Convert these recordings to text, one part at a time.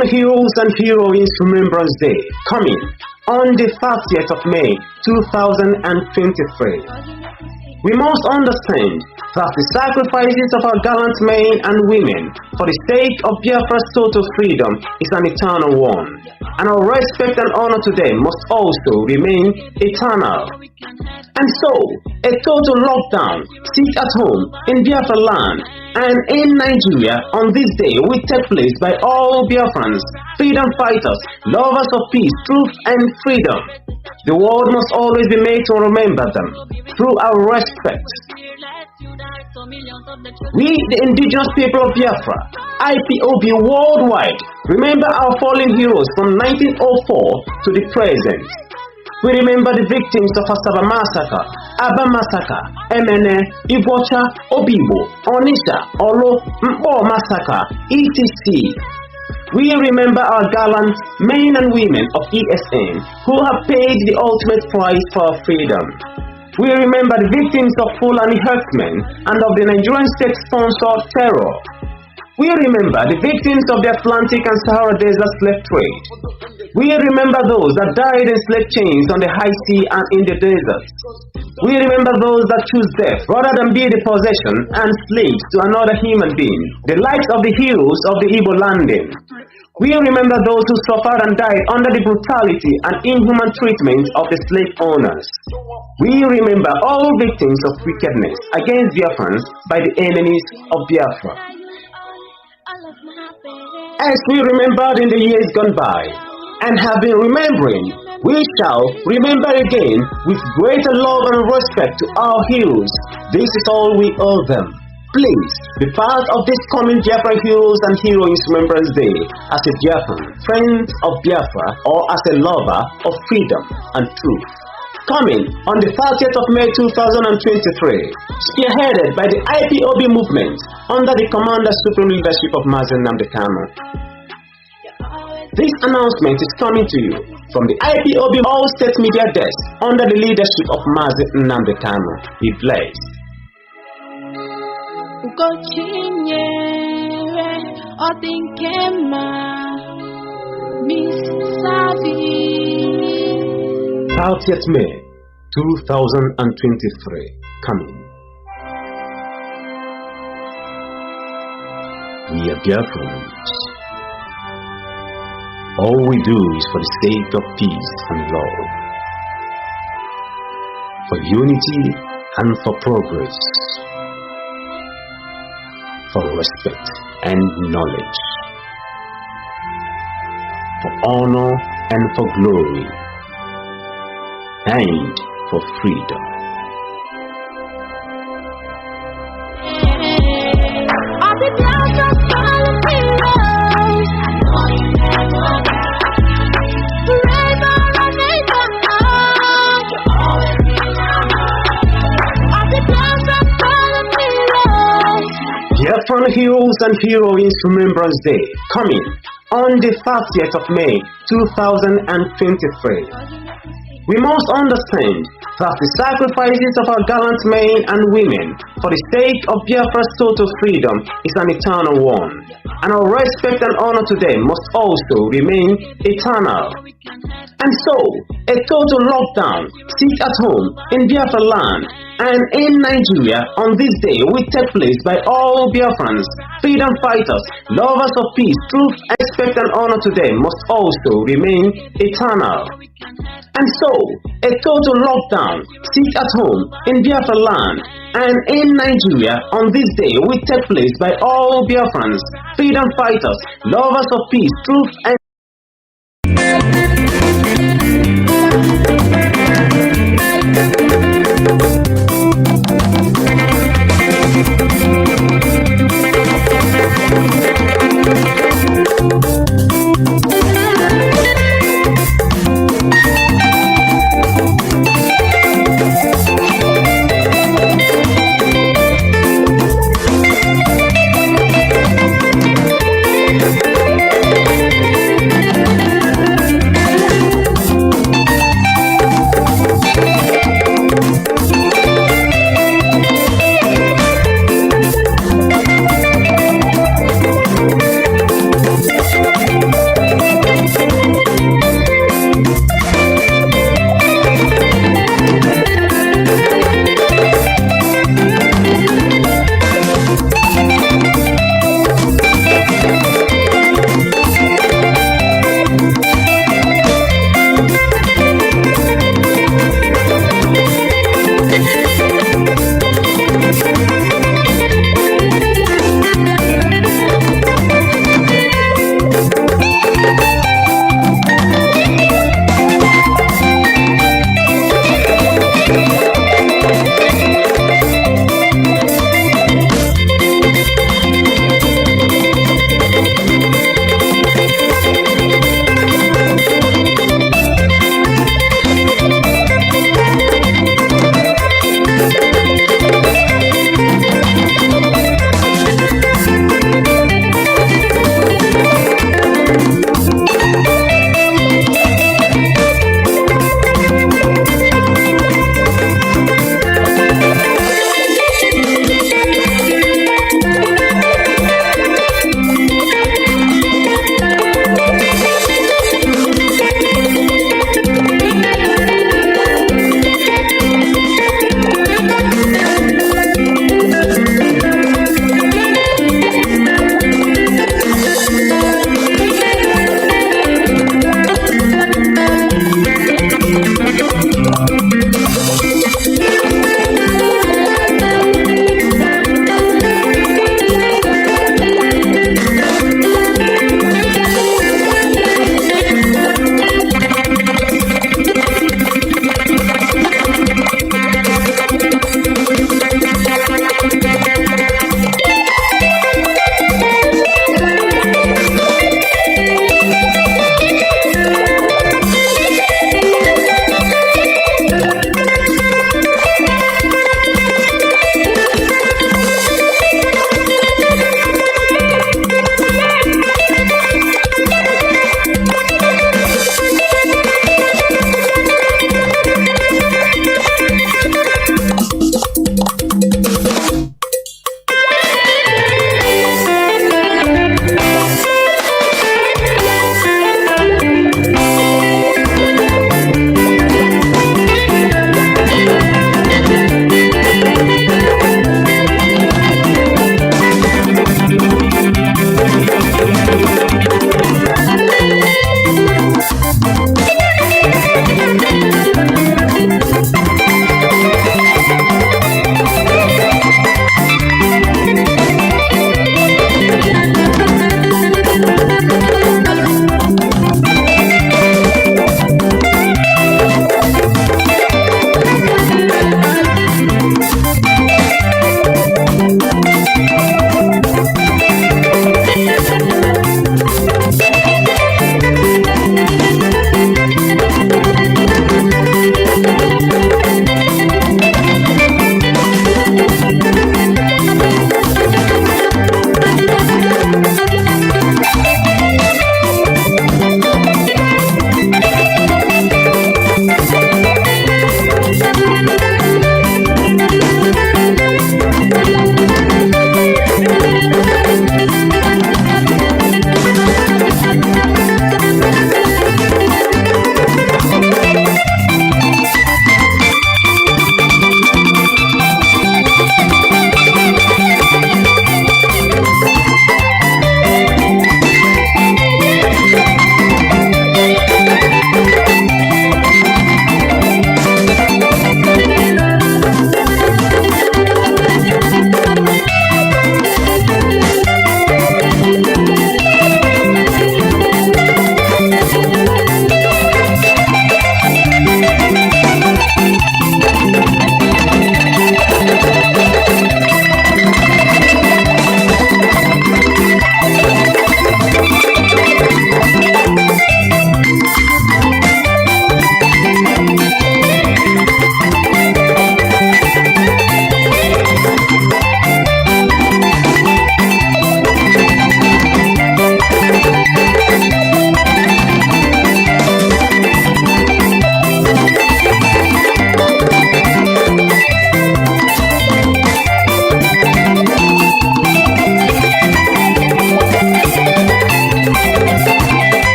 Biafran Heroes and Heroines Remembrance Day, coming on the 30th of May 2023. We must understand that the sacrifices of our gallant men and women for the sake of Biafra's total freedom is an eternal one, and our respect and honor to them must also remain eternal. And so, a total lockdown, sit at home in Biafra land and in Nigeria on this day will take place by all Biafrans, freedom fighters, lovers of peace, truth and freedom. The world must always be made to remember them through our respect. We, the indigenous people of Biafra, IPOB worldwide, remember our fallen heroes from 1904 to the present. We remember the victims of Asaba Massacre, Aba Massacre, Emene, Igbocha, Obibo, Onisha, Olo, Mpo Massacre, etc. We remember our gallant men and women of ESN who have paid the ultimate price for our freedom. We remember the victims of Fulani herdsmen and of the Nigerian state-sponsored terror. We remember the victims of the Atlantic and Sahara Desert slave trade. We remember those that died in slave chains on the high sea and in the desert. We remember those that choose death rather than be the possession and slaves to another human being, the likes of the heroes of the Igbo landing. We remember those who suffered and died under the brutality and inhuman treatment of the slave owners. We remember all victims of wickedness against Biafrans by the enemies of Biafra. As we remembered in the years gone by, and have been remembering, we shall remember again with greater love and respect to our heroes. This is all we owe them. Please be part of this coming Biafra Heroes and Heroines Remembrance Day as a Biafran, friend of Biafra, or as a lover of freedom and truth. Coming on the 30th of May 2023, spearheaded by the IPOB movement under the Commander Supreme Leadership of Mazi Nnamdi Kanu. This announcement is coming to you from the IPOB All State Media Desk under the leadership of Mazi Nnamdi Kanu. Be blessed. Miss 30th May 2023 coming. We are Biafrans. All we do is for the sake of peace and love, for unity and for progress, for respect and knowledge, for honor and for glory, and for freedom. Biafran Heroes and Heroines Remembrance Day, coming on the 30th of May 2023. We must understand that the sacrifices of our gallant men and women for the sake of Biafra's total freedom is an eternal one, and our respect and honor to them must also remain eternal. And so, a total lockdown, sit at home in Biafra land and in Nigeria on this day will take place by all Biafrans, freedom fighters, lovers of peace, truth, respect and honor to them must also remain eternal. And so, a total lockdown, sit at home in Biafra land and in Nigeria on this day will take place by all Biafrans, freedom fighters, lovers of peace, truth and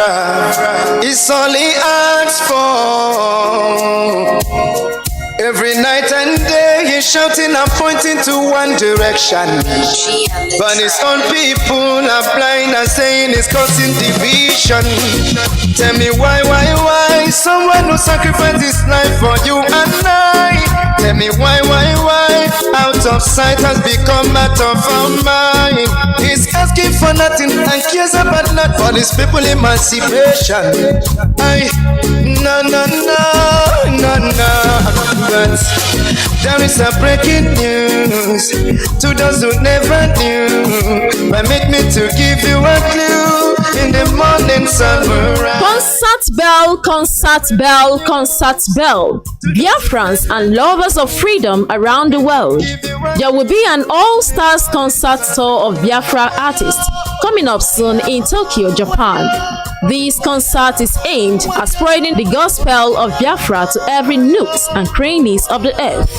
Biafra is all he asks for. Every night and day he's shouting and pointing to one direction, but his own people are blind and saying it's causing division. Tell me why someone who sacrificed his life for you and I? Tell me why out of sight has become out of our mind. He's asking for nothing and cares about not for his people emancipation. No. But there is a breaking news to those who never knew. But make me to give you a clue in the morning sunrise. Concert bell. Biafrans and lovers of freedom around the world. There will be an all-stars concert tour of Biafra artists coming up soon in Tokyo, Japan. This concert is aimed at spreading the gospel of Biafra to every nooks and crannies of the earth.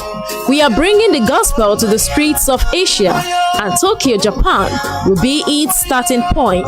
We are bringing the gospel to the streets of Asia, and Tokyo, Japan will be its starting point.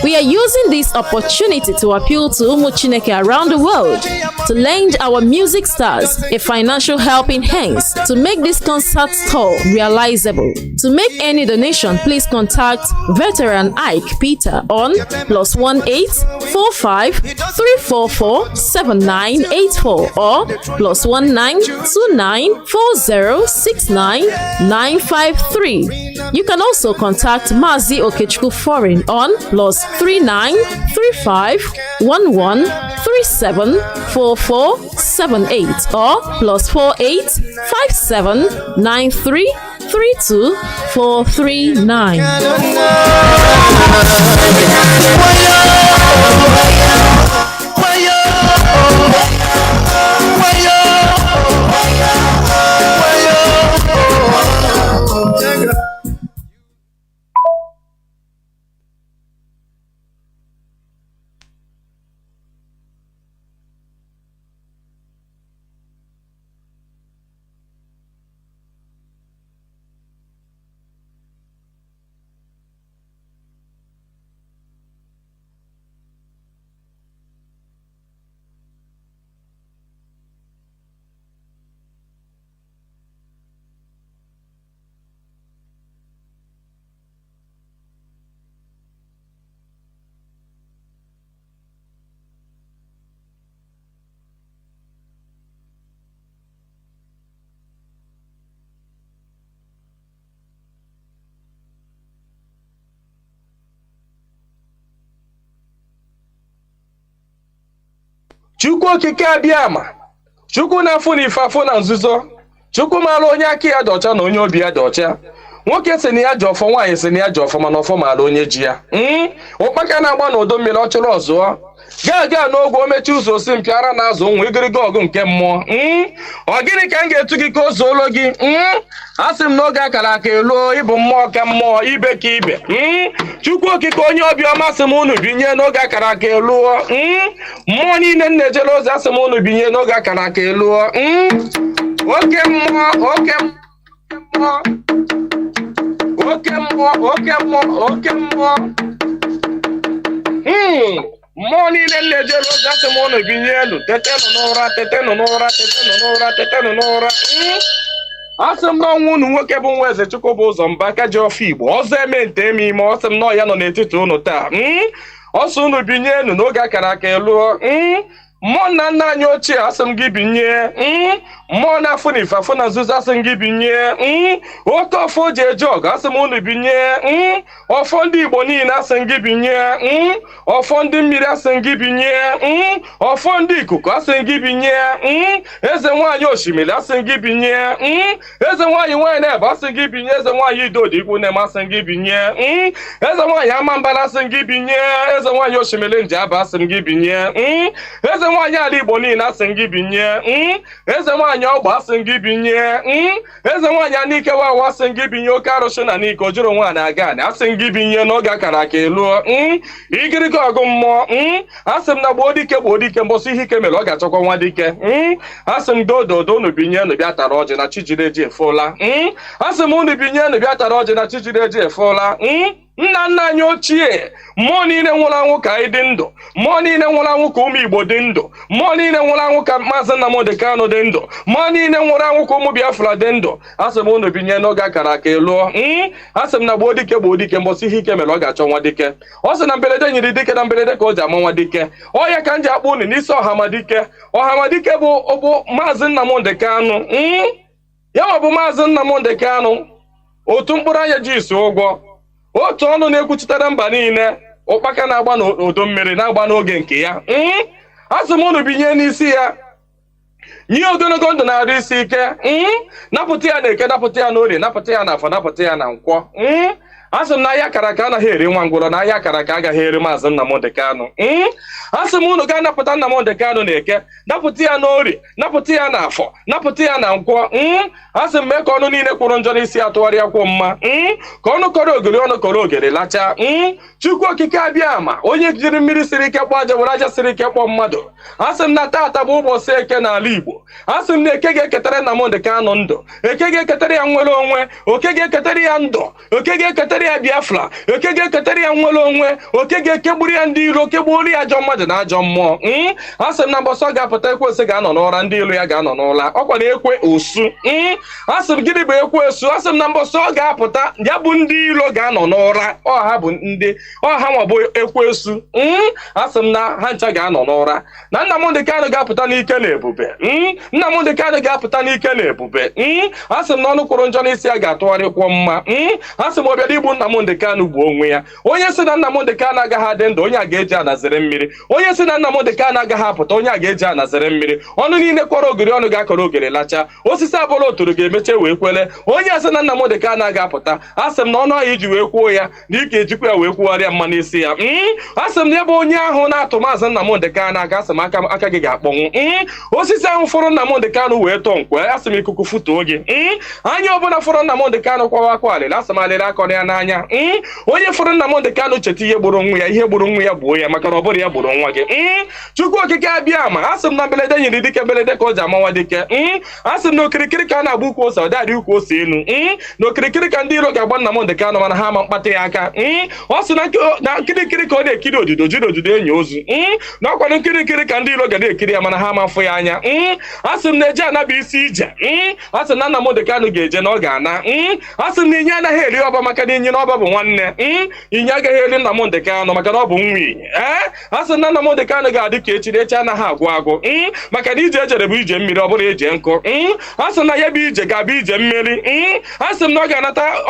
We are using this opportunity to appeal to Umu Chineke around the world to lend our music stars a financial helping hands to make this concert tour realizable. To make any donation, please contact Veteran Ike Peter on +18 45 344 7984 or +19 29 40 69 953. You can also contact Mazi Foreign on +39 35 11 37 44 78 or +48 57 93 32 439. Chukwu okike abịama, Chukwu na-afụ na ife afụ na nzuzo, Chukwu mara onye aka ya dị ọcha na onye obi ya dị ọcha. Nwoke si na ya ji ọfọ, nwaanyị si na ya ji ọfọ, mana ọfọ mara onye ji ya. Ụkpaka na-agba n'udo mmiri ọ chụrụ ọzụọ. Gaa n'ogwe omechi ụzọ osi mpịara na azụ nwa igiriga ọgụ nke mmụọ. Ọ gịnị ka m ga-etu gị ka o zuolo gị? Asị m n'oge akara aka eluo, ịbụ mmụọ ka mmụọ, ibe ka ibe. Chukwu okike onye obiọma sị m unu binye n'oge akara aka eluo. Mmụọ niile m na-ejere ozi asị m unu binye n'oge akara aka eluo. Oke mmụọ. Mmụọ niile m na-ejere ozi asị m unu binye elu. Tetenụ n'ụra. Asị m n'ọnwa unu nwoke bụ nwa eze Chukwu bụ ụzọ mba aka ji ọfọ Igbo ọzọ eme nte eme ime. Ọ sị m nọ ya nọ n'etiti unu taa. Ọsọ unu binye enu n'oge akara aka eluo. Mmụọ nna nna anyị ochie asị m gị binye. Mmụọ na-afụ na ife afụ na nzuzo asị m gị binye. Oke ọfọ ji eje ọgụ asị m unu binye. Ọfọ ndị Igbo niile asị m gị binye. Ọfọ ndị mmiri asị m gị binye. Ọfọ ndị ikuku asị m gị binye. Eze nwaanyị osimiri asị m gị binye. Eze nwaanyị na-ebe asị m gị binye. Eze nwaanyị idodi ikwu na-eme asị m gị binye. Eze nwaanyị amambara asị m gị binye. Eze nwaanyị osimiri ndị aba asị m gị binye. Eze nwaanyị ala Igbo niile asị m gị binye. Eze nwaanyị ọgba asị m gị binye. Eze nwaanyị anike wawa asị m gị binye. Oke arụsị na n'ike o juru nwaanyị aga na asị m gị binye n'oge akara aka eluo. Igiriga ọgụ mmụọ. Asị m na gboo dike mbọsị ihe ike mere ọ ga-achọkwa nwa dike. Asị m dododo unu binye unu bịa tara ọjị na chi jiri eji efoola. Asị m unu binye unu bịa tara ọjị na chi jiri eji efoola. nna nna anyị ochie, mmụọ niile nwụrụ anwụ ka anyị dị ndụ, mmụọ niile nwụrụ anwụ ka ụmụ Igbo dị ndụ, mmụọ niile nwụrụ anwụ ka Maazị Nnamdi Kanu dị ndụ, mmụọ niile nwụrụ anwụ ka ụmụ Biafra dị ndụ. Asị m unu binye n'oge akara aka lụọ. Asị m na gboo dike mbọsị ihe ike mere ọ ga-achọ nwa dike. Ọ sị na mberede nyiri dike na mberede ka o ji ama nwa dike. Ọ ya ka m ji akpọ unu n'isi Ọhamadike. Ọhamadike bụ Maazị Nnamdi Kanu. Ya bụ Maazị Nnamdi Kanu, otu mkpụrụ anya ji isi ụgwọ, otu ọnụ na-ekwuchitere mba niile, ụkpaka na-agba n'udu mmiri na-agba n'oge nke ya. Asị m unu binye n'isi ya, nye ogologo ndụ na-arụ isi ike. Napụta ya na Eke, napụta ya na Orie, napụta ya na Afọ, napụta ya na Nkwọ. Asị m na ahịa akara aka anaghị eri nwa ngwụrọ, na ahịa akara aka agaghị eri Maazị Nnamdi Kanu. Asị m unu gaa napụta Nnamdi Kanu na Eke, napụta ya na Orie, napụta ya na Afọ, napụta ya na Nkwọ. Asị m mee ka ọnụ niile kwụrụ njọ n'isi atụgharịa kwụ mma, ka ọnụ kọrọ ogiri ọnụ kọrọ ogiri lachaa. Chukwu okike abịa ama, onye jiri mmiri siri ike kpọọ aja, were aja siri ike kpọọ mmadụ. Asị m na taata bụ ụbọchị Eke n'ala Igbo. Asị m na Eke ga-eketara Nnamdi Kanu ndụ, Eke ga-eketara ya nwere onwe, Oke ga-eketara ya ndụ, Oke ga-eketara ya Biafra, Oke ga-eketara ya nwere onwe, Oke ga-ekegburu ya ndị iro, kegbuoro ya ajọ mmadụ na ajọ mmụọ. Asị m na mbọsọ ọ ga-apụta Ekwensu ga-anọ n'ụra, ndị ilo ya ga-anọ n'ụla. Ọkwa na ekwe osu. Asị m gịnị bụ Ekwensu? Asị m na mbọsọ ọ ga-apụta, ya bụ ndị ilo ga-anọ n'ụra. Ọha bụ ndị ọha nwa bụ Ekwensu. Asị m na ha ncha ga-anọ n'ụra. Na Nnamdi Kanu ga-apụta n'ike na ebube. Nnamdi Kanu ga-apụta n'ike na ebube. Asị m na ọnụ kwụrụ njọ n'isi ya ga-atụgharịkwọ mma. Asị m ọ bịara igbu Nnamdi Kanu bụ onwe ya. Onye sị na Nnamdi Kanu agaghị adị ndụ, onye a ga-eji anazere mmiri. Onye sị na Nnamdi Kanu agaghị apụta, onye a ga-eji anazere mmiri. Ọnụ niile kọrọ ogiri ọnụ ga-akọrọ ogiri lachaa. Osisi abụla oturu ga-emeche wee kwele. Onye asị na Nnamdi Kanu agaghị apụta, asị m na ọnụ ahụ iji wee kwuo ya na ike ejikwa ya wee kwugharịa mma n'isi ya. Asị m na ebe onye ahụ na-atụ Maazị Nnamdi Kanu aka, asị m aka gị ga-akpọnwụ. Osisi ahụ fụrụ Nnamdi Kanu wee tọọ nkwe, asị m ikuku futuo gị. Anya ọbụla fụrụ Nnamdi Kanu kwawa akwa alịla, asị m alịla akọrọ ya n'anya. Onye fụrụ Nnamdi Kanu cheta ihe gburu nwa ya, ihe gburu nwa ya gbuo ya, maka na ọ bụrụ ya gburu nwa gị. Chukwu okike abịa ama, asị m na mberede nyiri dike, mberede ka o ji amawa dike. Asị m na okirikiri ka a na-agba ukwu ose, ọ dịadị ukwu ose enu. Na okirikiri ka ndị iro ga-agba Nnamdi Kanu, mana ha ama mkpata ya aka. Ọ sị na nkirikiri ka ọ na-ekiri odido, jiri odido enyi ozu. Na ọkwanụ nkirikiri ka ndị iro ga na-ekiri ya, mana ha ama mfụ ya anya. Asị m na eje anaba isi ije. Asị na Nnamdi Kanu ga-eje na ọ ga-ana. Asị m na inye anaghị eri ọba, maka na inye na ọba bụ nwanne. Inye agaghị eri Nnamdi Kanu maka na ọ bụ nwa inye. Asị na Nnamdi Kanu ga-adị ka echi anaghị agwụ agwụ, maka na ije ejere bụ ije mmiri, ọ bụrụ ije nkụ. Asị na ya bụ ije ga-abụ ije mmeri. Asị m na ọ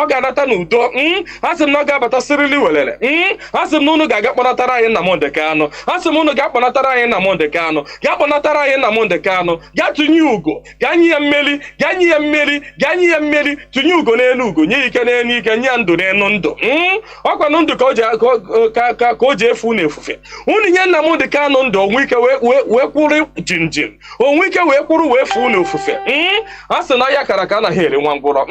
ga-anata n'udo. Asị m na ọ ga-abata sirili welere. Asị m na unu ga-aga kpọnatara anyị Nnamdi Kanu. Asị m unu ga-akpọnatara anyị Nnamdi Kanu, ga-akpọnatara anyị Nnamdi Kanu, gaa tụnye ugo, gaa nye ya mmeri, gaa nye ya mmeri, gaa nye ya mmeri, tụnye ugo n'elu ugo, nye ike n'elu ike, nye ya ndụ n'elu ndụ. Ọkwanụ ndụ ka o ji efu na efufe. Unu nye Nnamdi Kanu ndụ, onwe ike wee kwụrụ jinjin, onwe ike wee kwụrụ wee fuo na ofufe. A sị na ahịa akara aka anaghị eri nwa ngwụrọ.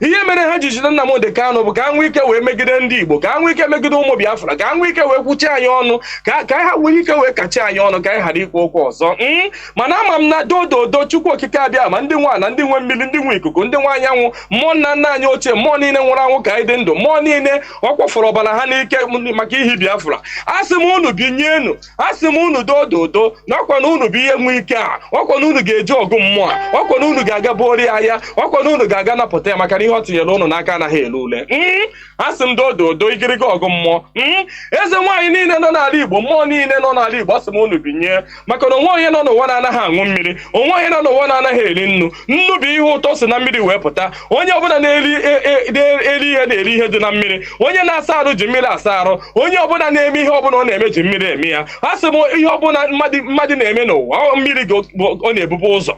Ihe mere ha ji jide Nnamdi Kanu bụ ka ha nwee ike wee megide ndị Igbo, ka ha nwee ike megide ụmụ Biafra, ka ha nwee ike wee kwuchi anyị ọnụ, ka ha nwee ike wee kachi anyị ọnụ, ka anyị ghara ikwu okwu ọzọ. Mana ama m na dododo Chukwu okike abịa ma ndị nwa na ndị nwe mmiri, ndị nwe ikuku, ndị nwe anyanwụ, mmụọ nna nna anyị ochie, mmụọ niile nwụrụ anwụ ka anyị dị ndụ, mmụọ niile ọ kwafọrọ ọbara ha n'ike maka ihi Biafra. Asị m unu binyenu, asị m unu dododo na ọkwa na unu bụ ihe nwe ike a, ọkwa na unu ga-eji ọgụ mmụọ a, ọkwa na unu ga-aga bori ahịa, ọkwa na unu ga-aga napụta ya, maka na ihe ọ tinyere unu n'aka anaghị ele ule. Asị m dododo igiriga ọgụ mmụọ. Eze nwaanyị niile nọ n'ala Igbo, mmụọ niile nọ n'ala Igbo, asị m unu binye, maka na onwe onye nọ n'ụwa na-anaghị aṅụ mmiri, onwe onye nọ n'ụwa na-anaghị eri nnu. Nnu bụ ihe ụtọ si na mmiri wee pụta. Onye ọbụla na-eri ihe na-eri ihe dị na mmiri. Onye na-asa arụ ji mmiri asa arụ. Onye ọbụla na-eme ihe ọbụla ọ na-eme ji mmiri eme ya. Asị m ihe ọbụla mmadụ na-eme n'ụwa, mmiri ọ na-ebubu ụzọ.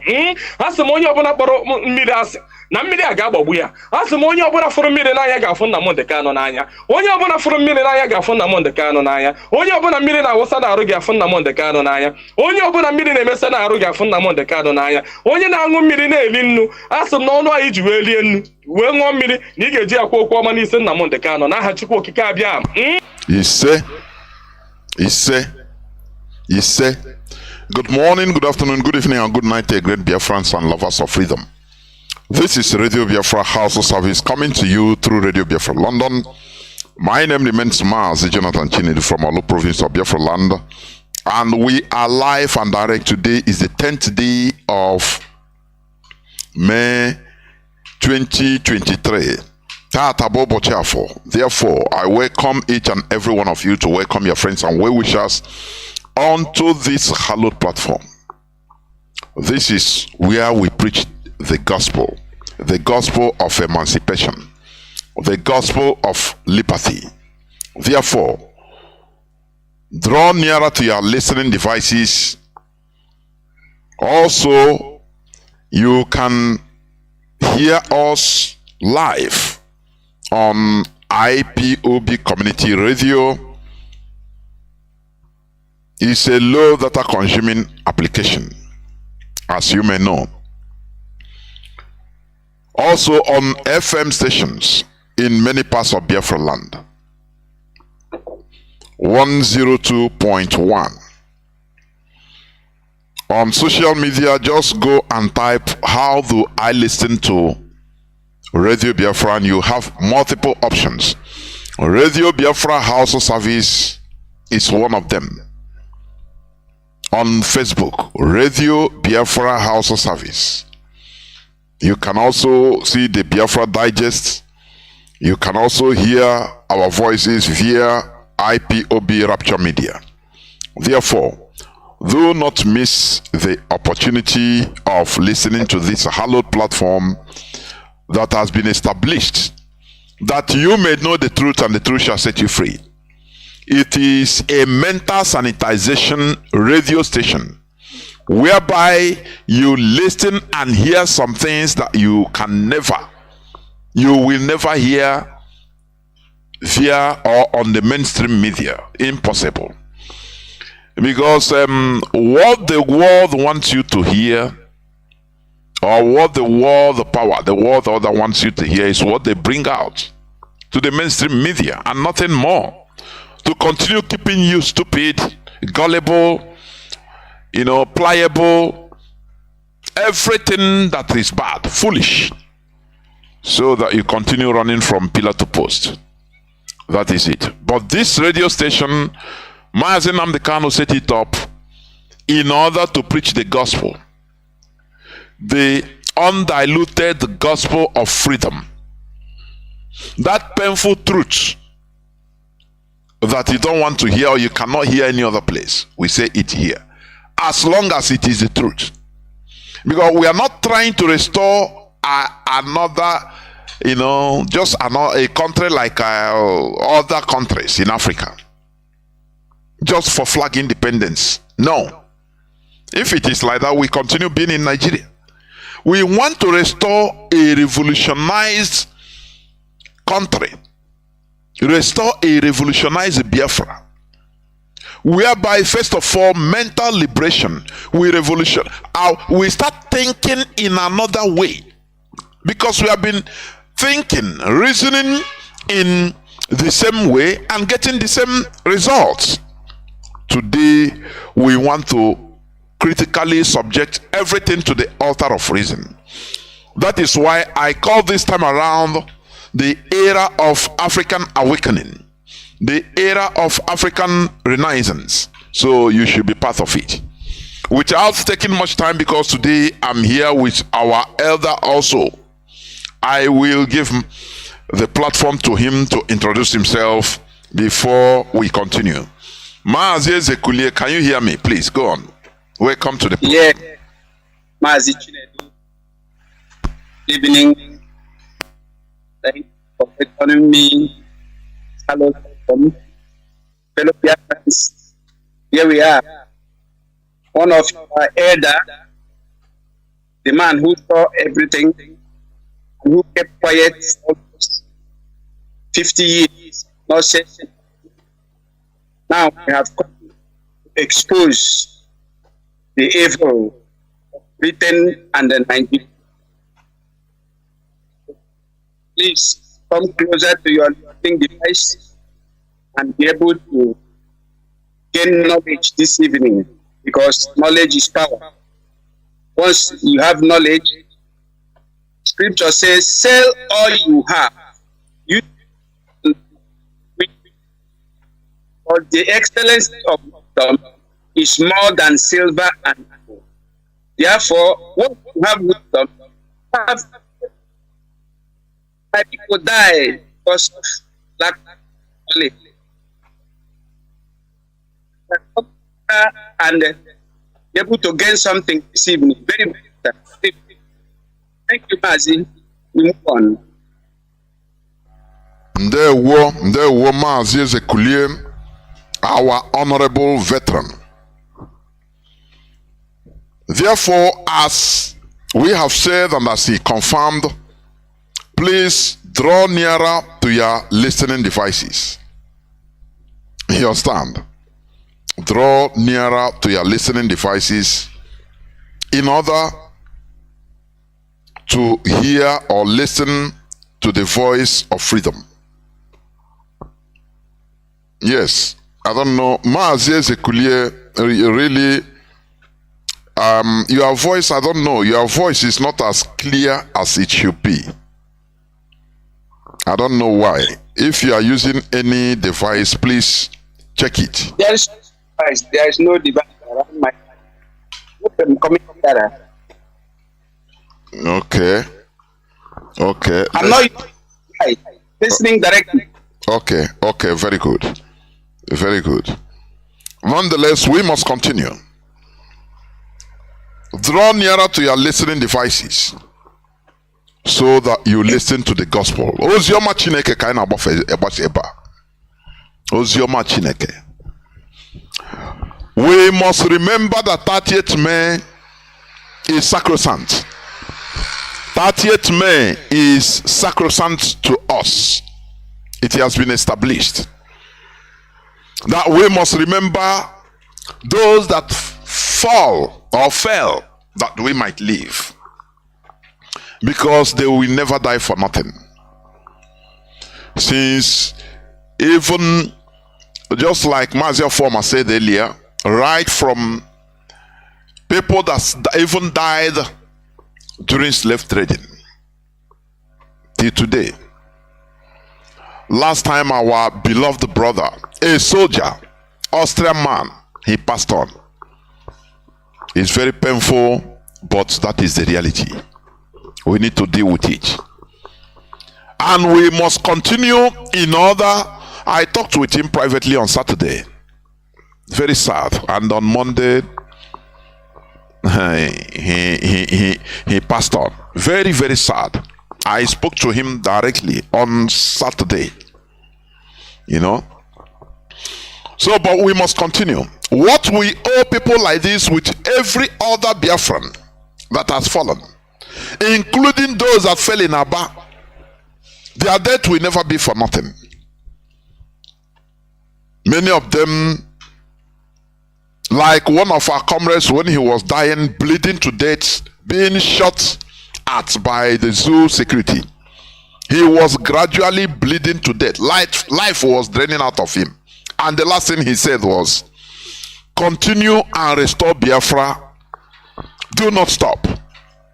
Asị m onye ọbụla kpọrọ mmiri asị na mmiri a ga-agbagbu ya. Asị m onye ọbụla fụrụ mmiri n'anya ga-afụ Nnamdi Kanu n'anya. Onye ọbụla fụrụ mmiri n'anya ga-afụ Nnamdi Kanu n'anya. Onye ọbụla mmiri na-awụsa n'arụ ga-afụ Nnamdi Kanu n'anya. Onye ọbụla mmiri na-emesa n'arụ ga-afụ Nnamdi Kanu n'anya. Onye na-aṅụ mmiri na-eli nnu, asị m na ọnụ anyị ji wee lie nnu wee ṅụọ mmiri na ị ga-eji akwa okwu ọma n'isi Nnamdi Kanu n'aha Chukwu okike abịa. Ise. Good morning, good afternoon, good evening, and good night, great Biafrans and lovers of freedom. This is Radio Biafra HAUSA-SERVICE coming to you through Radio Biafra London My name remains Mazi Chinedu from Olu province of Biafra land. And we are live and direct. Today is the 10th day of May 2023. Therefore, I welcome each and every one of you to welcome your friends and well-wishers onto this hallowed platform. This is where we preach the gospel of emancipation, the gospel of liberty. Therefore, draw nearer to your listening devices. Also, you can hear us live on IPOB Community Radio. It's a low data consuming application, as you may know. Also on FM stations in many parts of Biafra land. 102.1. On social media, just go and type, how do I listen to Radio Biafra? And you have multiple options. Radio Biafra HAUSA-SERVICE is one of them. On Facebook, Radio Biafra HAUSA-SERVICE. You can also see the Biafra Digest. You can also hear our voices via IPOB Rapture Media. Therefore, do not miss the opportunity of listening to this hallowed platform that has been established, that you may know the truth and the truth shall set you free. It is a mental sanitization radio station whereby you listen and hear some things that you will never hear via or on the mainstream media. Impossible. Because what the world wants you to hear, or what the world order wants you to hear, is what they bring out to the mainstream media and nothing more, to continue keeping you stupid, gullible, pliable, everything that is bad, foolish, so that you continue running from pillar to post. That is it. But this radio station, Mazi Nnamdi Kanu set it up in order to preach the gospel, the undiluted gospel of freedom, that painful truth that you don't want to hear or you cannot hear any other place. We say it here, as long as it is the truth. Because we are not trying to restore another, just a country like other countries in Africa, just for flag independence. No. If it is like that, we continue being in Nigeria. We want to restore a revolutionized country, restore a revolutionized Biafra, whereby first of all mental liberation, we start thinking in another way, because we have been thinking, reasoning in the same way and getting the same results. Today we want to critically subject everything to the altar of reason. That is why I call this time around the era of African awakening, the era of African renaissance. So you should be part of it. Without taking much time, because today I'm here with our elder also, I will give the platform to him to introduce himself before we continue. Mazi Zekulie, can you hear me? Please go on. Welcome to the platform. Yeah, Mazi Chinedu. Good evening. Thank you for welcoming me. Hello, fellow Biafrans. Here we are. One of our elder, the man who saw everything, and who kept quiet almost 50 years, not saying. Now we have come to expose the evil of Britain and the Nigeria. Please come closer to your listening device and be able to gain knowledge this evening, because knowledge is power. Once you have knowledge, Scripture says, sell all you have. You But the excellence of wisdom is more than silver and gold. Therefore, when you have wisdom, have people die because of lack of knowledge. And be able to gain something this evening. Very important. Thank you, Mazi. We move on. Ndewo Mazi Ezekulie, our honorable veteran. Therefore, as we have said and as he confirmed, please draw nearer to your listening devices. You understand? Draw nearer to your listening devices in order to hear or listen to the voice of freedom. Yes, I don't know. Mazi Ezekulie, really, your voice, I don't know. Your voice is not as clear as it should be. I don't know why. If you are using any device, please check it. There is no device around my coming together. Okay. I'm not listening directly. Okay, very good. Very good. Nonetheless, we must continue. Draw nearer to your listening devices so that you listen to the gospel. Ozioma Chineke ka ina agbafe eba. Ozioma Chineke. We must remember that 30th May is sacrosanct. 30th May is sacrosanct to us. It has been established that we must remember those that fall or fell that we might live, because they will never die for nothing. Since even just like Mazi Former said earlier, right from people that even died during slave trading till today. Last time our beloved brother, a soldier, Austrian man, he passed on. It's very painful, but that is the reality. We need to deal with it. And we must continue in order. I talked with him privately on Saturday. Very sad. And on Monday, he passed on. Very, very sad. I spoke to him directly on Saturday. You know. So, but we must continue. What we owe people like this with every other Biafran that has fallen, including those that fell in Aba, their death will never be for nothing. Many of them, like one of our comrades when he was dying, bleeding to death, being shot at by the zoo security. He was gradually bleeding to death. Life was draining out of him. And the last thing he said was, continue and restore Biafra. Do not stop.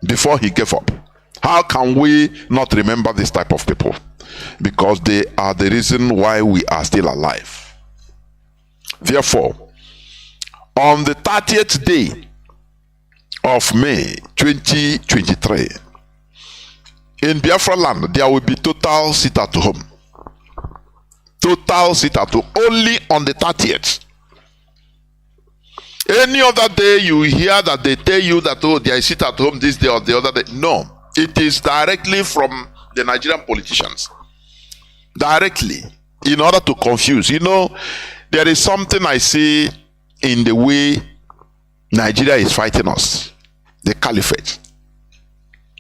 Before he gave up. How can we not remember this type of people? Because they are the reason why we are still alive. Therefore, on the 30th day of May 2023, in Biafra land, there will be total sit at home. Total sit at home. Only on the 30th. Any other day you hear that they tell you that, oh, there is sit at home this day or the other day. No. It is directly from the Nigerian politicians. Directly. In order to confuse. You know, there is something I see in the way Nigeria is fighting us. The caliphate.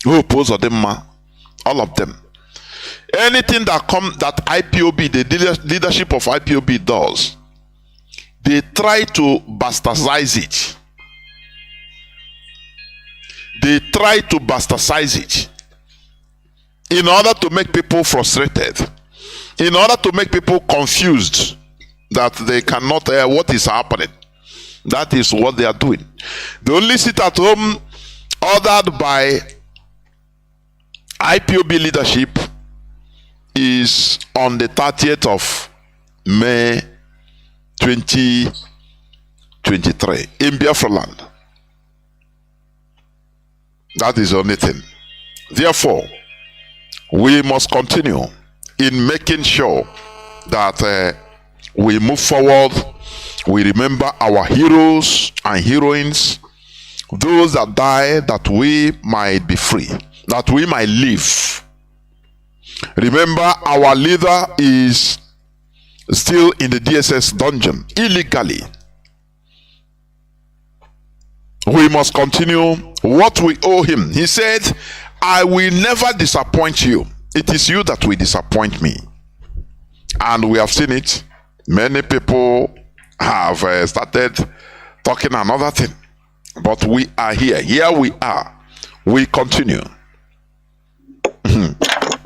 Who oppose them, all of them. Anything that IPOB, the leadership of IPOB does, they try to bastardize it. They try to bastardize it in order to make people frustrated, in order to make people confused that they cannot hear what is happening. That is what they are doing. They only sit at home ordered by IPOB leadership is on the 30th of May 2023 in Biafra land. That is the only thing. Therefore, we must continue in making sure that we move forward. We remember our heroes and heroines, those that died that we might be free, that we might live. Remember, our leader is still in the DSS dungeon illegally. We must continue what we owe him. He said, I will never disappoint you. It is you that will disappoint me. And we have seen it. Many people have started talking another thing. But we are here. Here we are. We continue.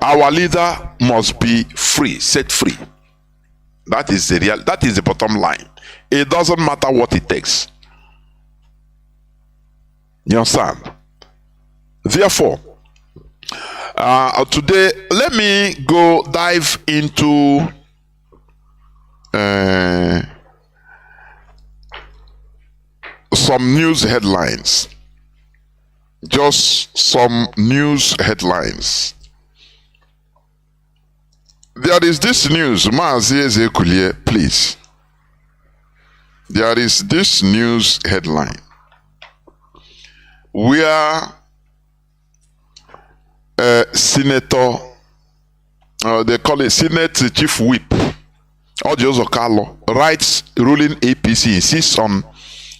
Our leader must be free, set free. That is the bottom line. It doesn't matter what it takes. You understand? Therefore, today, let me go dive into some news headlines. Just some news headlines. There is this news, Mazi, please. There is this news headline where Senator, they call it Senate Chief Whip, HAUSA-SERVICE, writes ruling APC insists on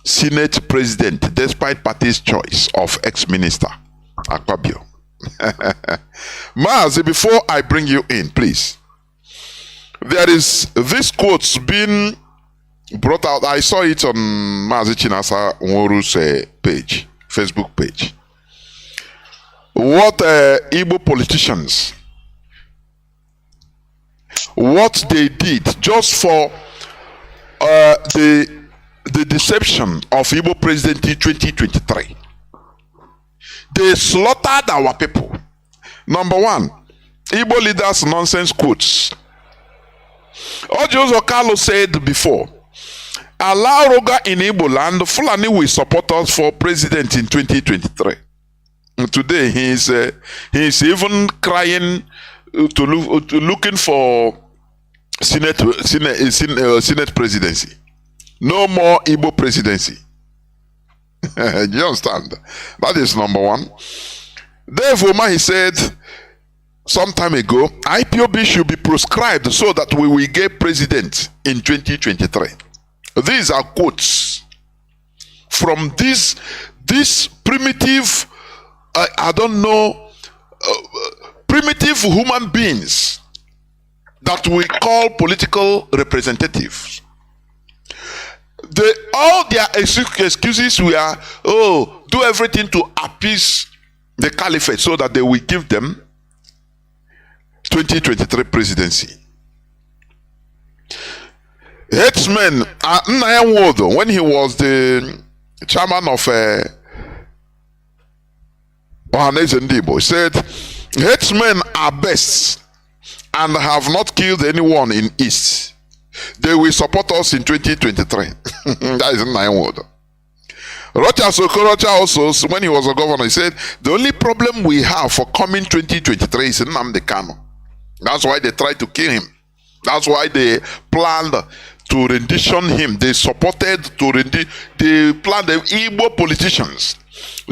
Senate President despite party's choice of ex-minister Akpabio. Mazi, before I bring you in, please. There is this quotes being brought out. I saw it on Mazi Chinasa Nworu's page, Facebook page. What Igbo politicians, what they did just for the deception of Igbo president in 2023. They slaughtered our people. Number one, Igbo leaders nonsense quotes. HAUSA-SERVICE said before, allow Roga in Igbo land, Fulani will support us for president in 2023. Today he is even crying looking for Senate presidency. No more Igbo presidency. You understand? That is number one. Therefore, he said some time ago, IPOB should be proscribed so that we will get president in 2023. These are quotes from this primitive, primitive human beings that we call political representatives. All their excuses were, do everything to appease the caliphate so that they will give them 2023 presidency. Headsman Nnamdi, when he was the chairman of Nnamdi, said, headsmen are best and have not killed anyone in East. They will support us in 2023. That is Nnamdi. Rocha Sokorocha also, when he was a governor, he said, the only problem we have for coming 2023 is Nnamdi Kanu. That's why they tried to kill him. That's why they planned to rendition him. They supported they planned the Igbo politicians.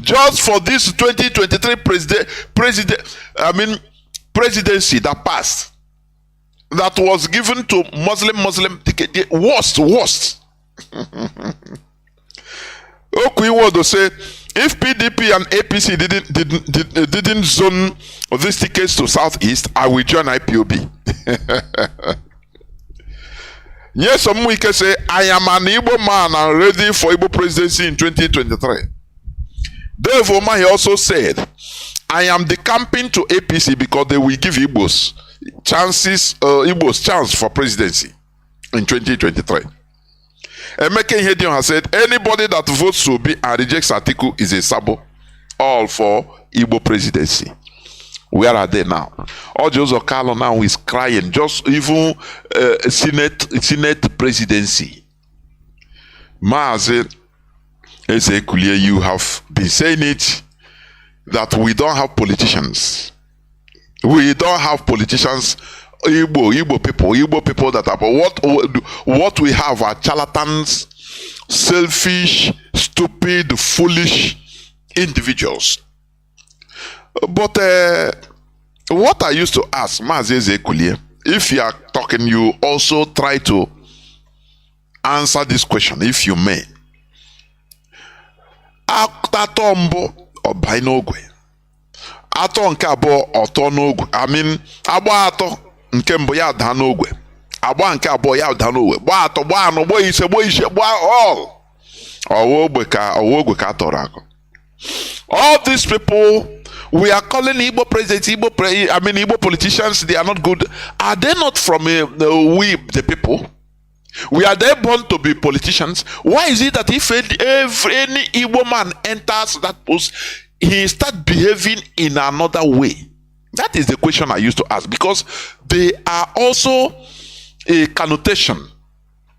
Just for this 2023 presidency that passed, that was given to Muslim ticket. Worst. Okwiwodo say, if PDP and APC didn't zone these tickets to Southeast, I will join IPOB. Yes, some we can say, I am an Igbo man and ready for Igbo presidency in 2023. Therefore, he also said, I am decamping to APC because they will give Igbos chance for presidency in 2023. Emeka Ihedion has said, anybody that votes to be and rejects Atiku is a sabo. All for Igbo presidency. Where are they now? HAUSA-SERVICE now is crying. Just even Senate presidency. Mazi Ezekulie, you have been saying it that we don't have politicians. We don't have politicians. Igbo people that are. But what we have are charlatans, selfish, stupid, foolish individuals. But what I used to ask Mazi Ezekulie, if you are talking, you also try to answer this question, if you may. Atọ mbụ ọbai n'ogwe, atọ nke abụọ ọtọ n'ogwe. I mean, agba atọ nke mbụ ya daa n'ogwe, agba nke abụọ ya daa n'ogwe, gba atọ, gba anọ, gba ise, gba all. Ọwa ogwe ka atọrọ akọ. All these people we are calling Igbo presidents, Igbo politicians, they are not good. Are they not from we the people? We are there born to be politicians. Why is it that if any Igbo man enters that post, he starts behaving in another way? That is the question I used to ask, because they are also a connotation.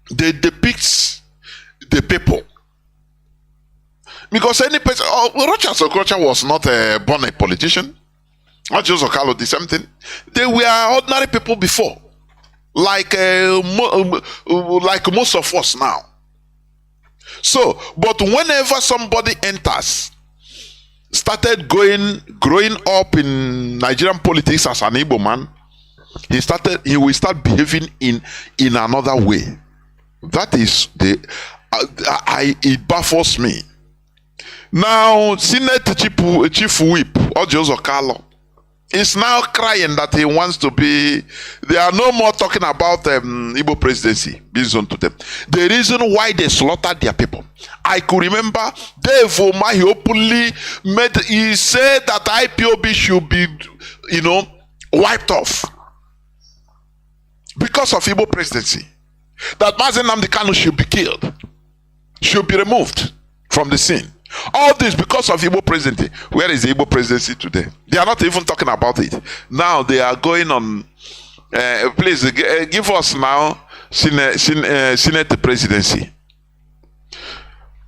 They depict the people. Because any person, Rochas Okrocha was not born a politician. Not just Okalo, the same thing. They were ordinary people before. Like most of us now. So, but whenever somebody enters, started growing up in Nigerian politics as an Igbo man, he will start behaving in another way. That is it baffles me. Now, Senate Chief Whip Ojo Okalo is now crying that he wants to be. They are no more talking about Igbo presidency being zoned to them. The reason why they slaughtered their people. I could remember Dave Oma, he said that IPOB should be, wiped off because of Igbo presidency. That Mazi Nnamdi Kanu should be killed, should be removed from the scene. All this because of Igbo presidency. Where is the Igbo presidency today? They are not even talking about it. Now they are going on. Please give us now Senate presidency.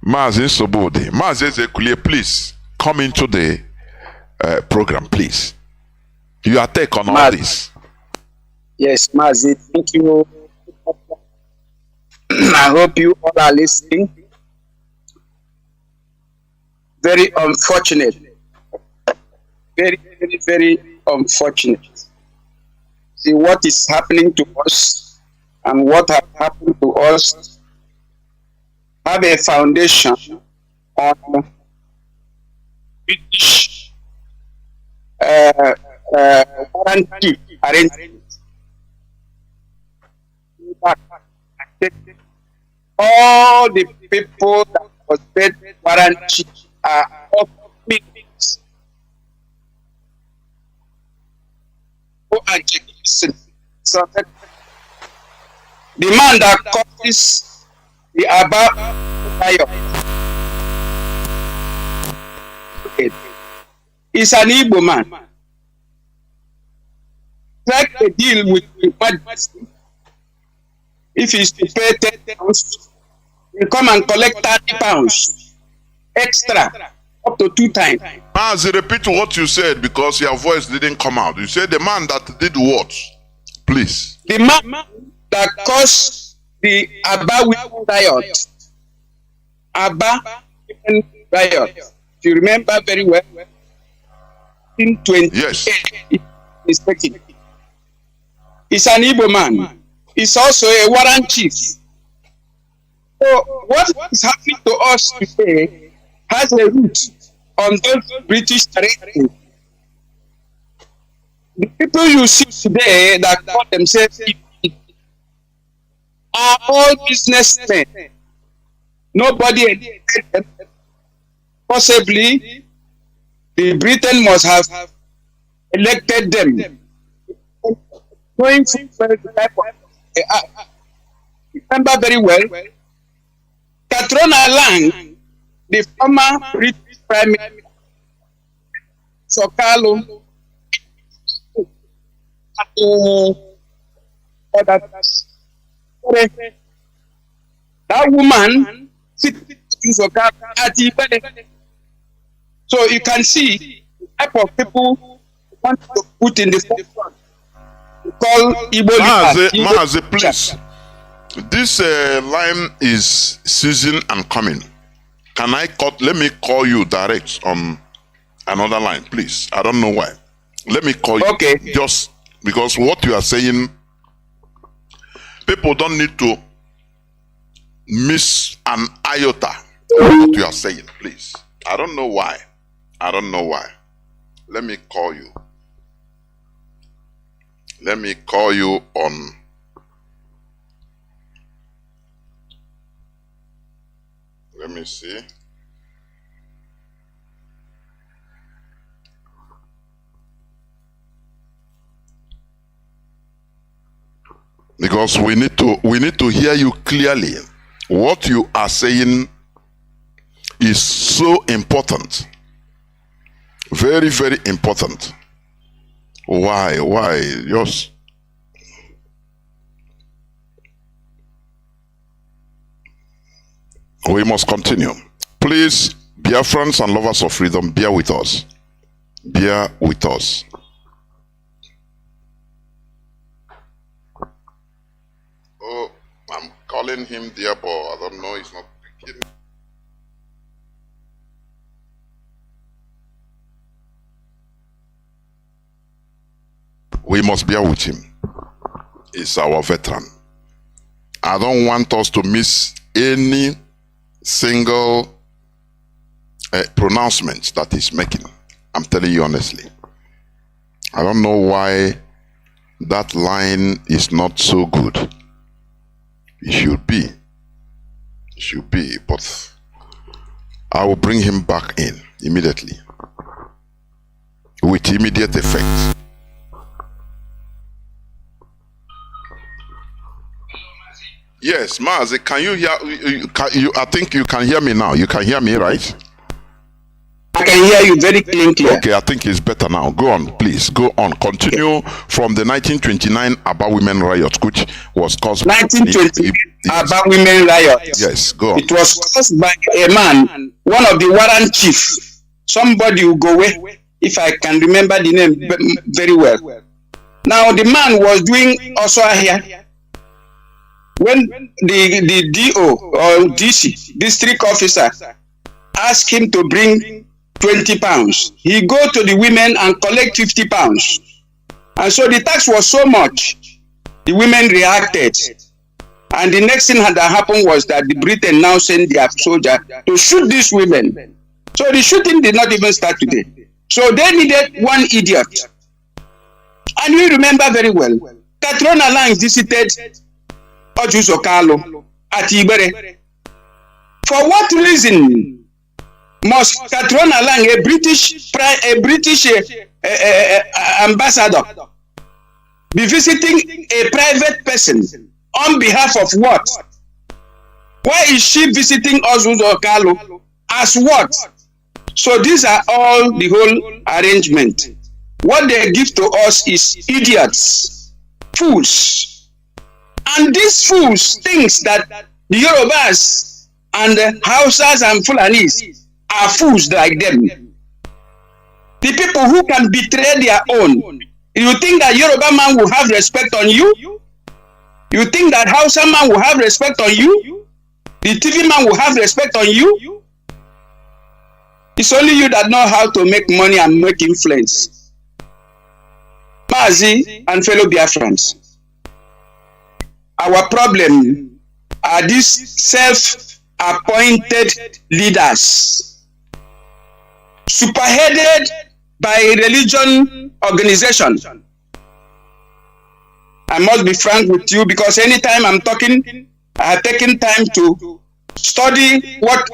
Mazi Sobode, Mazi Ezekulie, please come into the program, please. Your take on all this. Yes, Mazi, thank you. I hope you all are listening. Very unfortunate. Very, very, very unfortunate. See what is happening to us and what has happened to us have a foundation on British warranty arrangement. All the people that was paid warranty are all meetings. Go and check this. So that the man that causes the above is an Igbo man. Strike a deal with the Mazi. If he's to pay 10 pounds, he'll come and collect 30 pounds extra, up to 2 times. Mazi, repeat what you said because your voice didn't come out. You said the man that did what? Please. The man that caused the Aba women riot. Aba women riot. If you remember very well, in 20. Yes. He's an Igbo man. He's also a warrant chief. So what is happening to us today has a root on those British arrangements. The people you see today that call themselves are all businessmen. Nobody educated them. Possibly, the Britain must have elected them. Going through the type of remember very well, Katrina Lang, the former British Prime Minister, Sokalo, that woman So you can see the type of people who want to put in the forefront. Call Igbo Mazi, please. This line is ceasing and coming. Can I cut? Let me call you direct on another line, please. I don't know why. Let me call you. Okay. Just because what you are saying, people don't need to miss an iota of what you are saying, please. I don't know why. I don't know why. Let me call you. Let me call you on. Let me see. Because we need to hear you clearly. What you are saying is so important. Very, very important. Why? Just we must continue. Please, Biafrans and lovers of freedom, bear with us. Bear with us. Oh, I'm calling him there, but I don't know, he's not picking. We must bear with him. He's our veteran. I don't want us to miss any single pronouncement that he's making. I'm telling you honestly. I don't know why that line is not so good. It should be. It should be, but I will bring him back in immediately with immediate effect. Yes, Mazi, can you hear? I think you can hear me now. You can hear me, right? I can hear you very clearly. Okay, I think it's better now. Go on, please. Go on. Continue from the 1929 Aba Women Riot, which was caused 1929 Aba Women Riot. Yes, go on. It was caused by a man, one of the warrant chief, somebody who go away, if I can remember the name very well. Now the man was doing also here. When the DO or DC, district officer, asked him to bring 20 pounds, he go to the women and collect 50 pounds. And so the tax was so much, the women reacted. And the next thing that happened was that the Britain now sent their soldier to shoot these women. So the shooting did not even start today. So they needed one idiot. And we remember very well, Katrona Lang visited HAUSA-SERVICE at Ibere. For what reason must Katrona Lang, a British ambassador, be visiting a private person on behalf of what? Why is she visiting HAUSA-SERVICE as what? So these are all the whole arrangement. What they give to us is idiots, fools. And these fools think that the Yorubas and the Hausas and Fulanis are fools like them. The people who can betray their own. You think that Yoruba man will have respect on you? You think that Hausa man will have respect on you? The TV man will have respect on you? It's only you that know how to make money and make influence. Mazi and fellow Biafrans. Our problem are these self-appointed leaders, superheaded by a religion organization. I must be frank with you because anytime I'm talking, I have taken time to study what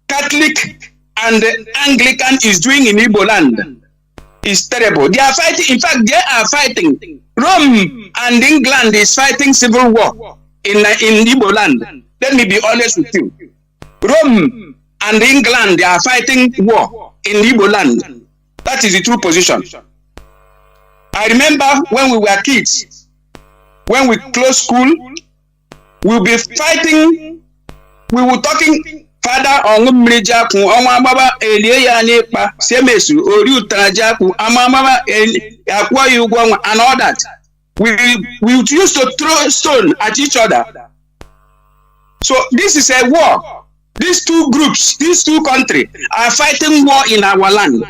Catholic and Anglican is doing in Igbo land. Is terrible. They are fighting. In fact, they are fighting. Rome and England is fighting civil war in Igbo land. Let me be honest with you. Rome and England, they are fighting war in Igbo land. That is the true position. I remember when we were kids, when we closed school, we'll be fighting we were talking Father on Mrijaku, Omababa, Elia Nepa, Semesu, Ori Utarajaku, Amamaba, Aqua Yugwang, and all that. We used to throw stone at each other. So this is a war. These two groups, these two countries are fighting war in our land.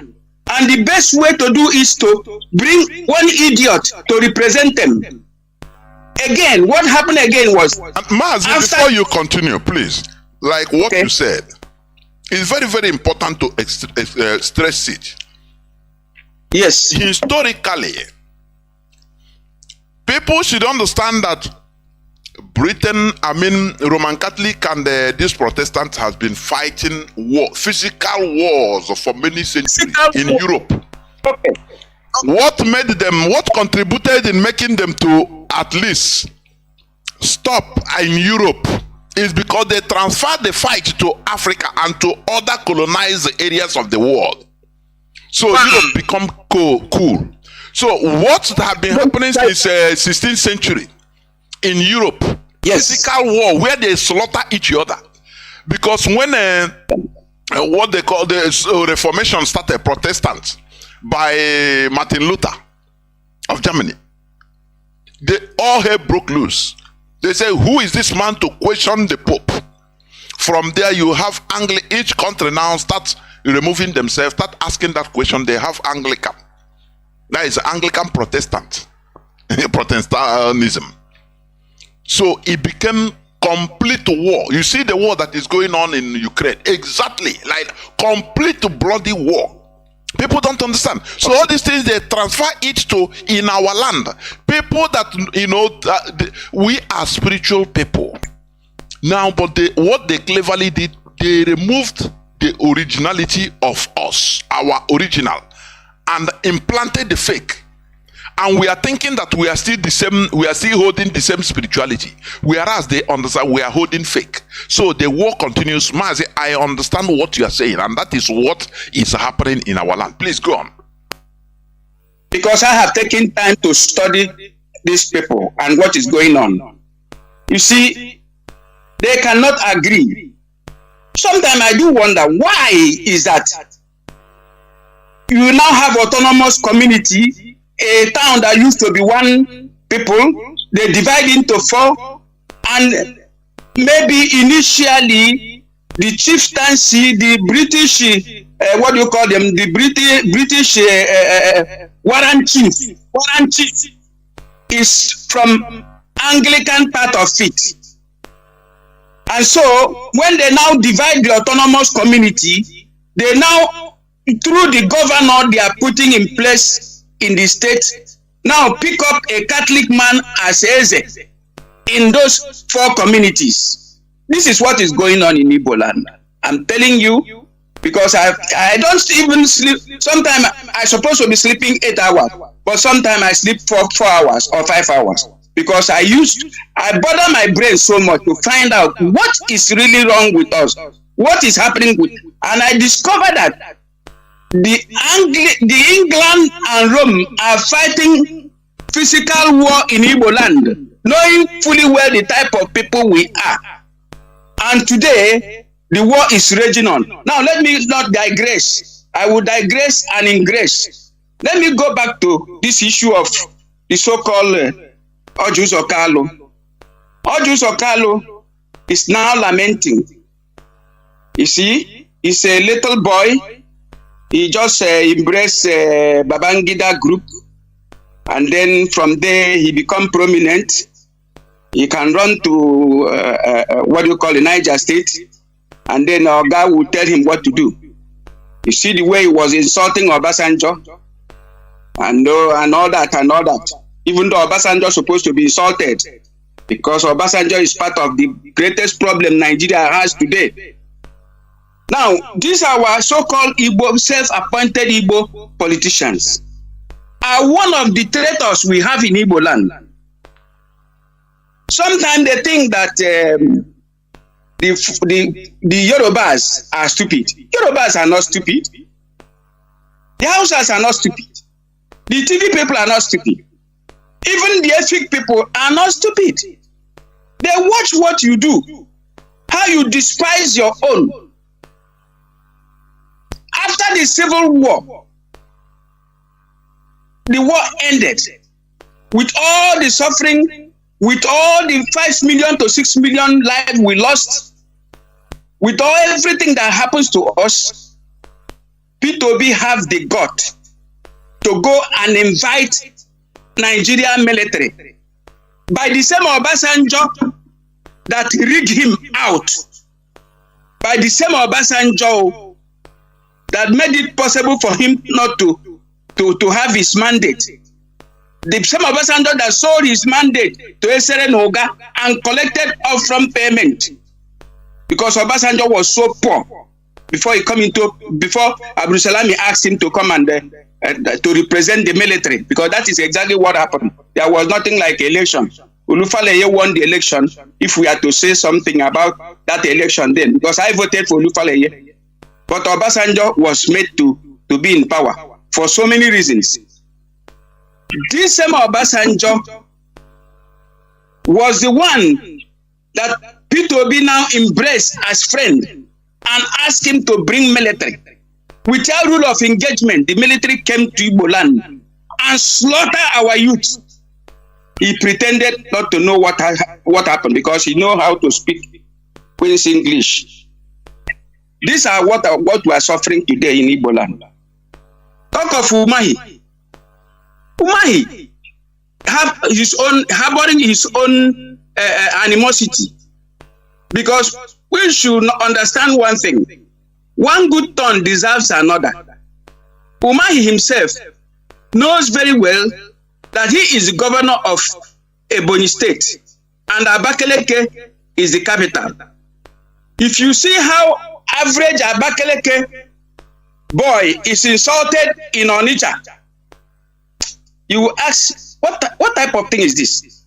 And the best way to do is to bring one idiot to represent them. Again, what happened again was... Mazi, before you continue, please, like what you said, it's very, very important to stress it. Yes. Historically, people should understand that Britain, Roman Catholic and these Protestants has been fighting physical wars for many centuries in Europe. Okay. What contributed in making them to at least stop in Europe is because they transferred the fight to Africa and to other colonized areas of the world. So Europe become cool. So what has been happening since 16th century in Europe, physical war where they slaughter each other, because when what they call the Reformation started, Protestants by Martin Luther of Germany, they all hell broke loose. They say, who is this man to question the Pope? From there you have each country now start removing themselves, start asking that question. They have Anglican, that is Anglican Protestant Protestantism. So it became complete war. You see the war that is going on in Ukraine, exactly like complete bloody war. People don't understand. So all these things, they transfer it to in our land. People that we are spiritual people now, but what they cleverly did, they removed the originality of us, our original, and implanted the fake. And we are thinking that we are still the same, we are still holding the same spirituality, whereas they understand we are holding fake. So the war continues. Mazi, I understand what you are saying, and that is what is happening in our land. Please go on. Because I have taken time to study these people and what is going on. You see, they cannot agree. Sometimes I do wonder, why is that? You now have autonomous community, a town that used to be one people, they divide into four, and maybe initially the chieftaincy, the British, what do you call them, the British warrant chief is from Anglican part of it. And so when they now divide the autonomous community, they now, through the governor they are putting in place in the state, now pick up a Catholic man as Eze in those four communities. This is what is going on in Igbo land. I'm telling you, because I don't even sleep. Sometimes I'm supposed to be sleeping 8 hours, but sometimes I sleep 4 hours or 5 hours. Because I bother my brain so much to find out what is really wrong with us, what is happening with, and I discovered that the England and Rome are fighting physical war in Igbo land, knowing fully well the type of people we are. And today, the war is raging on. Now, let me not digress. I will digress and ingress. Let me go back to this issue of the so-called HAUSA-SERVICE. HAUSA-SERVICE is now lamenting. You see, he's a little boy. He just embraced Babangida group. And then from there, he become prominent. He can run to, Niger State. And then our guy will tell him what to do. You see the way he was insulting Obasanjo. And all that. Even though Obasanjo is supposed to be insulted, because Obasanjo is part of the greatest problem Nigeria has today. Now, these are our so-called Igbo, self-appointed Igbo politicians, are one of the traitors we have in Igbo land. Sometimes they think that the Yorubas are stupid. Yorubas are not stupid. The Hausas are not stupid. The TV people are not stupid. Even the ethnic people are not stupid. They watch what you do. how you despise your own. After the Civil War, the war ended with all the suffering, with all the 5 million to 6 million lives we lost, with all everything that happens to us. P2B have the gut to go and invite Nigerian military by the same Obasanjo that rigged him out, by the same Obasanjo that made it possible for him not to have his mandate. The same Obasanjo that sold his mandate to Esere Noga and collected upfront payment because Obasanjo was so poor before Abdul Salami asked him to come and to represent the military, because that is exactly what happened. There was nothing like election. Olufaleye won the election, if we are to say something about that election then, because I voted for Olufaleye. But Obasanjo was made to be in power for so many reasons. This same Obasanjo was the one that P2B now embraced as friend and asked him to bring military. Without rule of engagement, the military came to Igbo land and slaughtered our youth. He pretended not to know what happened because he knows how to speak Queen's English. These are what we are suffering today in Igbo land. Talk of Umahi. Umahi harboring his own animosity, because we should understand one thing. One good turn deserves another. Umahi himself knows very well that he is the governor of Ebonyi State and Abakaleke is the capital. If you see how average Abakaleke boy is insulted in Onitsha, you will ask, what type of thing is this?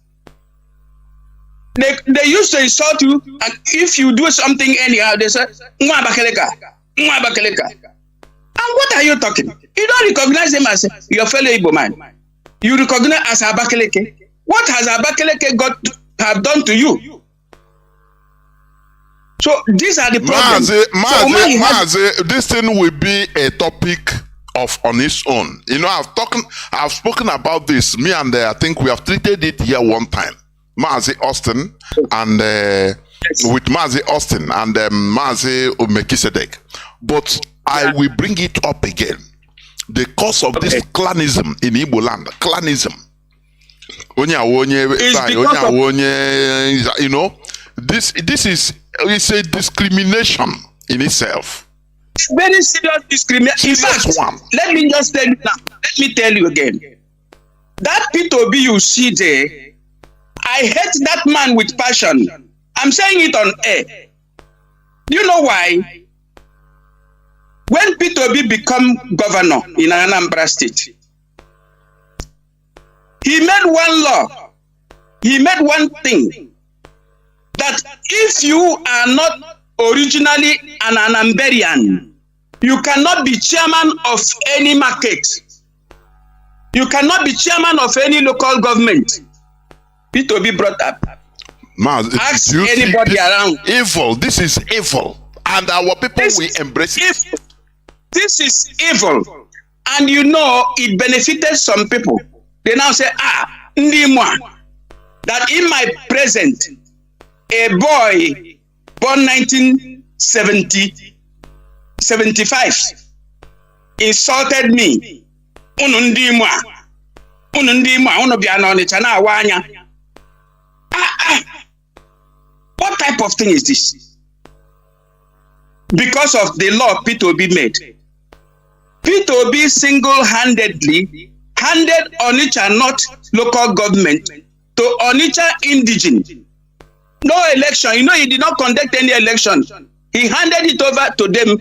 They used to insult you, and if you do something anyhow, they say, Nwa Abakaleka, Nwa Abakaleka. And what are you talking? You don't recognize them as your fellow Igbo man. You recognize as Abakaleke. What has Abakaleke have done to you? So these are the problems. Mazi, this thing will be a topic on its own. You know, I've spoken about this. Me and I think we have treated it here one time. Mazi Austin and with Mazi Austin and Mazi Melchizedek. But I will bring it up again. The cause of this clanism in Igbo land, clanism. You know, this is a discrimination in itself. Very serious discrimination. In fact, let me just tell you now. Let me tell you again. That P2B you see there, I hate that man with passion. I'm saying it on air. Do you know why? When P2B become governor in Anambra State, he made one law. He made one thing, that if you are not originally an Anambarian, you cannot be chairman of any market. You cannot be chairman of any local government. P2B brought up. Ask anybody around. Evil. This is evil. And our people will embrace it. This is evil. And you know, it benefited some people. They now say, Ndimwa, that in my present, a boy born 1975 insulted me. What type of thing is this? Because of the law P2B made. P2B single-handedly handed Onitsha North local government to Onitsha indigene. No election. You know, he did not conduct any election. He handed it over to them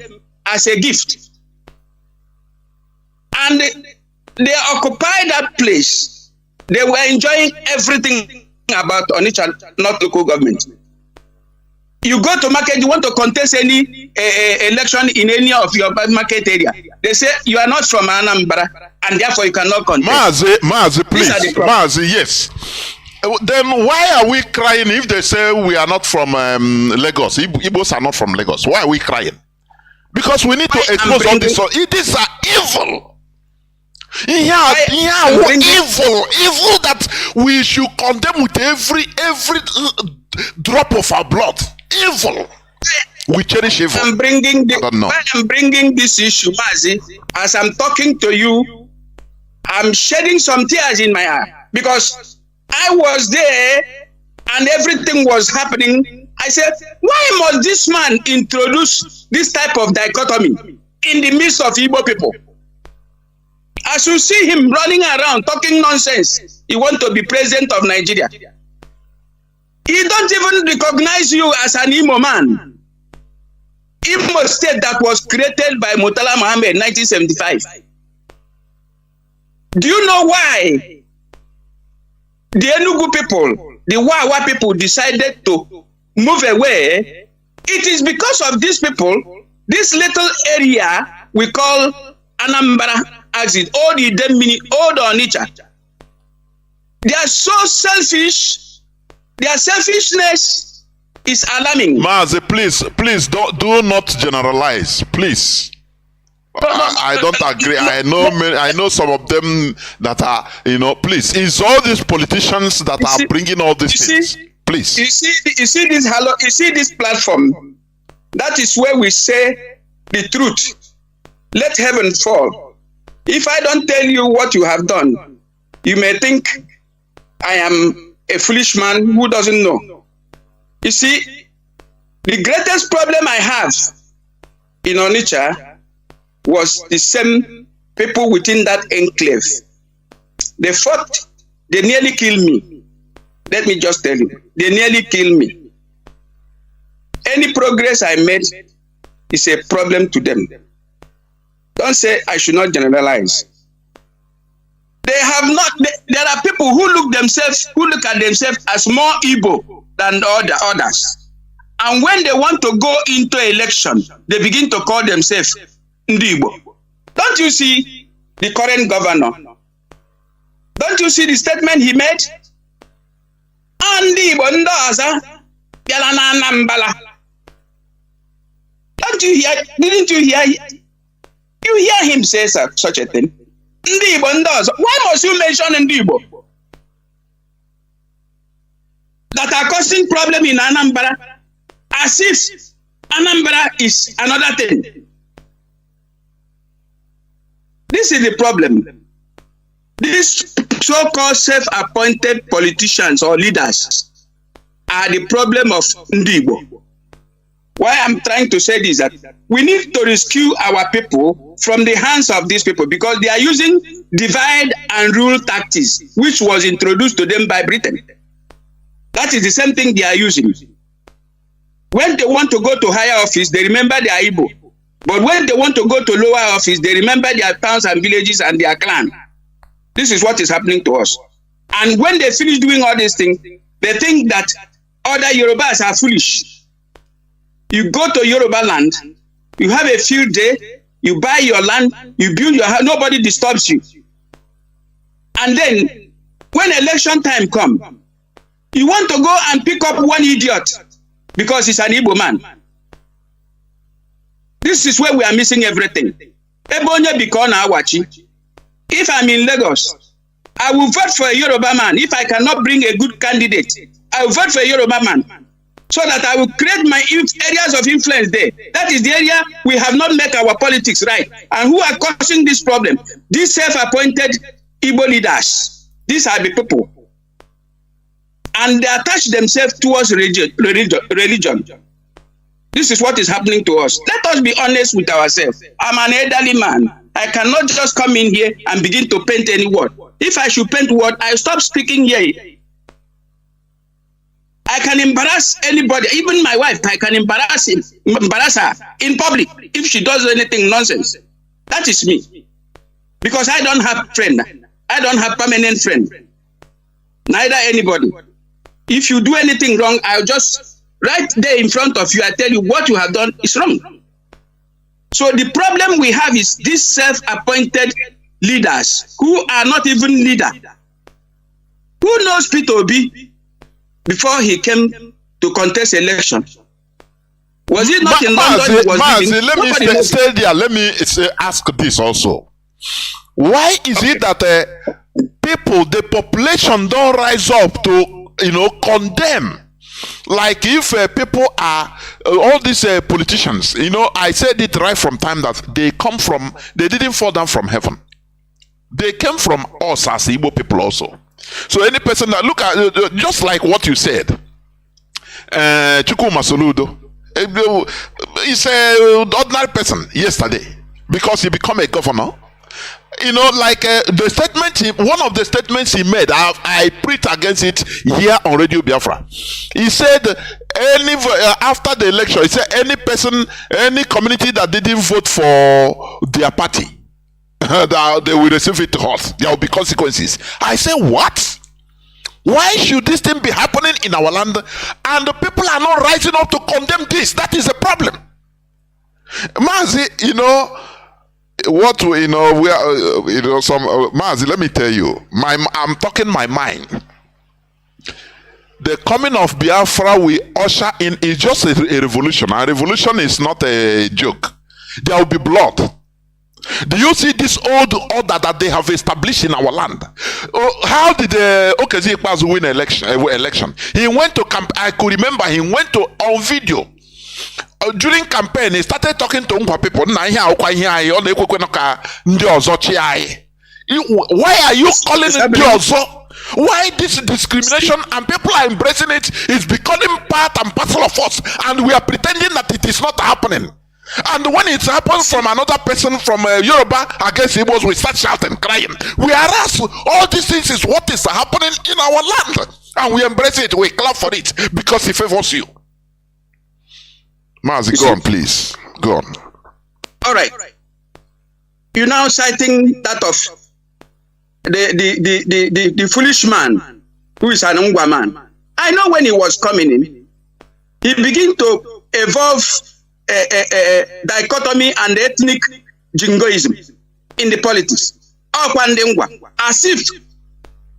as a gift. And they occupied that place. They were enjoying everything about Onitsha North local government. You go to market, you want to contest any election in any of your market area. They say you are not from Anambra and therefore you cannot contest. Mazi, please. Mazi, yes. Then why are we crying if they say we are not from Lagos? Igbos are not from Lagos. Why are we crying? Because we need to expose all this. These are evil. Evil that we should condemn with every drop of our blood. Evil. We cherish evil. I'm bringing this issue, Mazi, as I'm talking to you, I'm shedding some tears in my eye because I was there and everything was happening. I said, why must this man introduce this type of dichotomy in the midst of Igbo people? As you see him running around talking nonsense, he wants to be president of Nigeria. He don't even recognize you as an Imo man. Imo state that was created by Murtala Muhammad in 1975. Do you know why the Enugu people, the Wawa people decided to move away? It is because of these people, this little area we call Anambra Axis, Old Idemini, Old Onitsha. They are so selfish. Their selfishness is alarming. Mazi, please do not generalize, please. I don't agree. I know some of them that are, please. It's all these politicians that are bringing all these things. Please. You see this platform. That is where we say the truth. Let heaven fall. If I don't tell you what you have done, you may think I am a foolish man who doesn't know. You see, the greatest problem I have in Onitsha was the same people within that enclave. They fought, they nearly killed me. Let me just tell you, they nearly killed me. Any progress I made is a problem to them. Don't say I should not generalize. They have not, there are people who look at themselves as more Igbo than others. And when they want to go into election, they begin to call themselves Ndibo. Don't you see the current governor? Don't you see the statement he made? Ndibo Ndoza Yalana Nambala. Don't you hear? Didn't you hear? You hear him say such a thing? Ndibo Ndoza. Why must you mention Ndibo? That are causing problem in Anambra, as if Anambra is another thing. This is the problem. These so-called self-appointed politicians or leaders are the problem of Ndibo. Why I'm trying to say this, that we need to rescue our people from the hands of these people because they are using divide and rule tactics, which was introduced to them by Britain. That is the same thing they are using. When they want to go to higher office, they remember their Igbo. But when they want to go to lower office, they remember their towns and villages and their clan. This is what is happening to us. And when they finish doing all these things, they think that other Yorubas are foolish. You go to Yoruba land, you have a field day, you buy your land, you build your house, nobody disturbs you. And then, when election time comes, you want to go and pick up one idiot because he's an Igbo man. This is where we are missing everything. If I'm in Lagos, I will vote for a Yoruba man. If I cannot bring a good candidate, I will vote for a Yoruba man so that I will create my areas of influence there. That is the area we have not met our politics right. And who are causing this problem? These self-appointed Igbo leaders. These are the people. And they attach themselves towards religion. This is what is happening to us. Let us be honest with ourselves. I'm an elderly man. I cannot just come in here and begin to paint any word. If I should paint word, I stop speaking here. I can embarrass anybody, even my wife. I can embarrass her in public if she does anything nonsense. That is me. Because I don't have friend. I don't have permanent friend. Neither anybody. If you do anything wrong, I'll just right there in front of you, I tell you what you have done is wrong. So the problem we have is these self-appointed leaders who are not even leaders. Who knows Peter Obi before he came to contest election? Was he not in London? Mazi, let me stay there. Let me ask this also. Why is it that people, the population, don't rise up to, condemn? Like if people are all these politicians, I said it right from time that they didn't fall down from heaven. They came from us as Igbo people also. So any person that look at just like what you said, Chukwu Masoludo, he's an ordinary person yesterday because he became a governor. Like the statement, one of the statements he made, I preached against it here on Radio Biafra. He said, after the election, he said, any community that didn't vote for their party, they will receive it hot. There will be consequences. I say, what? Why should this thing be happening in our land? And the people are not rising up to condemn this. That is a problem. Mazi, what we we are, some Mazi, let me tell you, I'm talking my mind. The coming of Biafra we usher in is just a revolution. A revolution is not a joke. There will be blood. Do you see this old order that they have established in our land? How did Okezi Ikpeazu win election? He went to camp. I could remember he went to on video. During campaign, he started talking to Ngwa people. Why are you calling it Diozo? Why this discrimination and people are embracing it is becoming part and parcel of us, and we are pretending that it is not happening. And when it happens from another person from Yoruba against Igbos, we start shouting, crying. Whereas all these things is what is happening in our land, and we embrace it, we clap for it because it favors you. Mazi, go on, please. Go on. All right. You now citing that of the foolish man who is an Ungwa man. I know when he was coming in, he began to evolve a dichotomy and ethnic jingoism in the politics. As if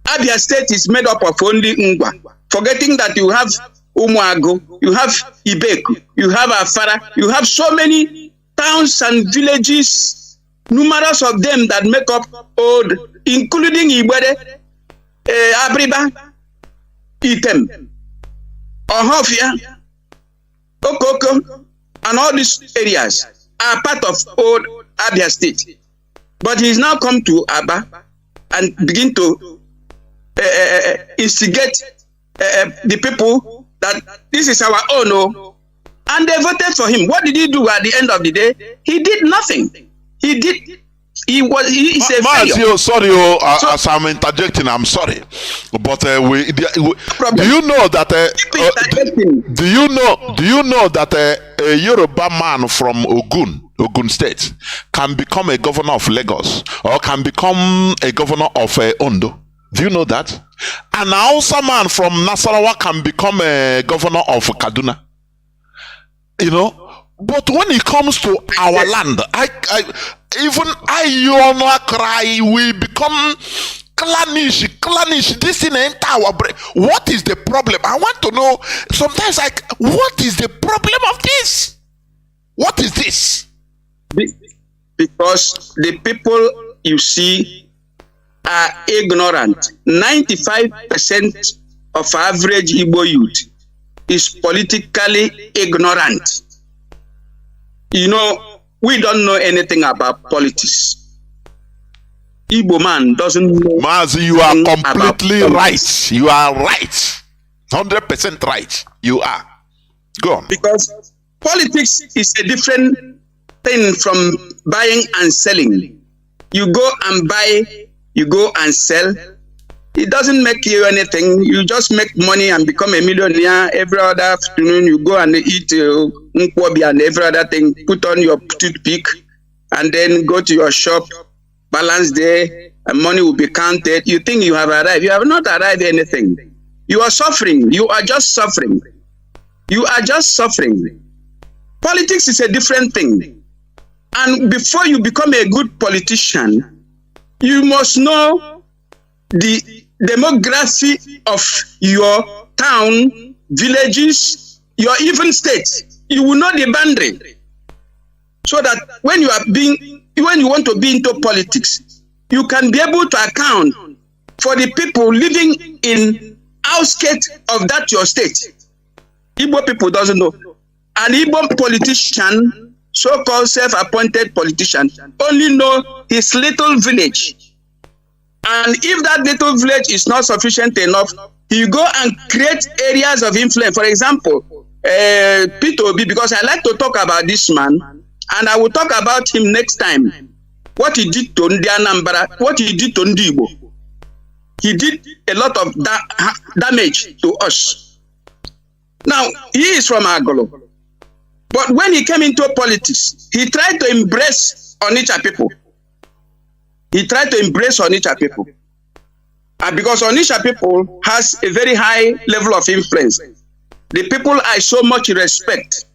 Abia State is made up of only Ngwa, forgetting that you have Umuago, you have Ibeku, you have Afara, you have so many towns and villages, numerous of them that make up old, including Ibwede, Abriba, Item, Ohofia, Okoko, and all these areas are part of old Abia State. But he's now come to Aba and begin to instigate the people that this is our own, and they voted for him. What did he do at the end of the day? He did nothing. He is a failure. Sorry, as I'm interjecting, I'm sorry, but do you know that? Do you know that a Yoruba man from Ogun State can become a governor of Lagos or can become a governor of Ondo? Do you know that? An Hausa man from Nasarawa can become a governor of Kaduna. But when it comes to our land, I cry, we become clannish. This in our brain. What is the problem? I want to know. Sometimes, what is the problem of this? What is this? Because the people you see are ignorant. 95% of average Igbo youth is politically ignorant. We don't know anything about politics. Igbo man doesn't know. Mazi, you are completely right. You are right. 100% right. You are. Go on. Because politics is a different thing from buying and selling. You go and buy, you go and sell. It doesn't make you anything. You just make money and become a millionaire. Every other afternoon, you go and eat nkwobi and every other thing. Put on your toothpick and then go to your shop, balance there, and money will be counted. You think you have arrived. You have not arrived anything. You are suffering. You are just suffering. You are just suffering. Politics is a different thing. And before you become a good politician, you must know the demography of your town, villages, your even state. You will know the boundary. So that when you want to be into politics, you can be able to account for the people living in outskirts of that your state. Igbo people doesn't know. An Igbo politician, so-called self-appointed politician, only know his little village. And if that little village is not sufficient enough, he go and create areas of influence. For example, Peter Obi, because I like to talk about this man, and I will talk about him next time. What he did to Ndi Anambra, what he did to Ndi Igbo. He did a lot of damage to us. Now, he is from Agolo. But when he came into politics, he tried to embrace Onitsha people. He tried to embrace Onitsha people. And because Onitsha people has a very high level of influence, the people I so much respect.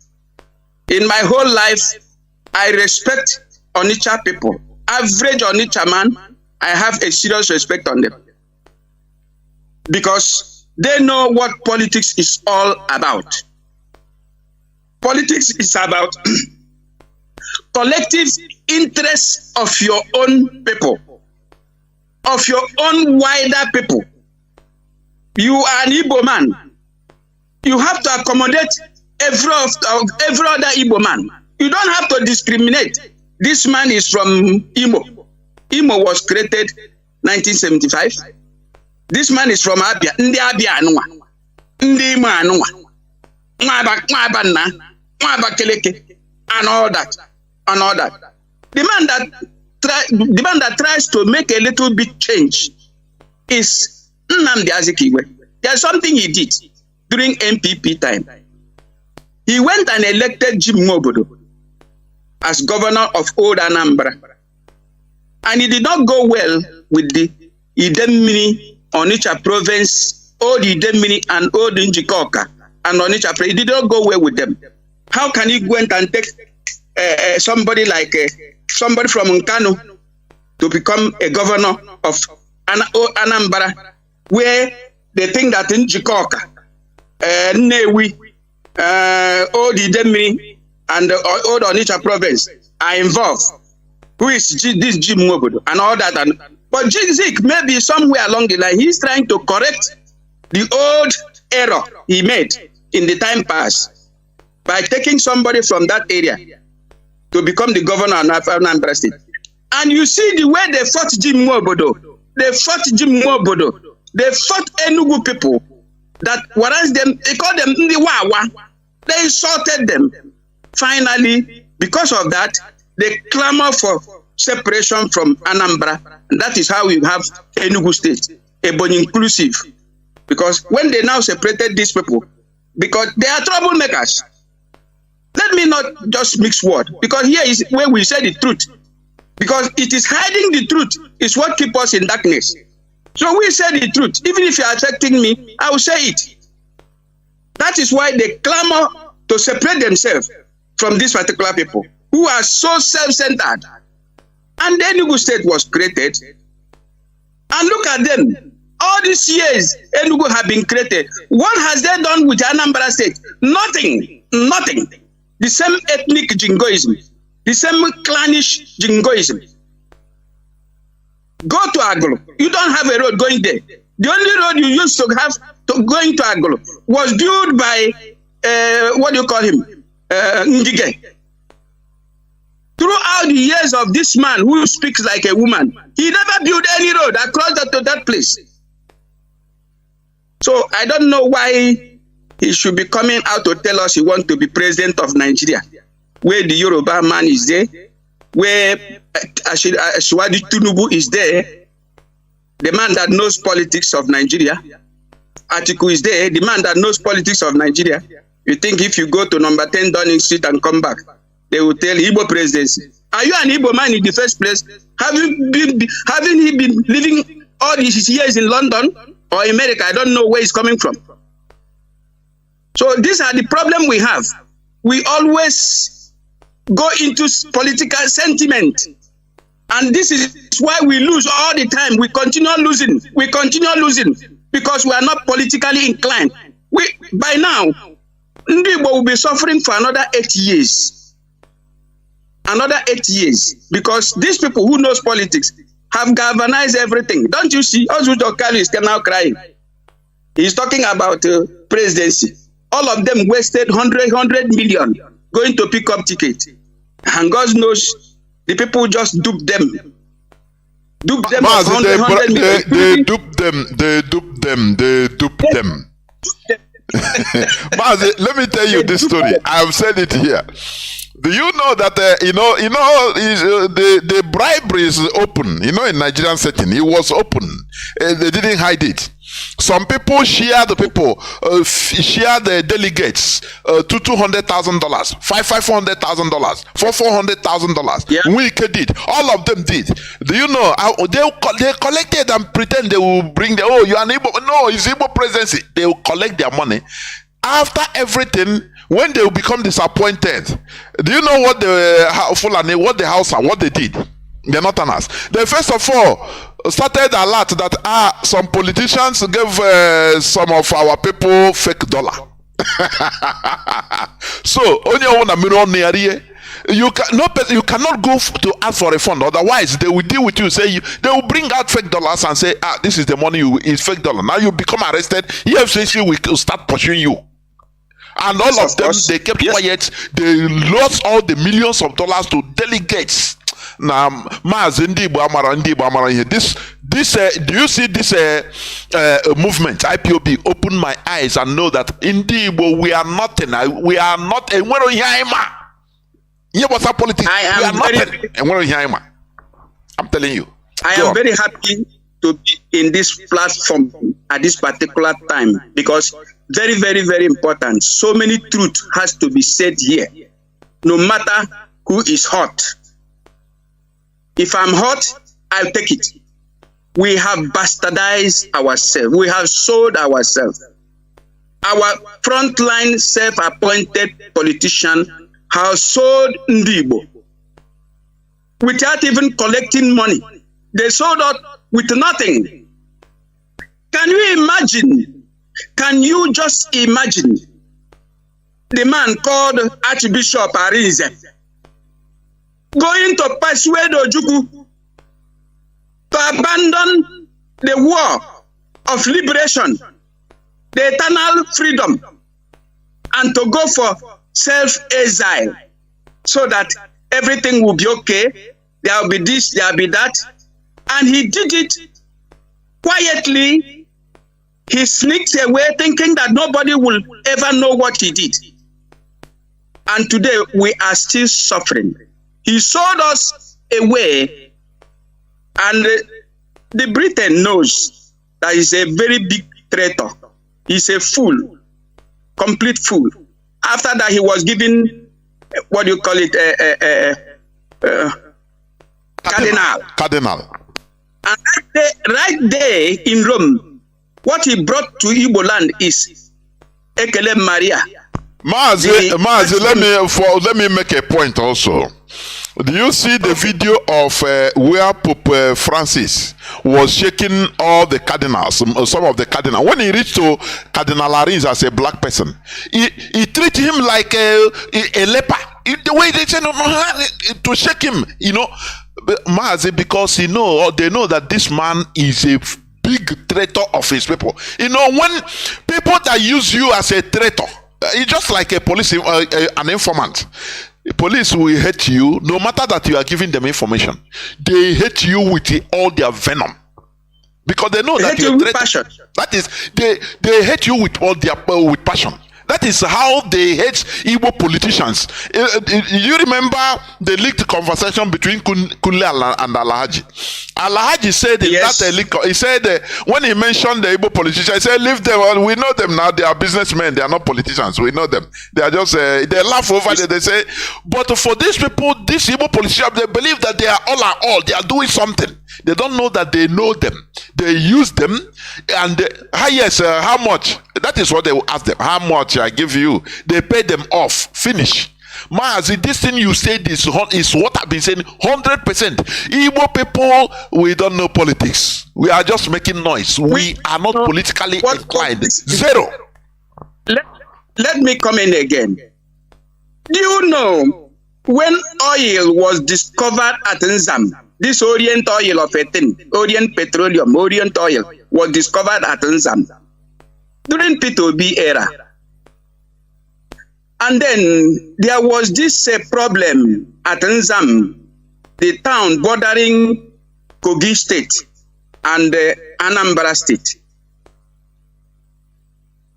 In my whole life, I respect Onitsha people. Average Onitsha man, I have a serious respect on them. Because they know what politics is all about. Politics is about collective interests of your own people, of your own wider people. You are an Igbo man. You have to accommodate every other Igbo man. You don't have to discriminate. This man is from Imo. Imo was created 1975. This man is from Abia. Ndi Abia anwa. Ndi Imo anwa. Mwaba Keleke. And all that. And all that. The man that tries to make a little bit change is Nnamdi Azikiwe. There's something he did during MPP time. He went and elected Jim Nwobodo as governor of Old Anambra. And it did not go well with the Idemili, Onitsha province, Old Idemili and Old Njikoka and Onitsha. It did not go well with them. How can he go and take somebody like somebody from Kanu to become a governor of Anambra, where they think that in Njikoka, Nnewi, Old Idemili and Old Onitsha province are involved? Who is this Jim Nwobodo and all that? But Zik, maybe somewhere along the line, he's trying to correct the old error he made in the time past by taking somebody from that area to become the governor of Anambra State. And you see the way they fought Jim Nwobodo. They fought Jim Nwobodo. They fought Enugu people that warrants them, they called them Ndiwawa. They insulted them. Finally, because of that, they clamor for separation from Anambra. And that is how we have Enugu State, Ebonyi inclusive. Because when they now separated these people, because they are troublemakers. Let me not just mix words, because here is where we say the truth. Because it is hiding the truth is what keeps us in darkness. So we say the truth. Even if you are affecting me, I will say it. That is why they clamor to separate themselves from these particular people who are so self-centered. And the Enugu State was created. And look at them. All these years, Enugu have been created. What has they done with Anambra State? Nothing. Nothing. The same ethnic jingoism. The same clannish jingoism. Go to Agolo. You don't have a road going there. The only road you used to have to going to Agolo was built by, what do you call him? Ndige. Throughout the years of this man who speaks like a woman, he never built any road across that place. So I don't know why he should be coming out to tell us he wants to be president of Nigeria, where the Yoruba man is there, where Ashwadi Tinubu is there, the man that knows politics of Nigeria. Atiku is there, the man that knows politics of Nigeria. You think if you go to number 10 Downing Street and come back, they will tell Igbo presidency. Are you an Igbo man in the first place? Haven't he been living all these years in London or America? I don't know where he's coming from. So these are the problem we have. We always go into political sentiment And this is why we lose all the time. We continue losing. We continue losing because we are not politically inclined. By now, Ndi will be suffering for another 8 years. Another 8 years. Because these people who knows politics have galvanized everything. Don't you see? Ozuto Kanu is now crying. He's talking about presidency. All of them wasted 100 million going to pick up tickets. And God knows the people just duped them. Duped them. Mazi, they duped them. They duped them. They duped them. Mazi, let me tell you this story. I have said it here. Do you know that the bribery is open? You know, in Nigerian setting, it was open. They didn't hide it. Some people share the delegates to $200,000, $500,000, $400,000. Yeah. We did. All of them did. Do you know how they collected and pretend they will bring the you are an Igbo? No, it's Igbo presidency. They will collect their money. After everything, when they will become disappointed, do you know what the Hausa, what they did? They're not an ass. They first of all started alert that some politicians gave some of our people fake dollar. So you cannot go to ask for a fund, otherwise they will deal with you. They will bring out fake dollars and say, this is the money is fake dollar. Now you become arrested. EFCC will start pursuing you. And all of them, they kept quiet. They lost all the millions of dollars to delegates. Now, Mazi, this do you see this movement? IPOB open my eyes and know that indeed we are nothing. We are not. What's our politics? We are nothing. I'm telling you. I am very happy to be in this platform at this particular time because very, very, very important. So many truth has to be said here. No matter who is hot. If I'm hot, I'll take it. We have bastardized ourselves. We have sold ourselves. Our frontline self-appointed politician has sold Ndibo without even collecting money. They sold out with nothing. Can you imagine? Can you just imagine the man called Archbishop Arinze going to persuade Ojukwu to abandon the war of liberation, the eternal freedom, and to go for self-exile so that everything will be okay. There will be this, there will be that. And he did it quietly. He sneaks away thinking that nobody will ever know what he did. And today we are still suffering. He sold us away, and the Britain knows that he's a very big traitor. He's a fool, complete fool. After that, he was given, what do you call it, cardinal. And right there in Rome, what he brought to Igbo land is Ekele Maria. Mazi, let me make a point also. Do you see the video of where Pope Francis was shaking all the cardinals, some of the cardinals? When he reached to Cardinal Arins as a black person, he treated him like a leper. The way they said to shake him, Mazi, because they know that this man is a big traitor of his people. When people that use you as a traitor, it's just like a police, an informant. Police will hate you no matter that you are giving them information. They hate you with all their venom because they know that you're passion. That is, they hate you with all their with passion. That is how they hate Igbo politicians. You remember the leaked conversation between Kunle and Alhaji? Alhaji said yes. He said when he mentioned the Igbo politicians, he said, leave them. We know them now. They are businessmen. They are not politicians. We know them. They are just, they laugh over it. They say, but for these people, these Igbo politicians, they believe that they are all. They are doing something. They don't know that they know them. They use them. And how much? That is what they will ask them. How much I give you? They pay them off. Finish. Mazi, this thing you said is what I've been saying 100%. Igbo people, we don't know politics. We are just making noise. We are not politically inclined. Zero. Let me come in again. Do you know when oil was discovered at Nzam, this Orient oil of a thing, Orient Petroleum, Orient oil was discovered at Nzam during P2B era. And then there was this problem at Nzam, the town bordering Kogi State and Anambra State.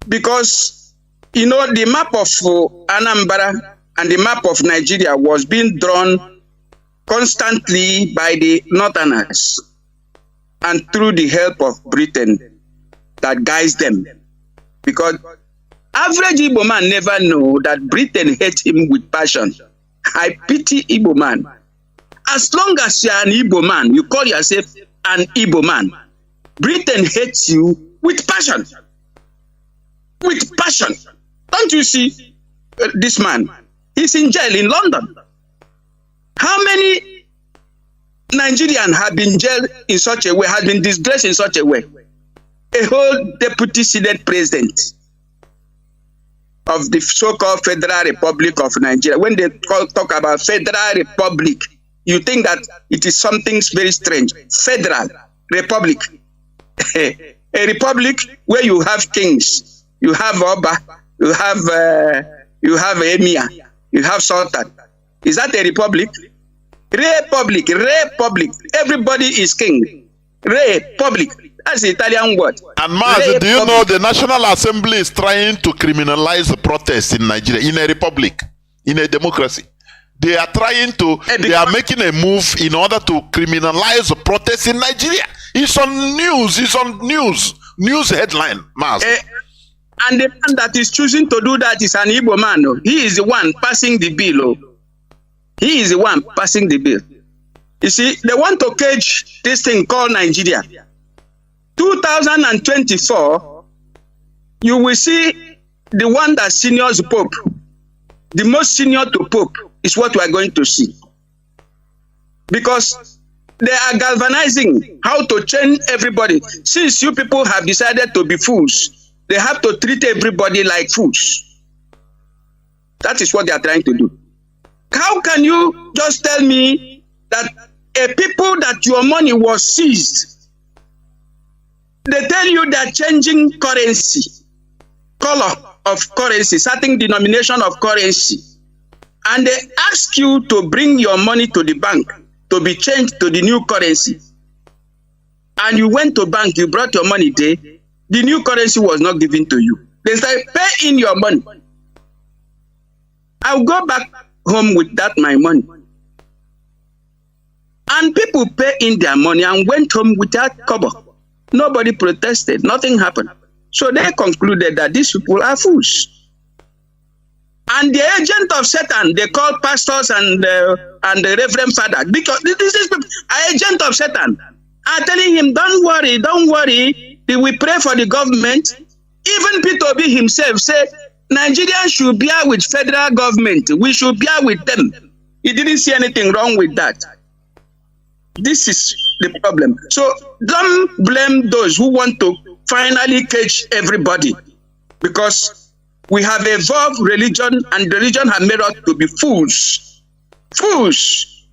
Because, you know, the map of Anambra and the map of Nigeria was being drawn constantly by the Northerners and through the help of Britain that guides them. Because average Igbo man never know that Britain hates him with passion. I pity Igbo man. As long as you are an Igbo man, you call yourself an Igbo man, Britain hates you with passion. With passion. Don't you see this man? He's in jail in London. How many Nigerians have been jailed in such a way, have been disgraced in such a way? A whole deputy Senate president of the so-called Federal Republic of Nigeria. When they talk about Federal Republic, you think that it is something very strange. Federal Republic. A republic where you have kings, you have Oba, you have Emir, you have Sultan. Is that a republic? Republic. Everybody is king. Republic. That's the Italian word. And Mazi, do you know the National Assembly is trying to criminalize the protests in Nigeria, in a republic, in a democracy? They are trying to, they are making a move in order to criminalize the protests in Nigeria. It's on news headline, Mazi. And the man that is choosing to do that is an Igbo man. Oh. He is the one passing the bill. Oh. He is the one passing the bill. You see, they want to cage this thing called Nigeria. 2024, you will see the one that seniors Pope. The most senior to Pope is what we are going to see. Because they are galvanizing how to change everybody. Since you people have decided to be fools, they have to treat everybody like fools. That is what they are trying to do. How can you just tell me that a people that your money was seized, they tell you they're changing currency, color of currency, certain denomination of currency, and they ask you to bring your money to the bank to be changed to the new currency. And you went to bank, you brought your money there, the new currency was not given to you. They say, pay in your money. I'll go back home with that my money. And people pay in their money and went home without cover. Nobody protested, nothing happened. So they concluded that these people are fools. And the agent of Satan, they call pastors and the reverend father, because this is an agent of Satan, are telling him, don't worry, we pray for the government. Even Peter Obi himself said, Nigeria should bear with federal government. We should bear with them. He didn't see anything wrong with that. This is the problem. So don't blame those who want to finally cage everybody, because we have evolved religion, and religion has made us to be fools. Fools.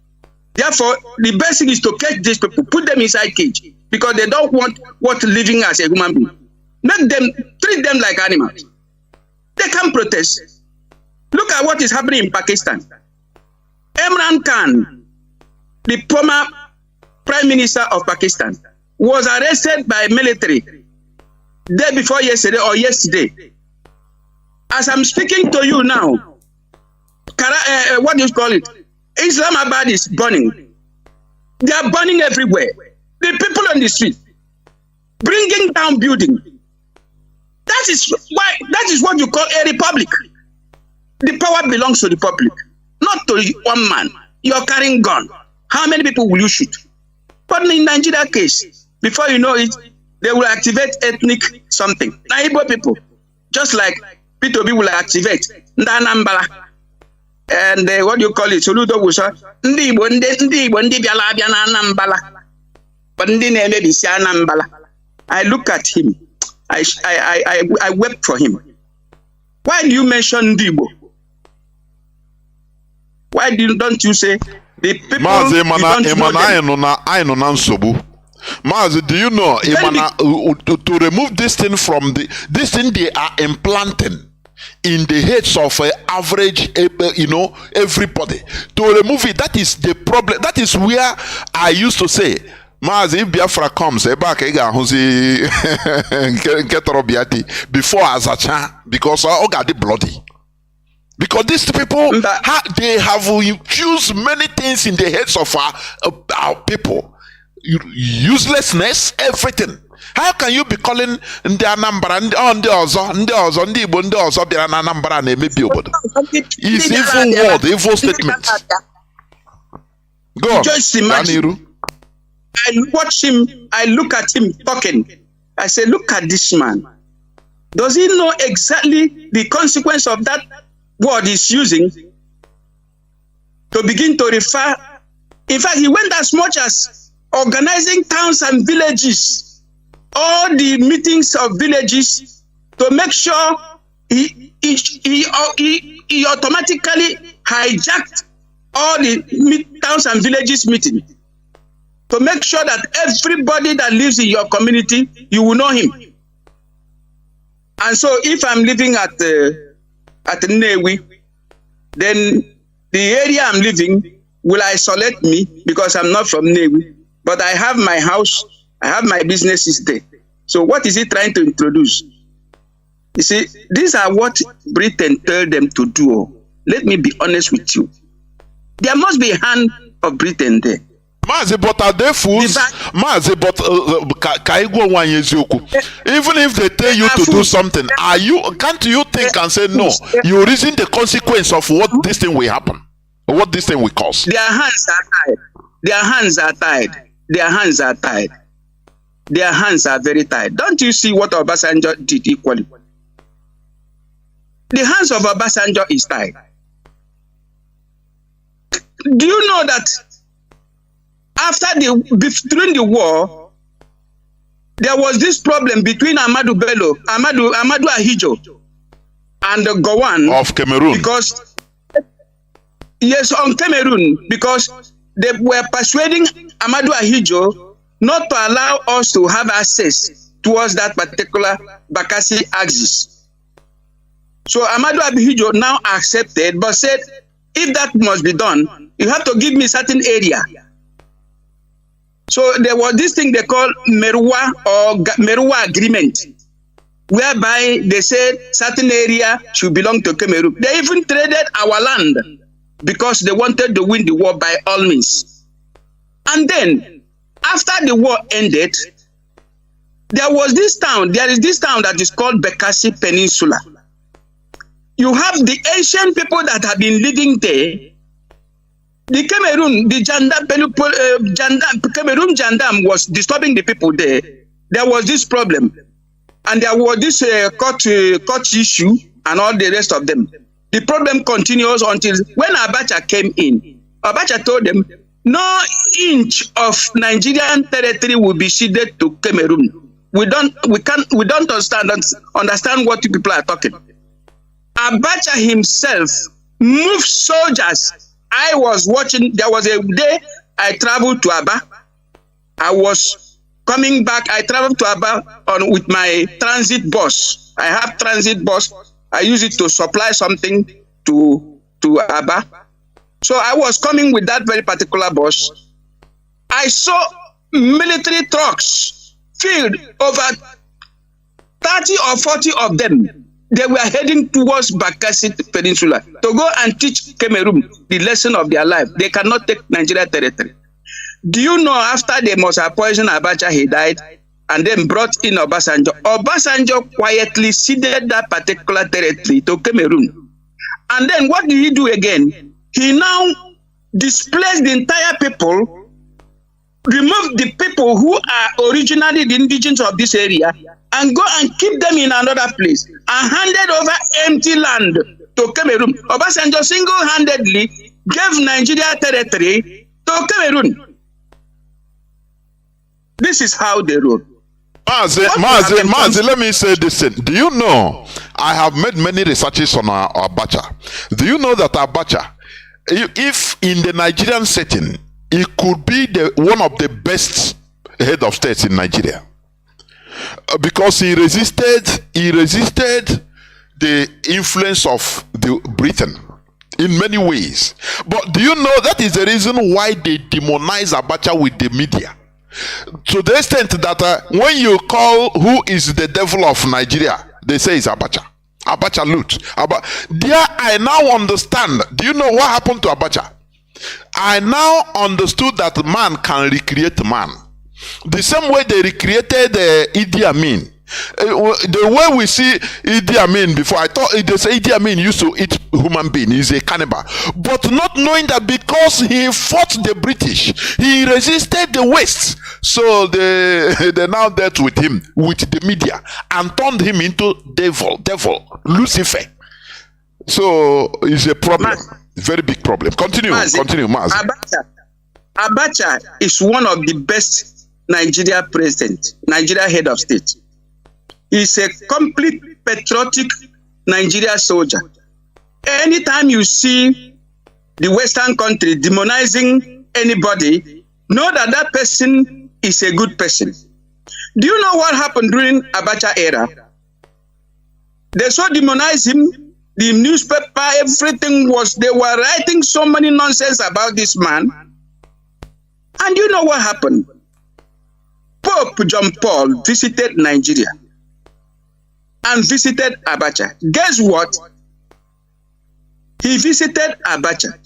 Therefore, the best thing is to catch these people, put them inside cage, because they don't want living as a human being. Make them, treat them like animals. They can protest. Look at what is happening in Pakistan. Imran Khan, the former Prime Minister of Pakistan, was arrested by military day before yesterday or yesterday. As I'm speaking to you now, what do you call it? Islamabad is burning. They are burning everywhere. The people on the street, bringing down buildings. That is what you call a republic. The power belongs to the public, not to one man. You are carrying gun. How many people will you shoot? But in Nigeria case, before you know it, they will activate ethnic something. Now Igbo people, just like P2B will activate Nnamdi. and what do you call it? Soludo Wusha, Ndi Biala Biana Nambala, but Ndi Nebisi Anambala. I look at him, I wept for him. Why do you mention Ndibo? Why don't you say the people? Mazi, Mazi, do you know to remove this thing from this thing they are implanting in the heads of average, everybody. To remove it, that is the problem. That is where I used to say, Mazi, if Biafra comes, before Azacha, because I got the bloody. Because these people, they have used many things in the heads of our people. Uselessness, everything. How can you be calling the Anambra ndi Igbo Anambra na-emebi obodo? It's evil word, evil statement. Go on. Just imagine. I watch him, I look at him talking. I say, look at this man. Does he know exactly the consequence of that word he's using to begin to refer? In fact, he went as much as organizing towns and villages, all the meetings of villages, to make sure he automatically hijacked all the towns and villages meeting, to make sure that everybody that lives in your community, you will know him. And so if I'm living at Nnewi, then the area I'm living will isolate me because I'm not from Nnewi. But I have my house, I have my businesses there. So what is he trying to introduce? You see, these are what Britain told them to do. Let me be honest with you. There must be a hand of Britain there. Mazi, but are they fools? Mazi, but even if they tell you to do something, can't you think and say no? You reason the consequence of what this thing will happen, or what this thing will cause. Their hands are tied. Their hands are tied. Their hands are tied. Their hands are very tied. Don't you see what Obasanjo did equally? The hands of Obasanjo is tied. Do you know that during the war, there was this problem between Amadou Ahidjo and Gowon of Cameroon. Because on Cameroon, because they were persuading Amadou Ahidjo not to allow us to have access towards that particular Bakassi axis. So Amadou Ahidjo now accepted, but said, if that must be done, you have to give me certain area. So there was this thing they call Merwa Agreement, whereby they said certain area should belong to Cameroon. They even traded our land because they wanted to win the war by all means. And then, after the war ended, there is this town that is called Bakassi Peninsula. You have the ancient people that have been living there. The Cameroon Jandam was disturbing the people there. There was this problem. And there was this court issue and all the rest of them. The problem continues until when Abacha came in. Abacha told them, no inch of Nigerian territory will be ceded to Cameroon. We don't understand what you people are talking. Abacha himself moved soldiers. I was watching, there was a day I traveled to Aba. I was coming back, I traveled to Aba with my transit bus. I have transit bus. I use it to supply something to Aba. So I was coming with that very particular bus. I saw military trucks filled, over 30 or 40 of them. They were heading towards Bakassi Peninsula to go and teach Cameroon the lesson of their life. They cannot take Nigeria territory. Do you know after they must have poisoned Abacha, he died, and then brought in Obasanjo? Obasanjo quietly ceded that particular territory to Cameroon. And then what did he do again? He now displaced the entire people, removed the people who are originally the indigenous of this area, and go and keep them in another place, and handed over empty land to Cameroon. Obasanjo single-handedly gave Nigeria territory to Cameroon. This is how they rule. Mazi, let me say this thing. Do you know, I have made many researches on Abacha. Do you know that Abacha, if in the Nigerian setting, he could be one of the best head of states in Nigeria? Because he resisted the influence of Britain in many ways. But do you know that is the reason why they demonize Abacha with the media? To the extent that when you call who is the devil of Nigeria, they say it's Abacha. Abacha loot. There I now understand. Do you know what happened to Abacha? I now understood that man can recreate man. The same way they recreated Idi Amin. The way we see Idi Amin before, I thought they say Idi Amin used to eat human being. He's a cannibal. But not knowing that because he fought the British, he resisted the West. So they now dealt with him, with the media, and turned him into devil, Lucifer. So it's a problem. Very big problem. Continue, Mazi. Abacha is one of the best Nigeria head of state. He's a complete patriotic Nigeria soldier. Anytime you see the Western country demonizing anybody, know that that person is a good person. Do you know what happened during Abacha era? They so demonized him, the newspaper, everything they were writing so many nonsense about this man. And you know what happened? Pope John Paul visited Nigeria and visited Abacha. Guess what? He visited Abacha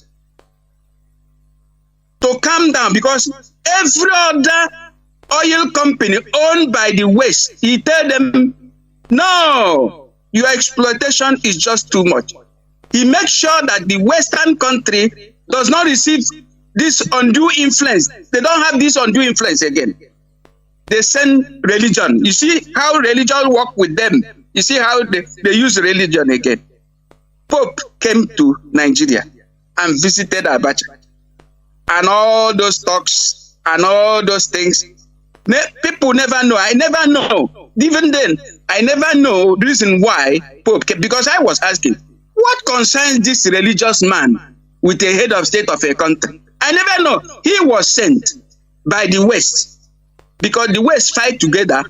to calm down, because every other oil company owned by the West, he told them, no, your exploitation is just too much. He makes sure that the Western country does not receive this undue influence. They don't have this undue influence again. They send religion. You see how religion work with them. You see how they use religion again. Pope came to Nigeria and visited Abacha. And all those talks and all those things, people never know. I never know. Even then, I never know the reason why Pope came. Because I was asking, what concerns this religious man with a head of state of a country? I never know. He was sent by the West, because the West fight together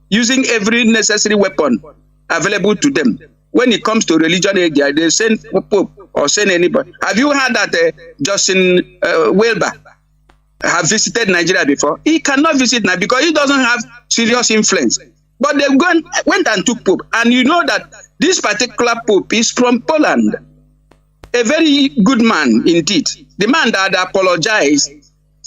using every necessary weapon available to them. When it comes to religion area, they send Pope or send anybody. Have you heard that Justin Welber have visited Nigeria before? He cannot visit now because he doesn't have serious influence. But they went and took Pope. And you know that this particular Pope is from Poland. A very good man indeed. The man that apologized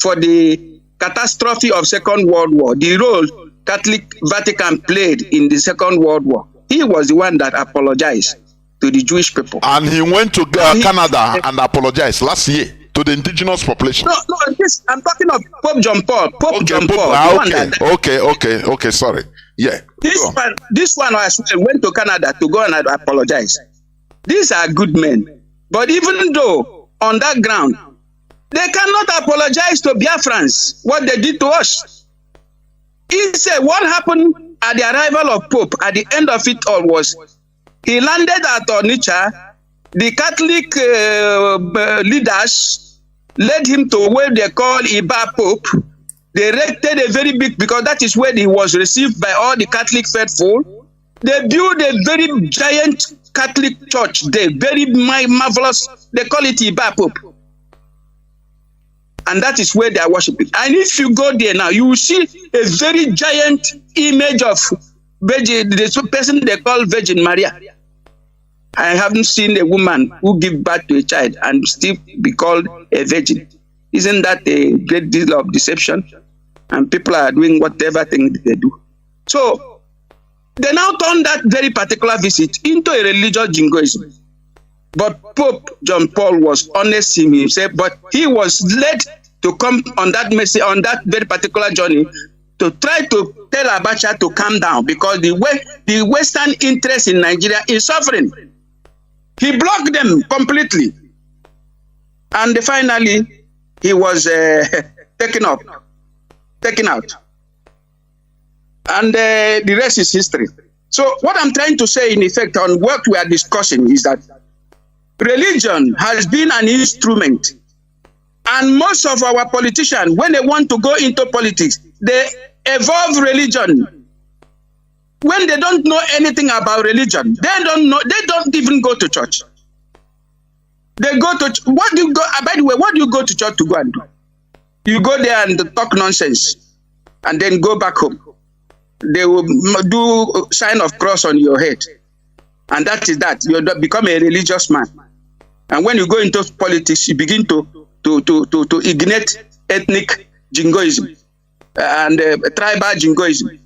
for the catastrophe of Second World War, the role Catholic Vatican played in the Second World War. He was the one that apologized to the Jewish people. And he went to Canada and apologized last year to the indigenous population. No, I'm talking of Pope John Paul. Pope John Paul. Okay, sorry. Yeah. This one went to Canada to go and apologize. These are good men. But even though on that ground, they cannot apologize to Biafrans what they did to us. He said what happened at the arrival of Pope, at the end of it all, was he landed at Onitsha. The Catholic leaders led him to where they call Iba Pope. They erected a very big, because that is where he was received by all the Catholic faithful. They built a very giant Catholic church there, very marvelous. They call it Iba Pope. And that is where they are worshiping. And if you go there now, you will see a very giant image of the person they call Virgin Maria. I haven't seen a woman who give birth to a child and still be called a virgin. Isn't that a great deal of deception? And people are doing whatever thing they do. So they now turn that very particular visit into a religious jingoism. But Pope John Paul was honest in himself, but he was led to come on that message, on that very particular journey, to try to tell Abacha to calm down, because the Western interest in Nigeria is suffering. He blocked them completely. And finally, he was taken out. And the rest is history. So what I'm trying to say in effect on what we are discussing is that religion has been an instrument. And most of our politicians, when they want to go into politics, they evolve religion. When they don't know anything about religion, they don't even go to church. They go to, by the way, what do you go to church to go and do? You go there and talk nonsense and then go back home. They will do sign of cross on your head. And that is that. You become a religious man. And when you go into politics, you begin to ignite ethnic jingoism and tribal jingoism.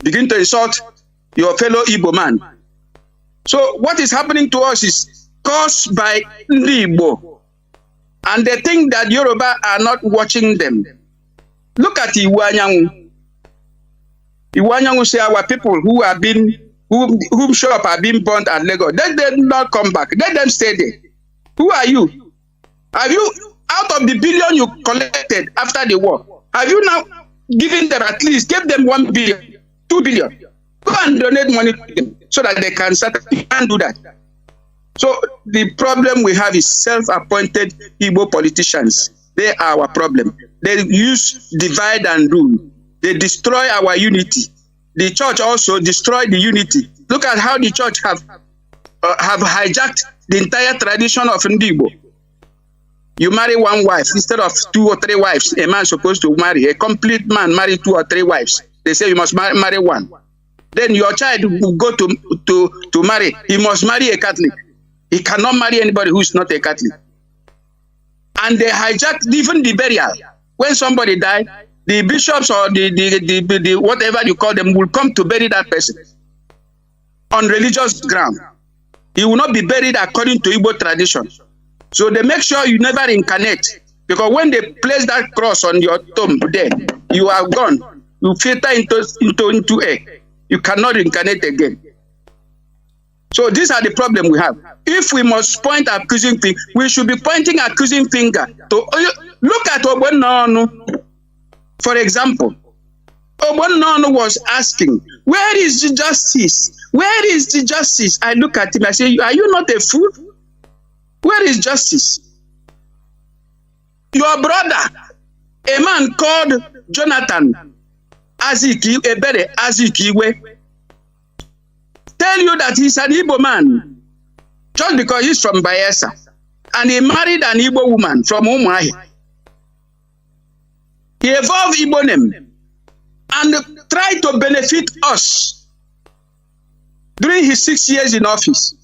Begin to insult your fellow Igbo man. So what is happening to us is caused by Igbo. And they think that Yoruba are not watching them. Look at Iwanyangu. Iwanyangu say our people who have been, whom shop have been burnt at Lagos, let them not come back. Let them stay there. Who are you? Have you, out of the billion you collected after the war, have you now given them at least, give them 1 billion, 2 billion? Go and donate money to them so that they can start. You can't do that. So the problem we have is self-appointed Igbo politicians. They are our problem. They use divide and rule. They destroy our unity. The church also destroyed the unity. Look at how the church have hijacked the entire tradition of Igbo. You marry one wife instead of 2 or 3 wives. A man is supposed to marry. A complete man marry 2 or 3 wives. They say you must marry one. Then your child will go to marry. He must marry a Catholic. He cannot marry anybody who is not a Catholic. And they hijacked even the burial. When somebody died, the bishops or the whatever you call them will come to bury that person on religious ground. He will not be buried according to Igbo tradition. So they make sure you never incarnate. Because when they place that cross on your tomb, then you are gone. You filter into air. You cannot incarnate again. So these are the problems we have. If we must point accusing finger, we should be pointing accusing finger to look at Ogbonnonu. For example, Ogbonnonu was asking, where is the justice? Where is the justice? I look at him, I say, are you not a fool? Where is justice? Your brother, a man called Jonathan Azikiwe, tell you that he's an Igbo man just because he's from Bayelsa and he married an Igbo woman from Umuahi. He evolved Igbo name and tried to benefit us. During his 6 years in office,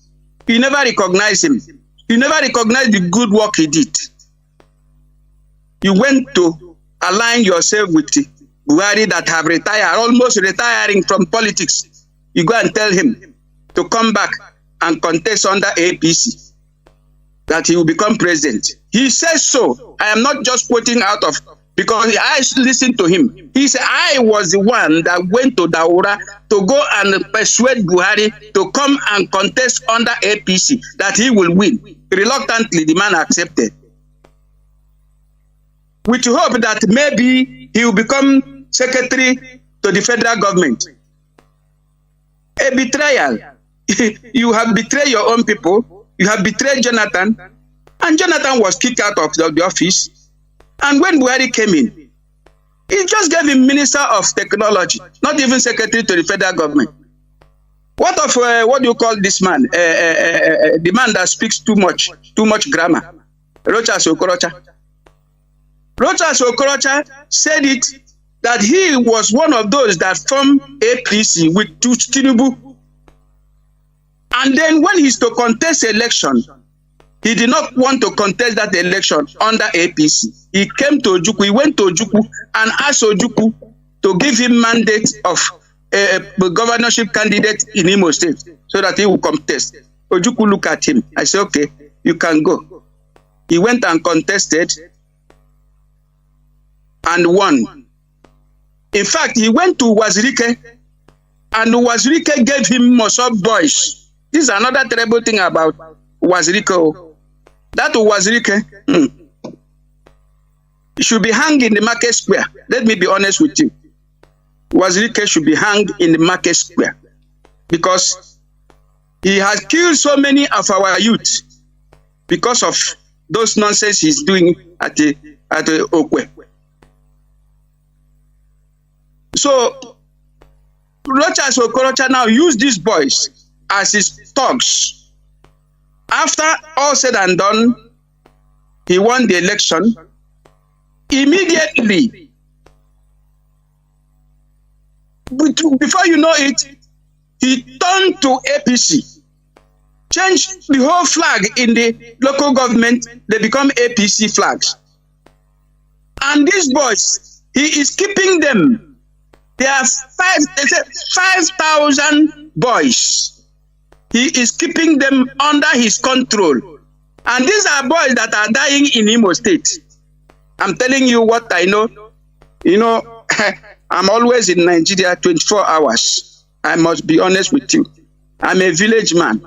you never recognized him. You never recognized the good work he did. You went to align yourself with Buhari that have retired, almost retiring from politics. You go and tell him to come back and contest under APC, that he will become president. He says so. I am not just quoting out of, because I listened to him. He said, I was the one that went to Daura to go and persuade Buhari to come and contest under APC, that he will win. Reluctantly, the man accepted. With hope that maybe he will become secretary to the federal government. A betrayal. You have betrayed your own people. You have betrayed Jonathan. And Jonathan was kicked out of the office. And when Buhari came in, he just gave him Minister of Technology, not even secretary to the federal government. What of, what do you call this man? The man that speaks too much grammar. Rochas Okorocha. Rochas Okorocha said it, that he was one of those that formed APC with Chinedu. And then when he's to contest election, he did not want to contest that election under APC. He came to Ojukwu, he went to Ojukwu and asked Ojukwu to give him mandate of a governorship candidate in Imo State so that he will contest. Ojukwu looked at him. I said, okay, you can go. He went and contested and won. In fact, he went to Wazirike and Wazirike gave him Mossop boys This is another terrible thing about Wazirike. That Wazirike should be hanged in the market square. Let me be honest with you. Wazirike should be hanged in the market square because he has killed so many of our youth because of those nonsense he's doing at the Okwe. So Rochas Okorocha now use these boys as his thugs. After all said and done, he won the election. Immediately, before you know it, he turned to APC, changed the whole flag in the local government. They become APC flags. And these boys, he is keeping them. There are 5,000 boys. He is keeping them under his control. And these are boys that are dying in Imo State. I'm telling you what I know. You know, I'm always in Nigeria 24 hours. I must be honest with you. I'm a village man.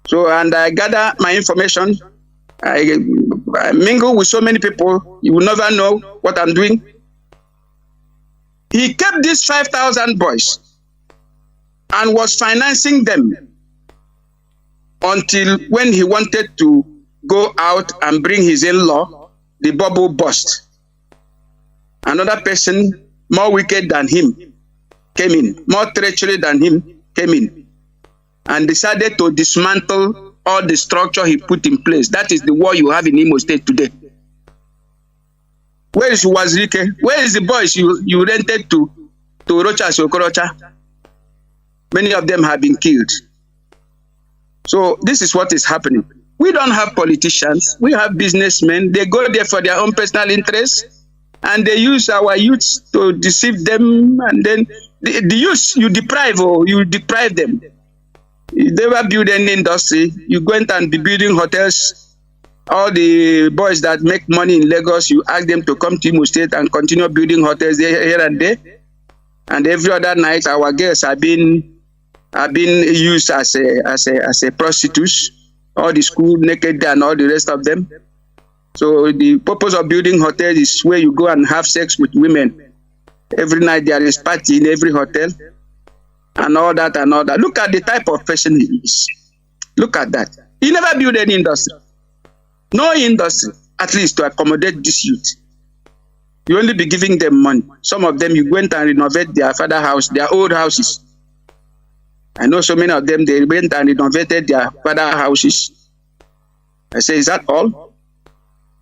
So, and I gather my information. I mingle with so many people. You will never know what I'm doing. He kept these 5,000 boys and was financing them until when he wanted to go out and bring his in-law, the bubble burst. Another person more wicked than him came in, more treachery than him came in, and decided to dismantle all the structure he put in place. That is the war you have in Imo State today. Where is Wazirike? Where is the boys you rented to Rochas Okorocha? Many of them have been killed. So this is what is happening. We don't have politicians. We have businessmen. They go there for their own personal interests, and they use our youths to deceive them. And then the youth, you deprive them. You never build any industry. You go and be building hotels. All the boys that make money in Lagos, you ask them to come to Imo State and continue building hotels here and there. And every other night, our girls have been used as a prostitutes. All the school naked and all the rest of them. So the purpose of building hotels is where you go and have sex with women. Every night there is party in every hotel and all that and all that. Look at the type of person he is. Look at that. He never built any industry. No industry, at least to accommodate this youth. You only be giving them money. Some of them, you went and renovate their father's house, their old houses. I know so many of them, they went and renovated their father's houses. I say, is that all?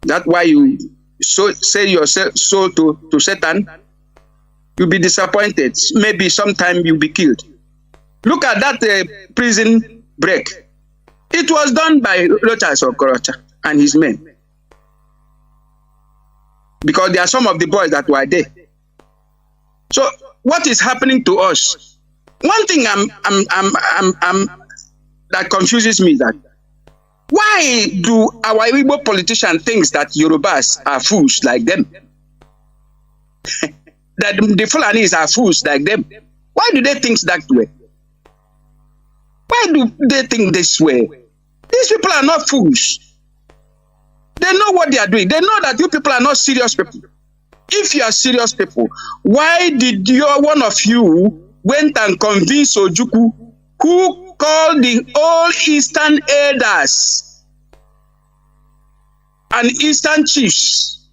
That's why you sell your soul to Satan? You'll be disappointed. Maybe sometime you'll be killed. Look at that prison break. It was done by Rochas Okorocha and his men. Because there are some of the boys that were there. So what is happening to us? One thing that confuses me is that why do our Igbo politicians think that Yorubas are fools like them? That the Fulanis are fools like them? Why do they think that way? Why do they think this way? These people are not fools. They know what they are doing. They know that you people are not serious people. If you are serious people, why did one of you went and convinced Ojukwu, who called the all Eastern elders and Eastern chiefs,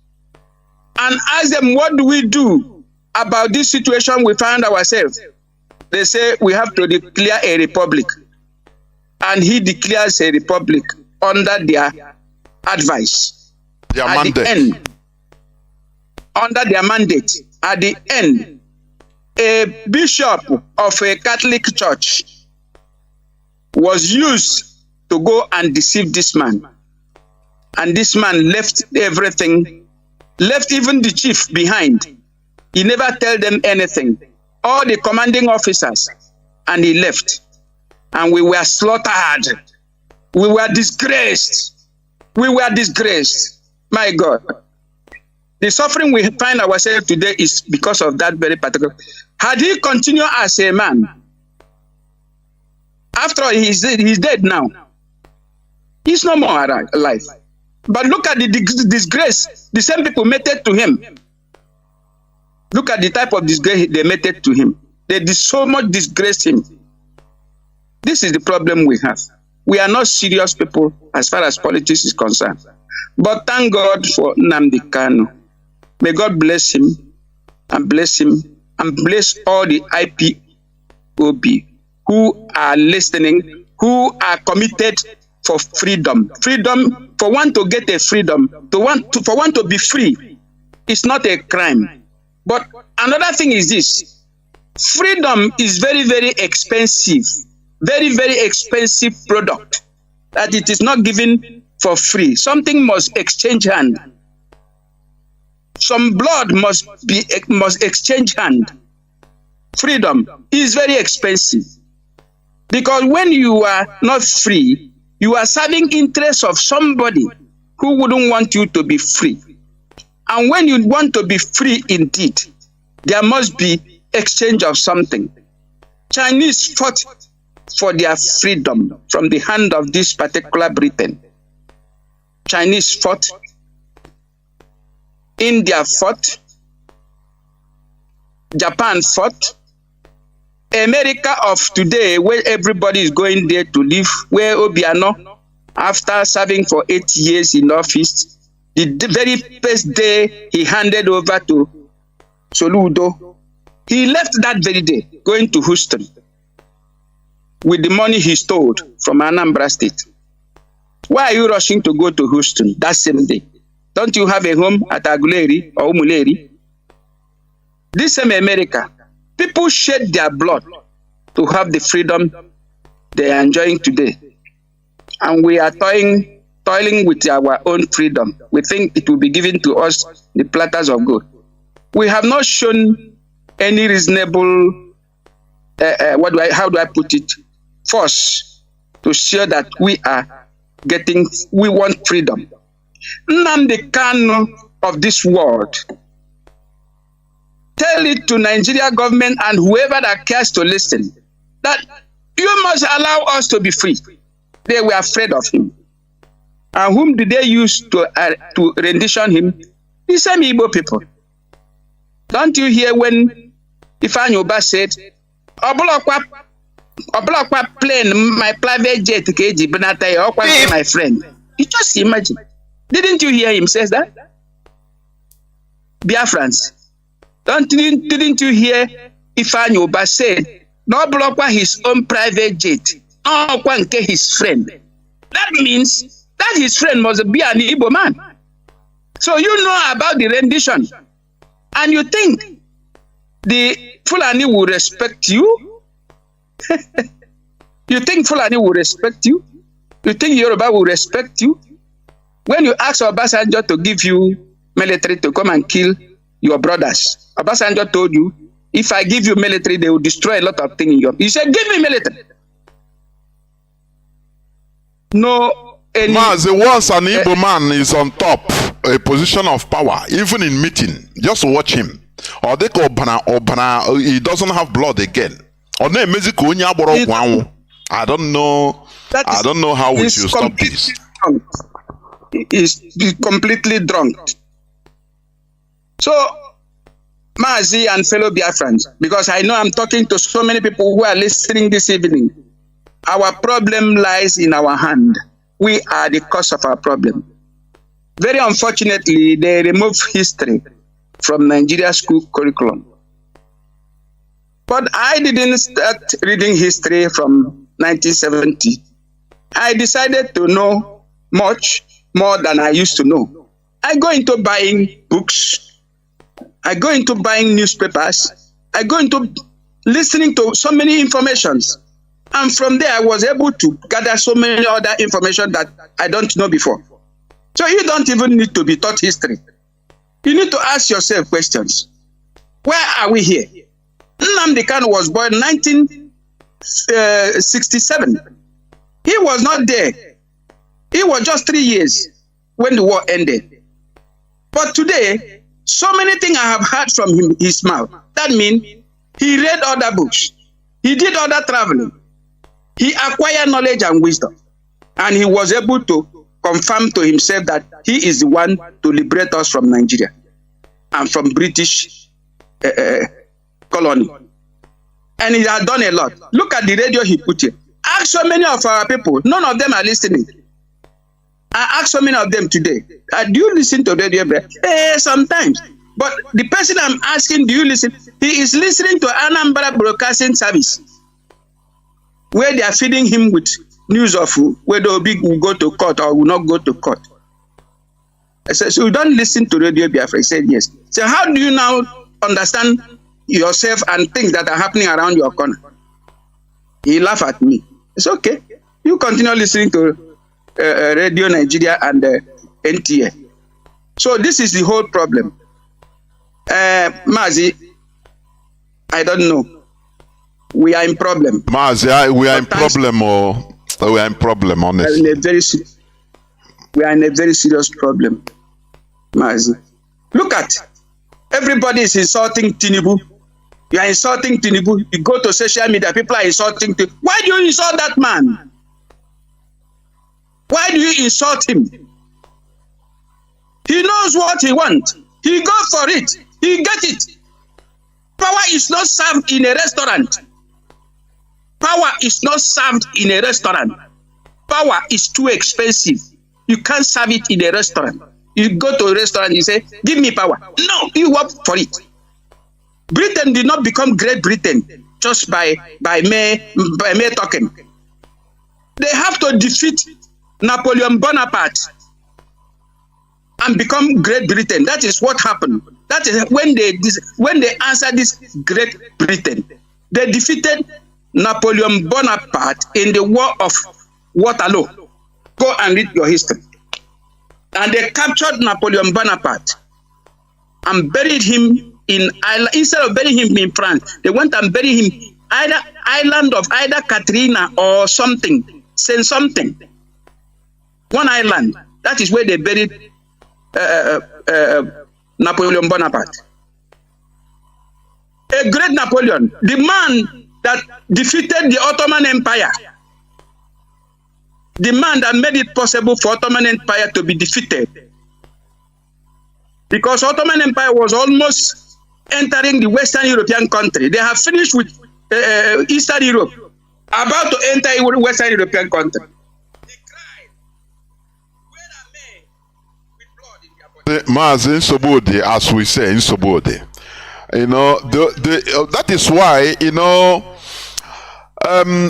and asked them, what do we do about this situation we find ourselves? They say, we have to declare a republic. And he declares a republic under their advice. Their at mandate. The end, under their mandate, at the end, a bishop of a Catholic church was used to go and deceive this man. And this man left everything, left even the chief behind. He never told them anything. All the commanding officers, and he left. And we were slaughtered. We were disgraced. We were disgraced. My God. The suffering we find ourselves today is because of that very particular. Had he continued as a man, After all, he's dead now. He's no more alive. But look at the disgrace the same people meted to him. Look at the type of disgrace they meted to him. They did so much disgrace him. This is the problem we have. We are not serious people as far as politics is concerned. But thank God for Nnamdi Kanu. May God bless him and bless him and bless all the IPOB who are listening, who are committed for freedom. Freedom, for one to get a freedom, for one to be free, is not a crime. But another thing is this: freedom is very, very expensive, very, very expensive product, that it is not given for free. Something must exchange hand. Some blood must exchange hand. Freedom is very expensive, because when you are not free, you are serving interests of somebody who wouldn't want you to be free. And when you want to be free indeed, there must be exchange of something. Chinese fought for their freedom from the hand of this particular Britain. Chinese fought, India fought, Japan fought, America of today, where everybody is going there to live, where Obiano, after serving for 8 years in office, the very first day he handed over to Soludo, he left that very day, going to Houston with the money he stole from Anambra State. Why are you rushing to go to Houston that same day? Don't you have a home at Aguleri or Umuleri? This same America, people shed their blood to have the freedom they are enjoying today. And we are toiling with our own freedom. We think it will be given to us the platters of gold. We have not shown any reasonable, how do I put it, force to show that we want freedom. Nnamdi Kanu of this world, tell it to Nigeria government and whoever that cares to listen, that you must allow us to be free. They were afraid of him. And whom did they use to rendition him? The same Igbo people. Don't you hear when Ifeanyi Uba said, Oblokwa plane, my private jet, KG, Benata, my friend. You just imagine. Didn't you hear him say that? Biafrans. Didn't you hear Ifeanyi Uba said, no Oblokwa his own private jet, no Kwanke his friend. That means that his friend must be an Igbo man. So you know about the rendition. And you think the Fulani will respect you? You think Fulani will respect you? You think Yoruba will respect you? When you ask Obasanjo to give you military to come and kill your brothers, Obasanjo told you, if I give you military, they will destroy a lot of things in your... He said, give me military. No, any... Mazi, once an Igbo man is on top, a position of power, even in meeting, just watch him. Or they call Obana, he doesn't have blood again. Or I don't know. I don't know how we should stop this. He's completely drunk. So, Mazi and fellow Biafrans, because I know I'm talking to so many people who are listening this evening, our problem lies in our hand. We are the cause of our problem. Very unfortunately, they removed history from Nigeria school curriculum. But I didn't start reading history from 1970. I decided to know much more than I used to know. I go into buying books. I go into buying newspapers. I go into listening to so many informations. And from there, I was able to gather so many other information that I don't know before. So you don't even need to be taught history. You need to ask yourself questions. Where are we here? Nnamdi Kanu was born in 1967. He was not there. He was just 3 years when the war ended. But today, so many things I have heard from his mouth. That means he read other books. He did other traveling. He acquired knowledge and wisdom, and he was able to confirm to himself that he is the one to liberate us from Nigeria and from British colony. And he had done a lot. Look at the radio he put here. Ask so many of our people, none of them are listening. I ask so many of them today, do you listen to radio? Sometimes. But the person I'm asking, do you listen? He is listening to Anambra Broadcasting Service, where they are feeding him with news of whether Obi will go to court or will not go to court. I said, so you don't listen to Radio Biafra? He said, yes. So how do you now understand yourself and things that are happening around your corner? He laughed at me. It's okay. You continue listening to Radio Nigeria and NTA. So this is the whole problem. Mazi, I don't know. We are in problem. Mazi, we are in problem, or we are in problem, honestly. We are in a very serious problem, Mazi. Look at, everybody is insulting Tinubu. You are insulting Tinubu. You go to social media, people are insulting Tinubu. Why do you insult that man? Why do you insult him? He knows what he wants. He goes for it. He gets it. Power is not served in a restaurant. Power is not served in a restaurant. Power is too expensive. You can't serve it in a restaurant. You go to a restaurant, you say, give me power. No, you work for it. Britain did not become Great Britain just by mere talking. They have to defeat Napoleon Bonaparte and become Great Britain. That is what happened. That is when they answered this Great Britain. They defeated Napoleon Bonaparte in the War of Waterloo. Go and read your history. And they captured Napoleon Bonaparte and buried him in Ireland. Instead of burying him in France, they went and buried him island of either Katrina or something. Saint something. One island. That is where they buried Napoleon Bonaparte. A great Napoleon, the man that defeated the Ottoman Empire, the man that made it possible for Ottoman Empire to be defeated. Because Ottoman Empire was almost entering the Western European country. They have finished with Eastern Europe, about to enter a Western European country. Mazi in Sobode, as we say in Sobode, that is why,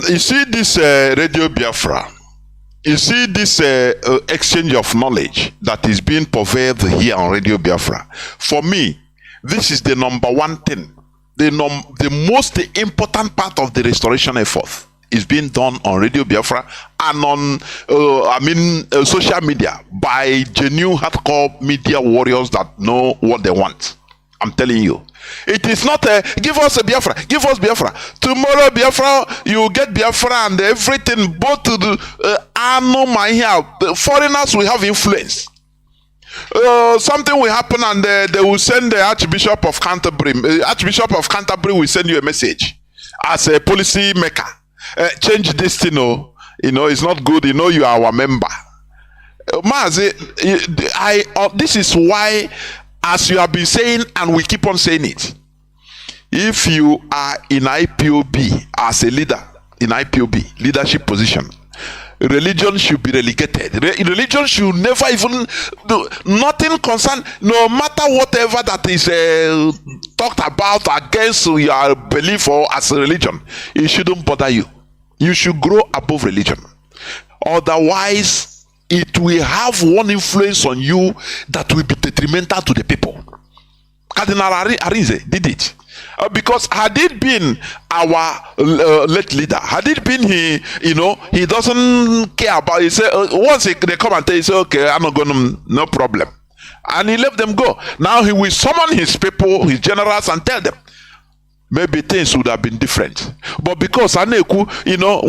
you see this Radio Biafra, you see this exchange of knowledge that is being pervaded here on Radio Biafra. For me, this is the number one thing, the most important part of the restoration effort is being done on Radio Biafra and on social media by genuine hardcore media warriors that know what they want. I'm telling you, it is not give us a Biafra, give us Biafra. Tomorrow Biafra, you get Biafra and everything. Both to the the foreigners will have influence. Something will happen and they will send the Archbishop of Canterbury. Archbishop of Canterbury will send you a message as a policy maker. Change this thing, it's not good. You are our member. Mazi, this is why, as you have been saying, and we keep on saying it, if you are in IPOB as a leader, in IPOB, leadership position, religion should be relegated. Religion should never even do nothing concern, no matter whatever that is talked about against your belief or as a religion. It shouldn't bother you. You should grow above religion. Otherwise, it will have one influence on you that will be detrimental to the people. Cardinal Arinze did it. Because had it been our late leader, had it been he doesn't care about it. He say, once they come and tell you, say, okay, I'm not going to, no problem. And he let them go. Now he will summon his people, his generals, and tell them. Maybe things would have been different. But because Aneku,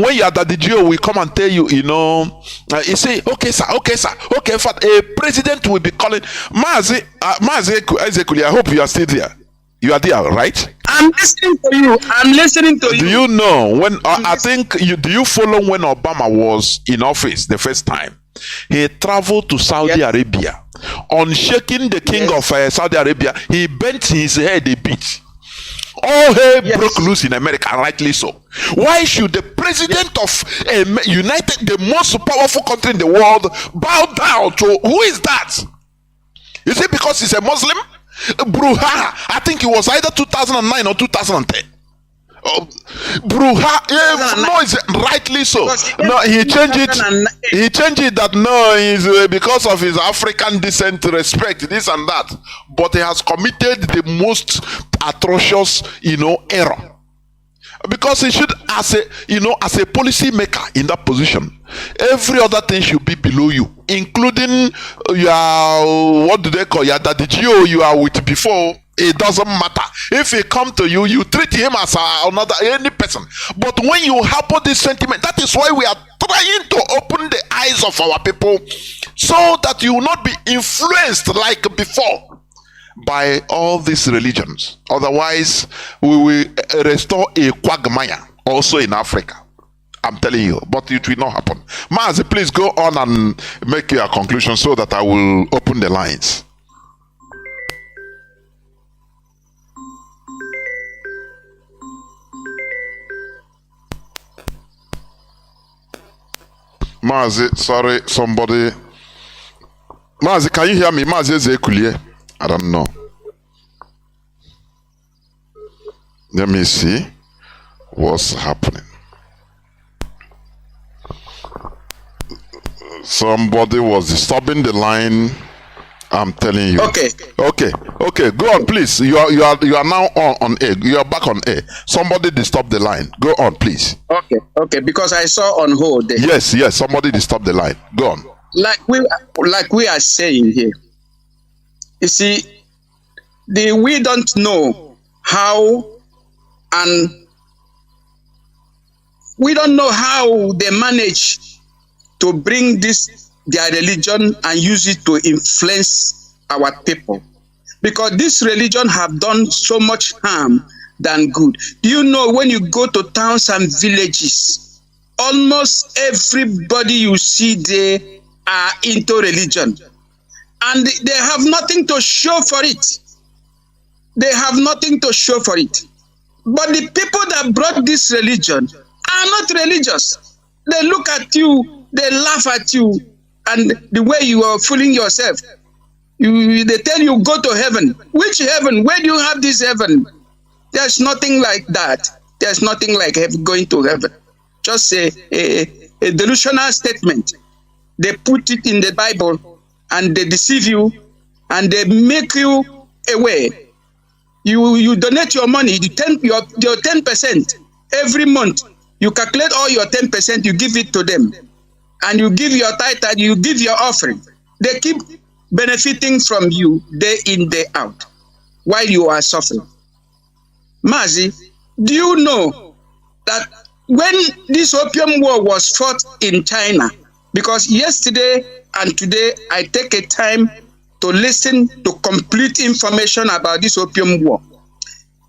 when you are at the GO, we come and tell you, you say, okay, sir, okay, a president will be calling Mazi, Ezekuli, I hope you are still there. You are there, right? I'm listening to you. I'm listening to you. Do you know when I think you do you follow when Obama was in office the first time? He traveled to Saudi Arabia. On shaking the king of Saudi Arabia, he bent his head a bit. All hell broke loose in America, rightly so. Why should the president of the most powerful country in the world, bow down to who is that? Is it because he's a Muslim? Bruha, I think it was either 2009 or 2010. Bruha, no, it's rightly so. No, he changed it. He changed it that no, is because of his African descent, respect this and that. But he has committed the most atrocious, error. Because he should, as a policy maker in that position, every other thing should be below you, including your what do they call you? That the GO you are with before. It doesn't matter. If he come to you, you treat him as any person. But when you harbor this sentiment, that is why we are trying to open the eyes of our people, so that you will not be influenced like before by all these religions. Otherwise, we will restore a quagmire also in Africa. I'm telling you, but it will not happen. Mazi, please go on and make your conclusion so that I will open the lines. Mazi, sorry, somebody. Mazi, can you hear me? Mazi is Ekulie. I don't know. Let me see what's happening. Somebody was disturbing the line. I'm telling you. Okay. Go on, please. You are now on air. You are back on air. Somebody disturbed the line. Go on, please. Okay. Because I saw on hold. Yes. Somebody disturbed the line. Go on. Like we are saying here. You see, we don't know how, and we don't know how they manage to bring their religion and use it to influence our people, because this religion have done so much harm than good. Do you know, when you go to towns and villages, almost everybody you see there are into religion, and they have nothing to show for it. They have nothing to show for it. But the people that brought this religion are not religious. They look at you, they laugh at you, and the way you are fooling yourself. They tell you, go to heaven. Which heaven? Where do you have this heaven? There's nothing like that. There's nothing like going to heaven. Just a delusional statement. They put it in the Bible, and they deceive you, and they make you away. You donate your money, your 10% every month. You calculate all your 10%, you give it to them. And you give your tithe, and you give your offering. They keep benefiting from you day in, day out, while you are suffering. Mazi, do you know that when this opium war was fought in China, because yesterday and today I take a time to listen to complete information about this opium war.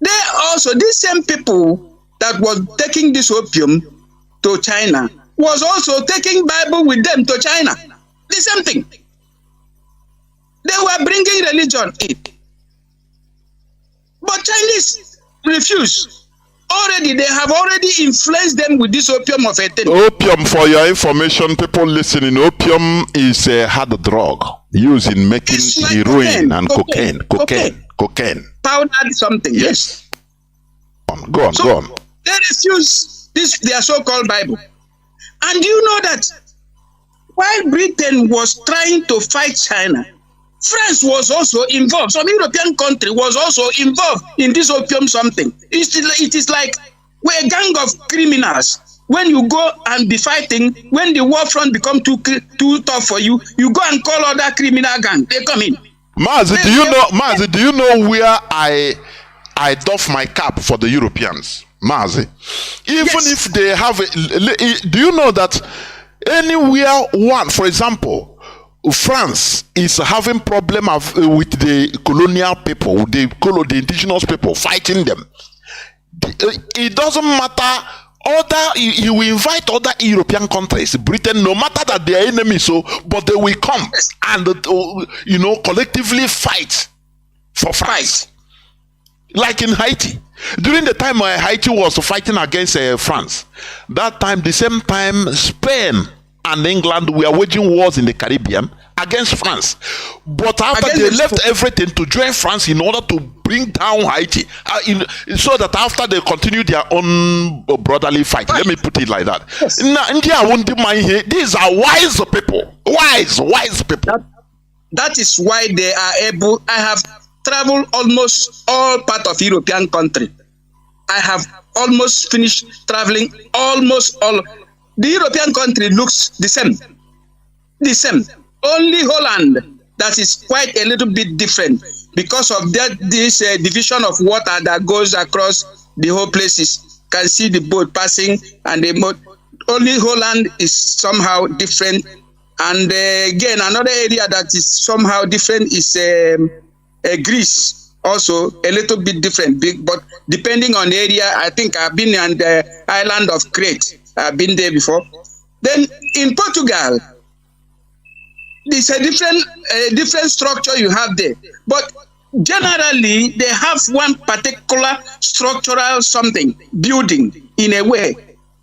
They also, these same people that was taking this opium to China was also taking Bible with them to China. The same thing. They were bringing religion in. But Chinese refuse. Already, they have already influenced them with this opium of 18. Opium, for your information, people listening, opium is a hard drug used in making like heroin and cocaine. Powdered something, yes. Go on. They refuse their so-called Bible. And you know that while Britain was trying to fight China, France was also involved. Some European country was also involved in this opium something. It is like we're a gang of criminals. When you go and be fighting, when the war front become too tough for you, you go and call other criminal gang. They come in. Mazi, do you know where I doff my cap for the Europeans? Mazi, even if they have do you know that anywhere for example, France is having problem with the colonial people, the indigenous people, fighting them. It doesn't matter. You will invite other European countries, Britain, no matter that they are enemies, but they will come and collectively fight for France. Like in Haiti. During the time Haiti was fighting against France, that time, the same time, Spain and England were waging wars in the Caribbean against France. But after they left everything to join France in order to bring down Haiti, so that after they continued their own brotherly fight, let me put it like that. Yes. Now, India won't mind here. These are wise people. Wise people. That is why they are able. I have traveled almost all part of European country. I have almost finished traveling almost all. The European country looks the same. The same. Only Holland that is quite a little bit different because of this division of water that goes across the whole places. Can see the boat passing, and the boat. Only Holland is somehow different. And again, another area that is somehow different is Greece, also a little bit different. But depending on the area, I think I've been on the island of Crete. I've been there before. Then in Portugal, it's a different structure you have there. But generally, they have one particular structural something, building in a way.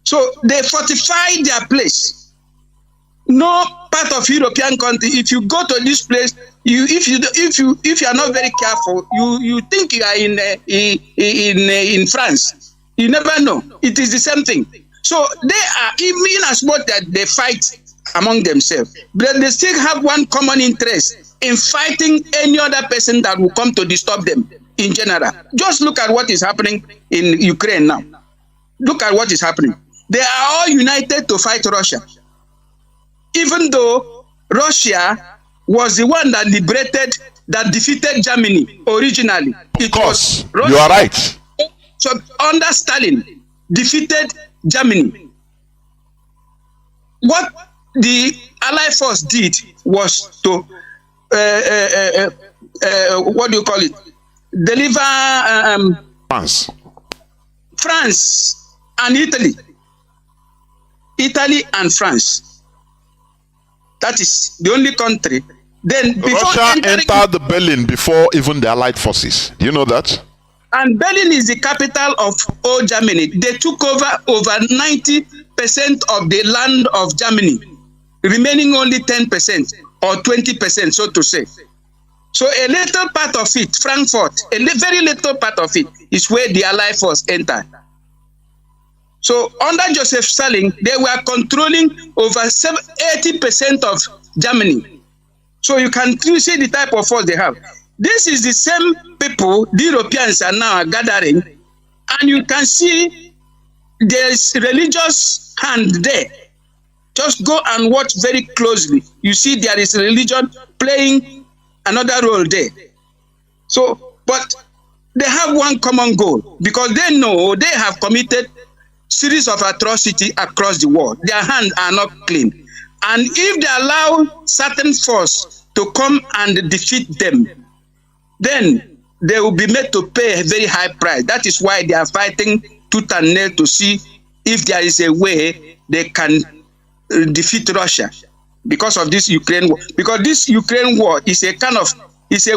So they fortify their place. No part of European country, if you go to this place, if you are not very careful, you think you are in France. You never know. It is the same thing. So they are, even as much that they fight among themselves, but they still have one common interest in fighting any other person that will come to disturb them in general. Just look at what is happening in Ukraine now. Look at what is happening. They are all united to fight Russia. Even though Russia was the one that defeated Germany originally. Of course, you are right. So under Stalin, defeated Germany. What the Allied force did was to what do you call it? Deliver France and Italy. Italy and France. That is the only country. Then Russia entered the Berlin before even the Allied forces. Do you know that? And Berlin is the capital of all Germany. They took over 90% of the land of Germany, remaining only 10% or 20%, so to say. So a little part of it, Frankfurt, very little part of it is where the Allied force entered. So under Joseph Stalin, they were controlling over 80% of Germany. So you can see the type of force they have. This is the same people the Europeans are now gathering, and you can see there is religious hand there. Just go and watch very closely. You see there is religion playing another role there. So, but they have one common goal because they know they have committed series of atrocity across the world. Their hands are not clean. And if they allow certain force to come and defeat them, then they will be made to pay a very high price. That is why they are fighting tooth and nail to see if there is a way they can defeat Russia because of this Ukraine war. Because this Ukraine war is a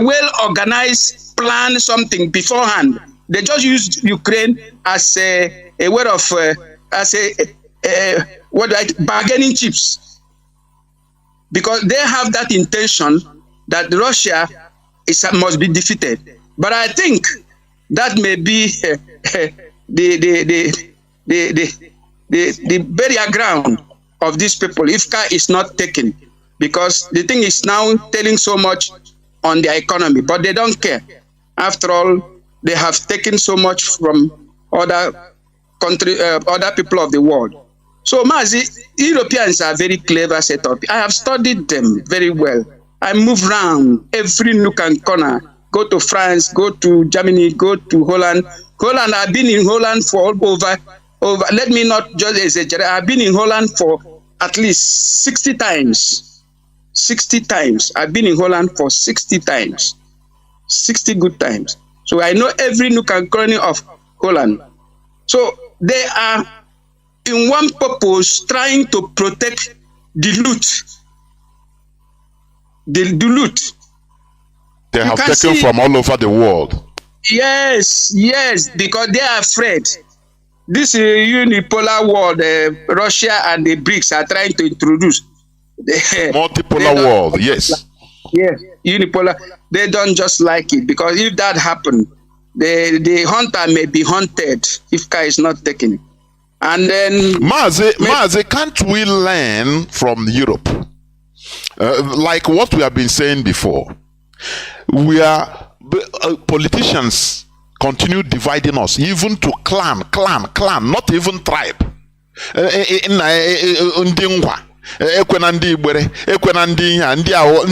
well-organized plan, something beforehand. They just used Ukraine as a way of bargaining chips, because they have that intention that Russia must be defeated. But I think that may be the burial ground of these people if care is not taken, because the thing is now telling so much on their economy, but they don't care. After all, they have taken so much from other people of the world. So Mazi, Europeans are very clever set up. I have studied them very well. I move around every nook and corner. Go to France, go to Germany, go to Holland. Holland, I've been in Holland for over. Let me not just exaggerate. I've been in Holland for at least 60 times. 60 times. I've been in Holland for 60 times. 60 good times. So I know every nook and corner of Holland. So they are in one purpose trying to protect the loot. The loot. They have taken from all over the world. Yes, because they are afraid. This unipolar world, Russia and the BRICS are trying to introduce. Multipolar world, yes. Yes, unipolar. They don't just like it, because if that happened, the hunter may be hunted if care is not taken. And then Mazi, can't we learn from Europe? Like what we have been saying before. We are politicians continue dividing us, even to clan, not even tribe. Ekwena ndị Igbere, ekwena ndị ihe ndị ahụ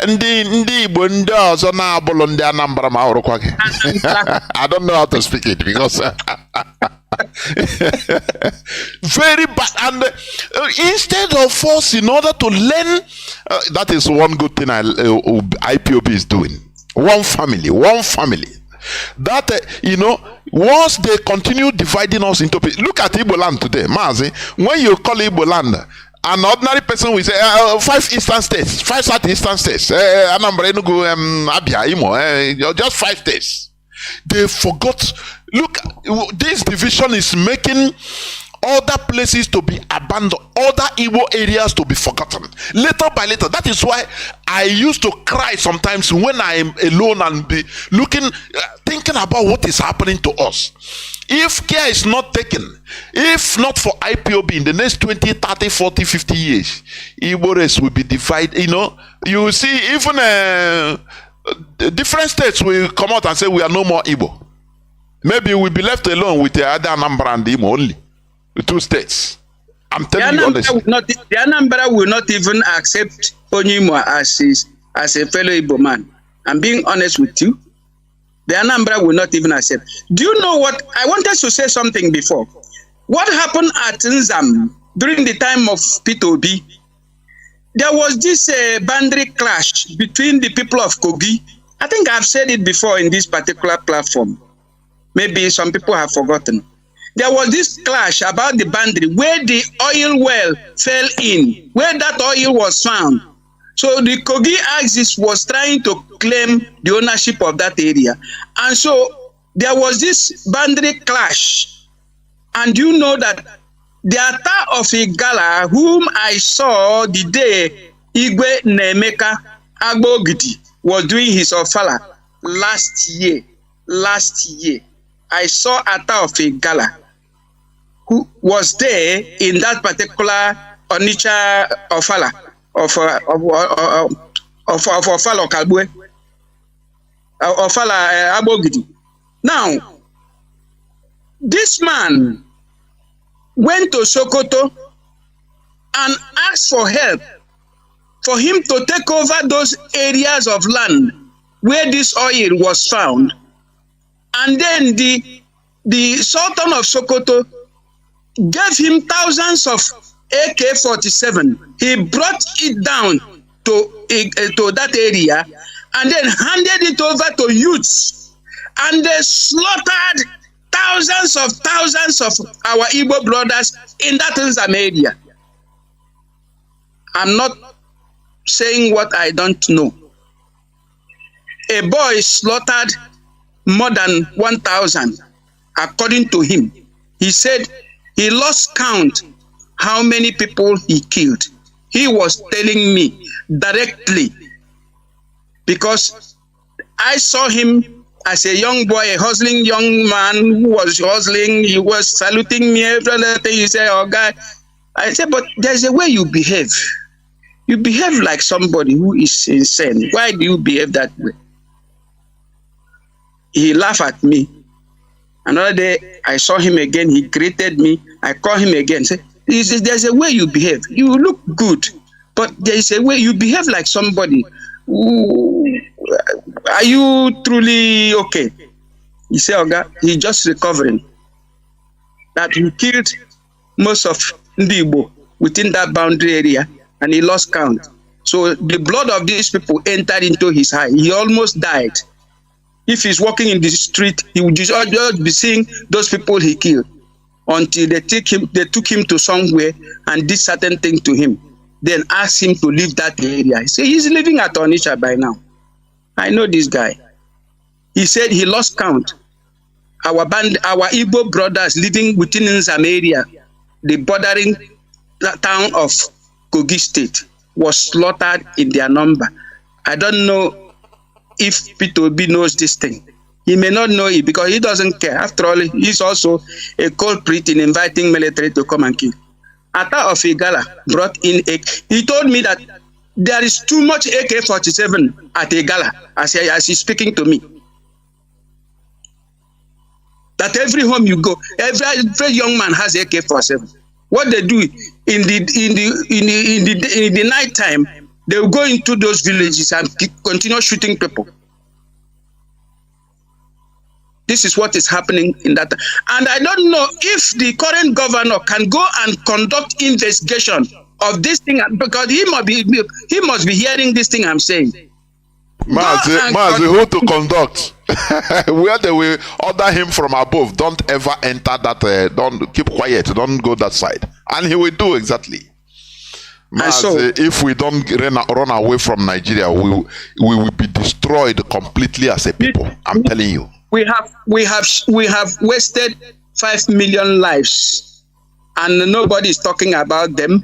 ndị Igbo ndị ọzọ na-abụlụ ndị Anambra ma ọrụkwa gị. I don't know how to speak it because very bad. And instead of us, in order to learn, that is one good thing IPOB is doing. One family. That once they continue dividing us into people, look at Igbo land today, Mazi. When you call Igbo land, an ordinary person will say 5 eastern states, 5 southeastern states, Anambra, Enugu, Abia, Imo, just 5 states. They forgot. Look, this division is making other places to be abandoned, other Igbo areas to be forgotten, little by little. That is why I used to cry sometimes when I am alone and be looking, thinking about what is happening to us. If care is not taken, if not for IPOB in the next 20, 30, 40, 50 years, Igbo race will be divided. You will see even different states will come out and say we are no more Igbo. Maybe we'll be left alone with the other Anambra and Imo only. The 2 states. I'm telling you honestly. The Anambra will not even accept Onyimo as a fellow Igbo man. I'm being honest with you. The Anambra will not even accept. Do you know what? I wanted to say something before. What happened at Nzam during the time of P2B? There was this boundary clash between the people of Kogi. I think I've said it before in this particular platform. Maybe some people have forgotten. There was this clash about the boundary where the oil well fell in, where that oil was found. So the Kogi axis was trying to claim the ownership of that area. And so there was this boundary clash. And you know that the attack of Igala, whom I saw the day Igwe Nemeka Agbogidi was doing his ofala last year, I saw attack of Igala, who was there in that particular Onitsha ofala of ofala Kalbue, ofala Agbogidi. Now, this man went to Sokoto and asked for help for him to take over those areas of land where this oil was found. And then the Sultan of Sokoto gave him thousands of AK-47. He brought it down to that area and then handed it over to youths. And they slaughtered thousands of our Igbo brothers in that Nzam area. I'm not saying what I don't know. A boy slaughtered more than 1,000, according to him. He said he lost count how many people he killed. He was telling me directly, because I saw him as a young boy, a hustling young man who was hustling. He was saluting me every other thing. He said, "Oh, guy." I said, "But there's a way you behave. You behave like somebody who is insane. Why do you behave that way?" He laughed at me. Another day, I saw him again. He greeted me. I called him again. Said, "There's a way you behave. You look good, but there is a way you behave like somebody. Are you truly okay?" He said, "Oga, he's just recovering. That he killed most of Ndi Igbo within that boundary area, and he lost count. So the blood of these people entered into his eye. He almost died. If he's walking in the street, he would just be seeing those people he killed until they took him to somewhere and did certain thing to him. Then asked him to leave that area. He said he's living at Onitsha by now. I know this guy. He said he lost count. Our Igbo brothers living within some area, the bordering town of Kogi State, was slaughtered in their number. I don't know if Peter Obi knows this thing. He may not know it because he doesn't care. After all, he's also a culprit in inviting military to come and kill. Ata of Igala brought in he told me that there is too much AK-47 at Igala as he's speaking to me. That every home you go, every young man has AK-47. What they do in the night time, they will go into those villages and continue shooting people. This is what is happening in that. And I don't know if the current governor can go and conduct investigation of this thing, because he must be hearing this thing I'm saying. Mazi, who to conduct? Where they will order him from above, don't ever enter that, don't keep quiet, don't go that side. And he will do exactly. Mazi, if we don't run away from Nigeria, we will be destroyed completely as a people. I'm telling you. We have wasted 5 million lives, and nobody is talking about them.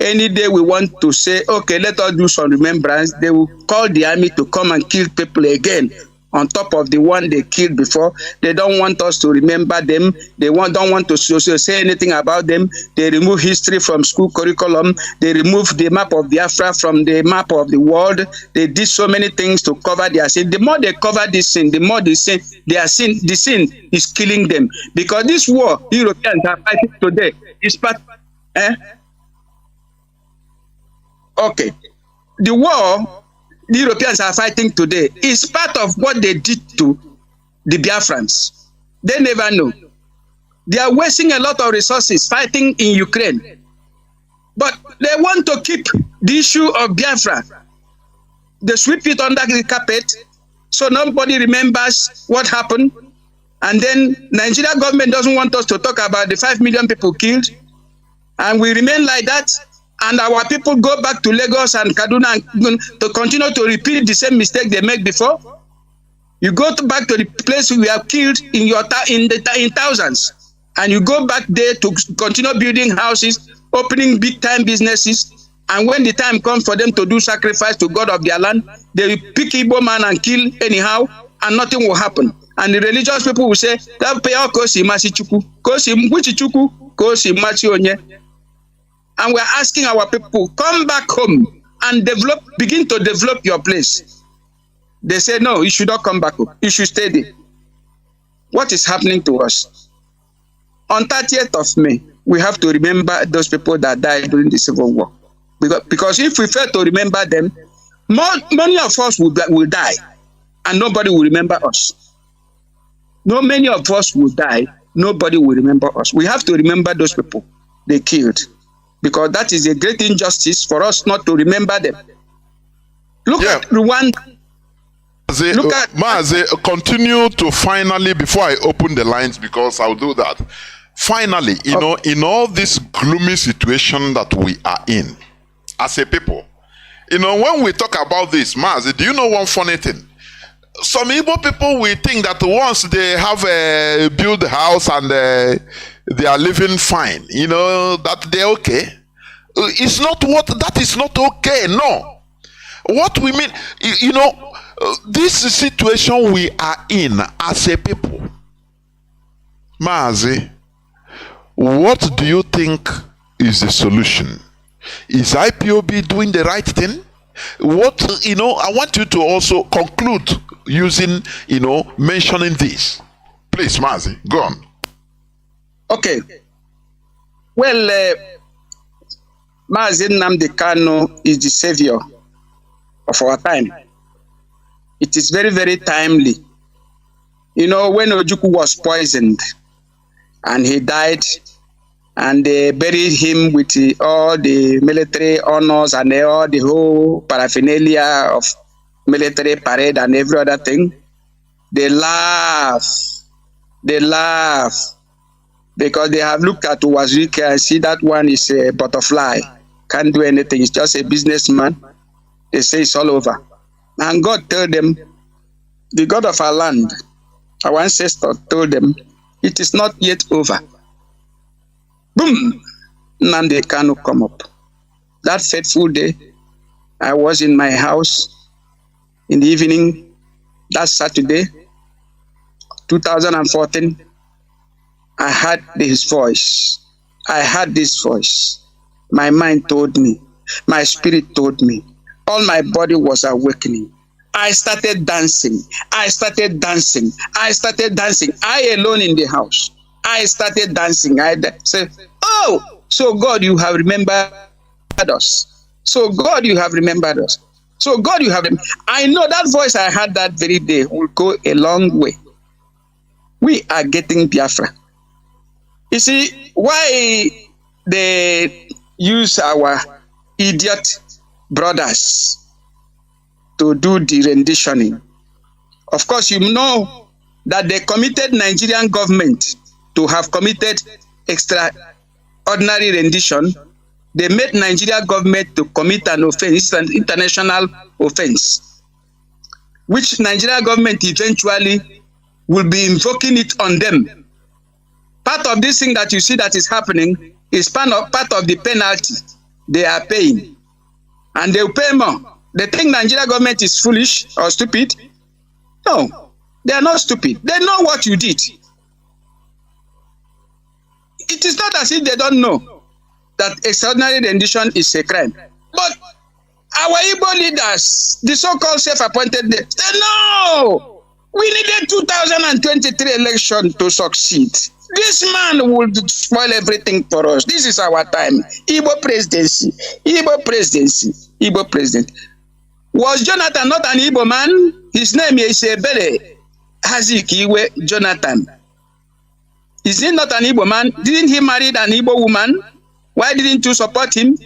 Any day we want to say, okay, let us do some remembrance, they will call the army to come and kill people again on top of the one they killed before. They don't want us to remember them. They don't want to say anything about them. They remove history from school curriculum. They remove the map of Biafra from the map of the world. They did so many things to cover their sin. The more they cover this sin, the more the sin is killing them. Because this war Europeans are fighting today is part. Okay, the war the Europeans are fighting today is part of what they did to the Biafrans. They never know. They are wasting a lot of resources fighting in Ukraine. But they want to keep the issue of Biafra. They sweep it under the carpet so nobody remembers what happened. And then Nigeria government doesn't want us to talk about the 5 million people killed. And we remain like that. And our people go back to Lagos and Kaduna and to continue to repeat the same mistake they made before. You go back to the place we have killed in thousands, and you go back there to continue building houses, opening big time businesses. And when the time comes for them to do sacrifice to God of their land, they will pick Igbo man and kill anyhow, and nothing will happen. And the religious people will say, "That pay kosi masi chuku, kosi mwichi chuku, kosi masi onye." And we're asking our people, come back home and begin to develop your place. They say, no, you should not come back home. You should stay there. What is happening to us? On 30th of May, we have to remember those people that died during the Civil War. Because if we fail to remember them, many of us will die, and nobody will remember us. Many of us will die, nobody will remember us. We have to remember those people they killed. Because that is a great injustice for us not to remember them. Look at Rwanda. Mazi, continue to finally, before I open the lines, because I'll do that. Finally, you know, in all this gloomy situation that we are in, as a people, you know, when we talk about this, Mazi, do you know one funny thing? Some Igbo people will think that once they have built a house and they are living fine, you know, that they're okay. It's not that is not okay, no. What we mean, you know, this situation we are in as a people, Mazi, what do you think is the solution? Is IPOB doing the right thing? What, you know, I want you to also conclude using, you know, mentioning this. Please, Mazi, go on. Okay. Well, Mazi Nnamdi Kanu is the savior of our time. It is very, very timely. You know, when Ojukwu was poisoned and he died, and they buried him with all the military honors and all the whole paraphernalia of military parade and every other thing, They laugh. They laugh because they have looked at Wazirika and see that one is a butterfly, can't do anything. It's just a businessman. They say it's all over. And God told them, the God of our land, our ancestor told them, it is not yet over. Boom! Nnamdi Kanu come up. That fateful day, I was in my house in the evening, that Saturday, 2014, I heard his voice. I heard this voice. My mind told me, my spirit told me, all my body was awakening. I started dancing. I started dancing. I started dancing. I alone in the house. I started dancing. I said, oh, so God, you have remembered us. So God, you have remembered us. So God, you have. I know that voice I heard that very day will go a long way. We are getting Biafra. You see, why they use our idiot brothers to do the renditioning? Of course, you know that they committed Nigerian government to have committed extraordinary rendition. They made Nigeria government to commit an offense, an international offense, which Nigeria government eventually will be invoking it on them. Part of this thing that you see that is happening is part of the penalty they are paying. And they will pay more. They think Nigeria government is foolish or stupid. No, they are not stupid. They know what you did. It is not as if they don't know that extraordinary rendition is a crime. But our Igbo leaders, the so-called self-appointed, they say, no! We needed 2023 election to succeed. This man will spoil everything for us. This is our time. Igbo presidency. Igbo presidency. Igbo president. Was Jonathan not an Igbo man? His name is Ebere Hazikiwe Jonathan. Is he not an Igbo man? Didn't he marry an Igbo woman? Why didn't you support him?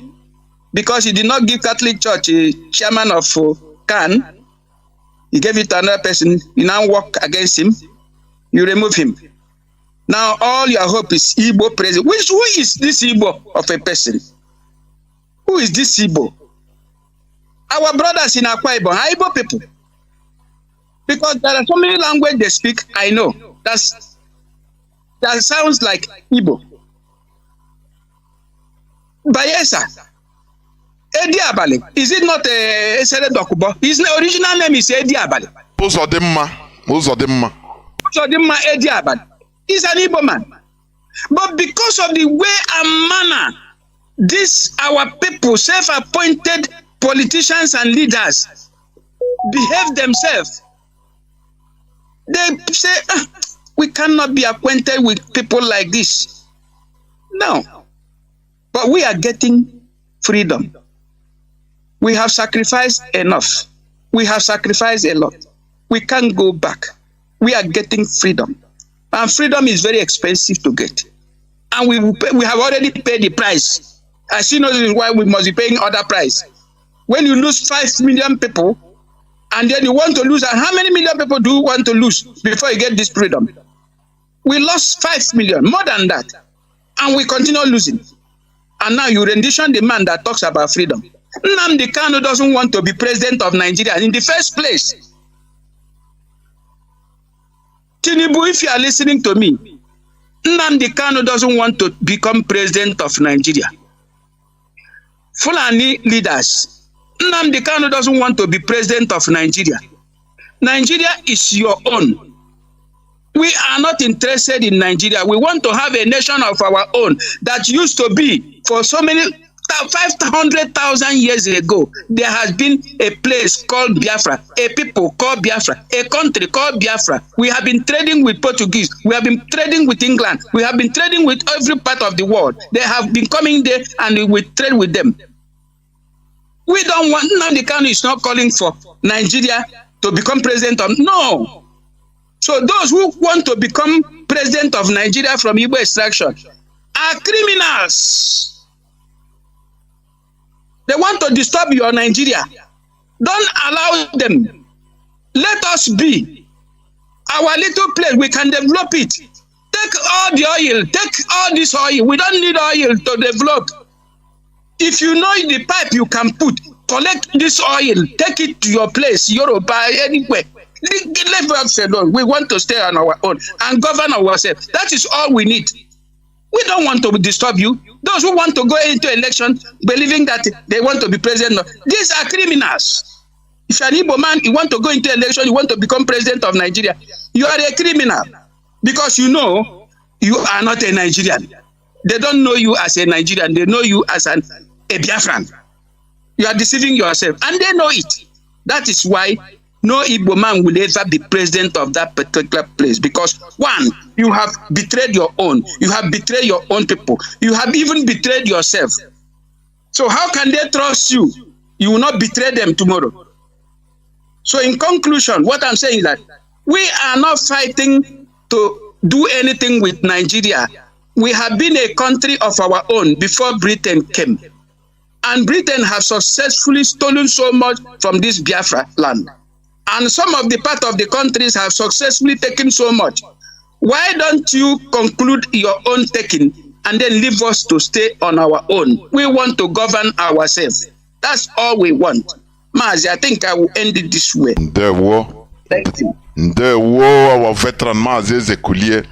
Because he did not give Catholic Church a chairman of Kanu. You gave it to another person, you now work against him, you remove him. Now all your hope is Igbo president. Who is this Igbo of a person? Who is this Igbo? Our brothers in Akwa Ibom are Igbo people. Because there are so many languages they speak, I know. That sounds like Igbo. Bayelsa. Edi Abale. Is it not a Esere Dokubo? His original name is Edi Abale. Uzodimma Edi Abale. He's an Igbo man. But because of the way and manner these our people, self-appointed politicians and leaders, behave themselves, they say, we cannot be acquainted with people like this. No. But we are getting freedom. We have sacrificed enough. We have sacrificed a lot. We can't go back. We are getting freedom. And freedom is very expensive to get. And we have already paid the price. I see no reason why we must be paying other price. When you lose 5 million people, and then you want to lose, and how many million people do you want to lose before you get this freedom? We lost 5 million, more than that. And we continue losing. And now you rendition the man that talks about freedom. Nnamdi Kanu doesn't want to be president of Nigeria in the first place. Chinedu, if you are listening to me, Nnamdi Kanu doesn't want to become president of Nigeria. Fulani leaders, Nnamdi Kanu doesn't want to be president of Nigeria. Nigeria is your own. We are not interested in Nigeria. We want to have a nation of our own that used to be for so many 500,000 years ago. There has been a place called Biafra, a people called Biafra, a country called Biafra. We have been trading with Portuguese. We have been trading with England. We have been trading with every part of the world. They have been coming there and we trade with them. We don't want, now the Kanu is not calling for Nigeria to become president of, no. So those who want to become president of Nigeria from Igbo extraction are criminals. They want to disturb your Nigeria. Don't allow them. Let us be. Our little place, we can develop it. Take all the oil, take all this oil. We don't need oil to develop. If you know the pipe you can put, collect this oil, take it to your place, Yoruba, anywhere. Leave us alone. We want to stay on our own and govern ourselves. That is all we need. We don't want to disturb you. Those who want to go into election believing that they want to be president, these are criminals. If you're an Igbo man, you want to go into election, you want to become president of Nigeria, you are a criminal because you know you are not a Nigerian. They don't know you as a Nigerian. They know you as a Biafran. You are deceiving yourself and they know it. That is why no Igbo man will ever be president of that particular place because one, you have betrayed your own. You have betrayed your own people. You have even betrayed yourself. So how can they trust you? You will not betray them tomorrow. So in conclusion, what I'm saying is that we are not fighting to do anything with Nigeria. We have been a country of our own before Britain came. And Britain has successfully stolen so much from this Biafra land. And some of the part of the countries have successfully taken so much. Why don't you conclude your own taking and then leave us to stay on our own? We want to govern ourselves. That's all we want. Mazi, I think I will end it this way. There were our veteran Mazi Zekulie.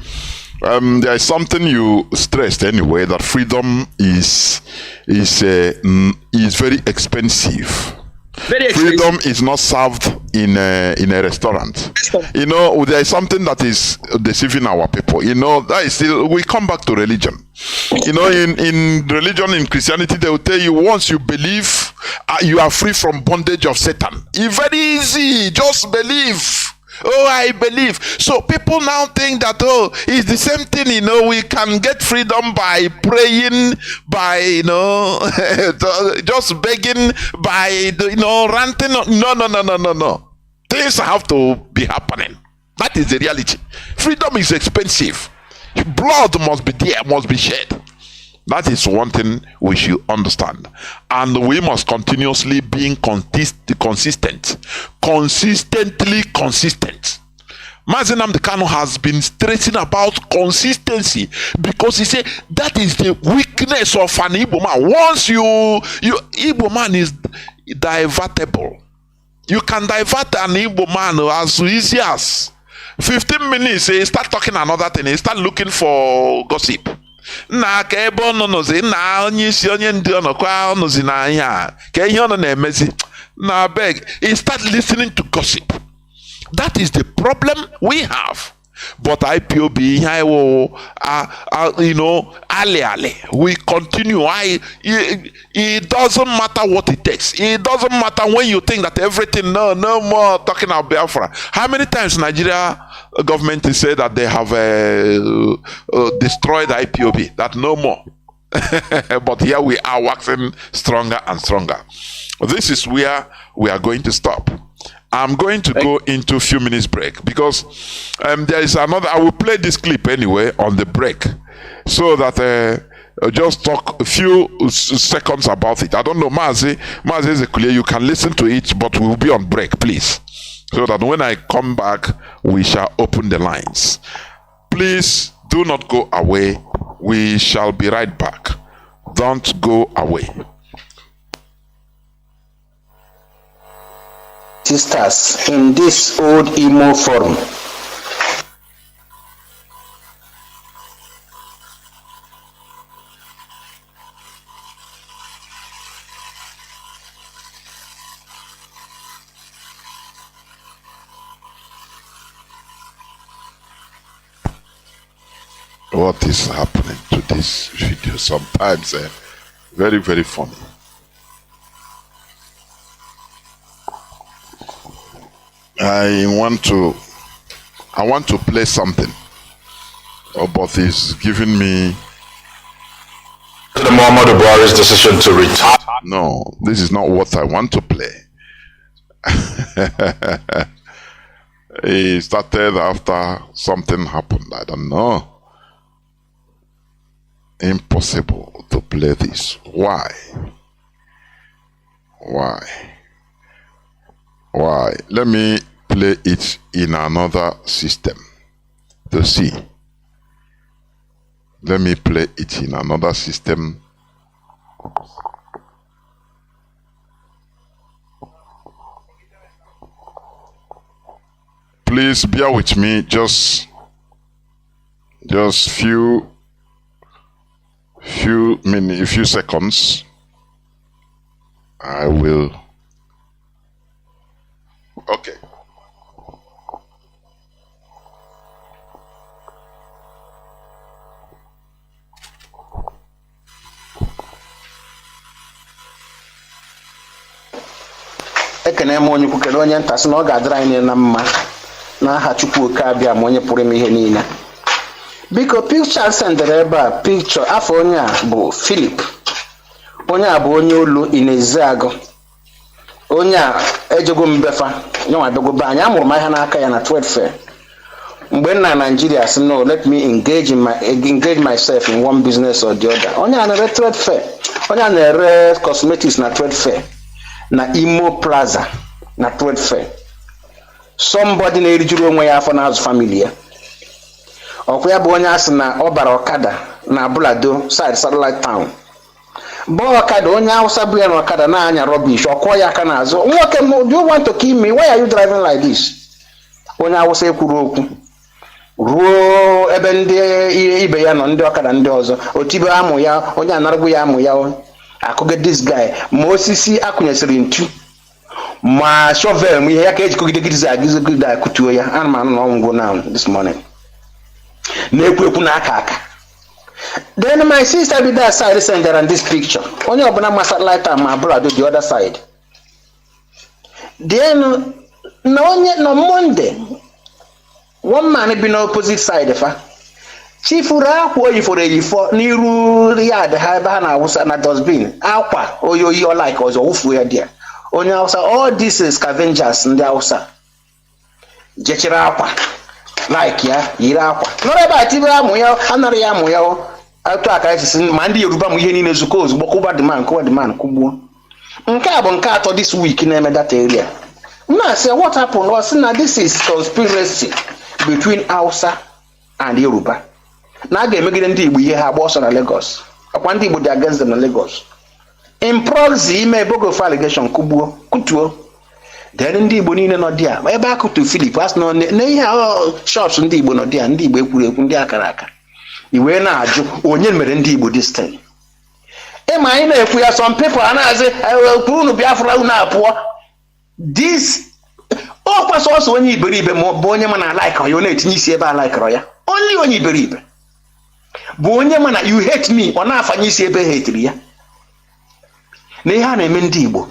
There is something you stressed anyway, that freedom is very expensive. Very expensive. Freedom is not served in a restaurant. You know, there is something that is deceiving our people. You know, that is still, we come back to religion. You know, in religion, in Christianity, they will tell you once you believe, you are free from bondage of Satan. It's very easy, just believe. Oh, I believe. So people now think that, oh, it's the same thing, you know, we can get freedom by praying, by, you know, just begging, by, you know, ranting. No. Things have to be happening. That is the reality. Freedom is expensive. Blood must be there, must be shed. That is one thing we should understand. And we must continuously be consistent. Consistently consistent. Mazi Nnamdi Kanu has been stressing about consistency because he said that is the weakness of an Igbo man. Once Igbo man is divertible. You can divert an Igbo man as easy as 15 minutes. He start talking another thing. He start looking for gossip. Na ka ebe ọ nọzi na onye isi onye ndị ọnọkwa ọnọzi na anya ka ihe ọ na-emezi na beg, he start listening to gossip. That is the problem we have. But IPOB, you know, ale. We continue. It doesn't matter what it takes. It doesn't matter when you think that everything, no more talking about Biafra. How many times Nigeria government has said that they have destroyed IPOB, that no more. But here we are waxing stronger and stronger. This is where we are going to stop. I'm going to go into a few minutes break because there is another. I will play this clip anyway on the break so that just talk a few seconds about it. I don't know, Mazi Zekulie, you can listen to it, but we'll be on break, please, so that when I come back, we shall open the lines. Please do not go away. We shall be right back. Don't go away. Sisters in this old emo forum. What is happening to this video? Sometimes very, very funny. I want to play something, but he's giving me the Muhammadu Buhari's decision to retire. No, this is not what I want to play. He started after something happened. I don't know. Impossible to play this. Why? Let me play play it in another system to see. Let me play it in another system. Please bear with me just few seconds. I will. Okay. Ekene m onye kwukere onye nta sị na ọ ga-adịrị anyị na mma n'aha Chukwu oke abịa ma onye pụrụ ime ihe niile. Biko picture sendere ebe a picture afọ onye a bụ Philip. Onye a bụ onye olu Ineziagụ. Onye a ejego mbefa nyanwa dogobe anyị amụrụ m ahịa n'aka ya na trade fair. Mgbe nna Nigeria sị no, let me engage myself in one business or the other. Onye a na-ere trade fair. Onye a na-ere cosmetics na trade fair. Na Imo Plaza na trade fair. Somebody na-erijuru onwe ya afọ n'azụ family ya. Ọkwa ya bụ onye asị na ọ bara ọkada na Abulado side satellite town. Bụ ọkada onye Hausa bụ ya na ọkada na-anya rubbish ọkụọ ya aka n'azụ. Nwoke m, do you want to kill me? Why are you driving like this? Onye Hausa ekwuru okwu ruo ebe ndị ibe ya nọ ndị ọkada ndị ọzọ otibe amụ ya onye anaragbu ya amụ ya akụge this guy ma osisi akụnyesịrị ntu ma shovel ma ihe ya ka ejikọgidegide agizogide akụtuo ya. Ana m anụ na ọnwụgwụ now this morning na-ekwu na aka. Then my sister be that side sender on this picture onye ọbụla ma satellite ma Abulado the other side. Then na onye no Monday one man be na opposite side fa chifuru akwa oyiforo eyifo n'iru yard ha ebe ha na-awụsa na dustbin akwa oyoyi o like ọzọ wufu ya dia. Onye Hausa all these scavengers ndị Hausa jechere akwa like ya yiri akwa nọrọ ebe atibe amụ ya anara ya amụ ya atụ aka isi ma ndị Yoruba mụ ihe niile zuko ozugbo kwụba the man kwugbuo. Nke a bụ nke atọ this week na-eme that area. Na say what happened was na this is conspiracy between Hausa and Yoruba. Na a ga-emegide ndị Igbo ihe ha agba ọsọ na Lagos. Ọkwa ndị Igbo dị against them na Lagos. In proxy ime bogo for allegation kutuo. Then ndị Igbo niile nọ dia ebe akụtu Philip as no na ihe shops ndị Igbo nọ dia ndị Igbo ekwuru ekwu ndị akara aka. Iwe na-ajụ onye mere ndị Igbo this thing. Ịma anyị na-ekwu ya some people anaghịzi kwuru unu Biafra unu apụọ. This ọkwa sọsọ onye iberibe ma bụ onye ma na like ya na-etinye isi ebe a like ya. Only onye iberibe bụ onye ma na you hate me ọ na-afanye isi ebe hatiri ya. Na ihe a na-eme ndị Igbo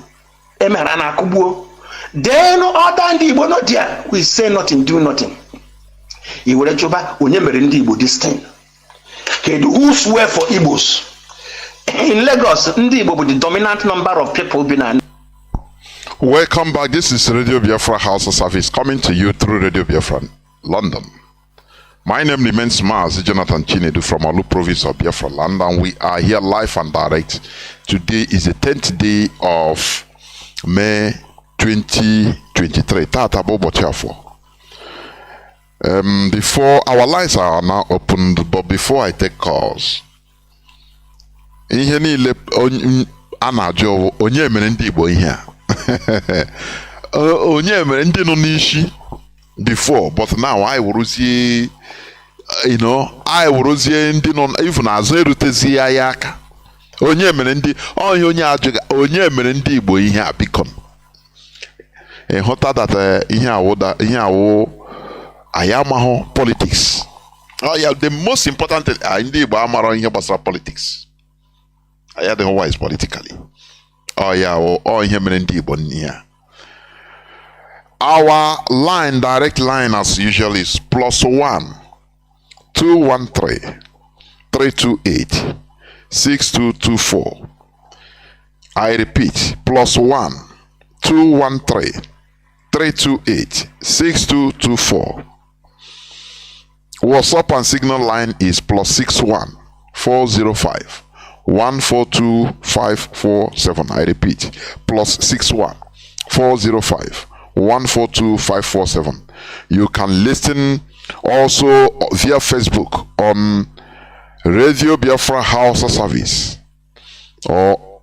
emere na akụgbuo. Then other ndị Igbo no there we say nothing do nothing. Iwere jụba onye mere ndị Igbo this thing. Kedu who swear for Igbos? In Lagos ndị Igbo bụ the dominant number of people bi na. Welcome back. This is Radio Biafra HAUSA-SERVICE coming to you through Radio Biafra London. My name remains Mazi Chinedu from Olu province of Biafra land, and we are here live and direct. Today is the 10th day of May 2023. Tata Bobo Chiafo. Before our lines are now opened, but before I take calls, ihe niile a na-ajụ onye mere ndị Igbo ihe a. Onye mere ndị nọ n'isi before, but now I wuruzie I wuruzie ndị nọ even azụ erutezi ya aka. Onye mere ndị onye ajụga onye mere ndị Igbo ihe a biko. Ịhụta that ihe awụ ayamaho politics. Oh yeah, the most important thing ndị Igbo amara ihe gbasara politics. Aya the whole is politically. Oh yeah, ihe mere ndị Igbo n'ihe. Our line, direct line as usual is +1 213 328 6224. I repeat, +1 213 328 6224. WhatsApp and Signal line is +61 405 142 547. I repeat, +61 405 142547. You can listen also via Facebook on Radio Biafra HAUSA-SERVICE or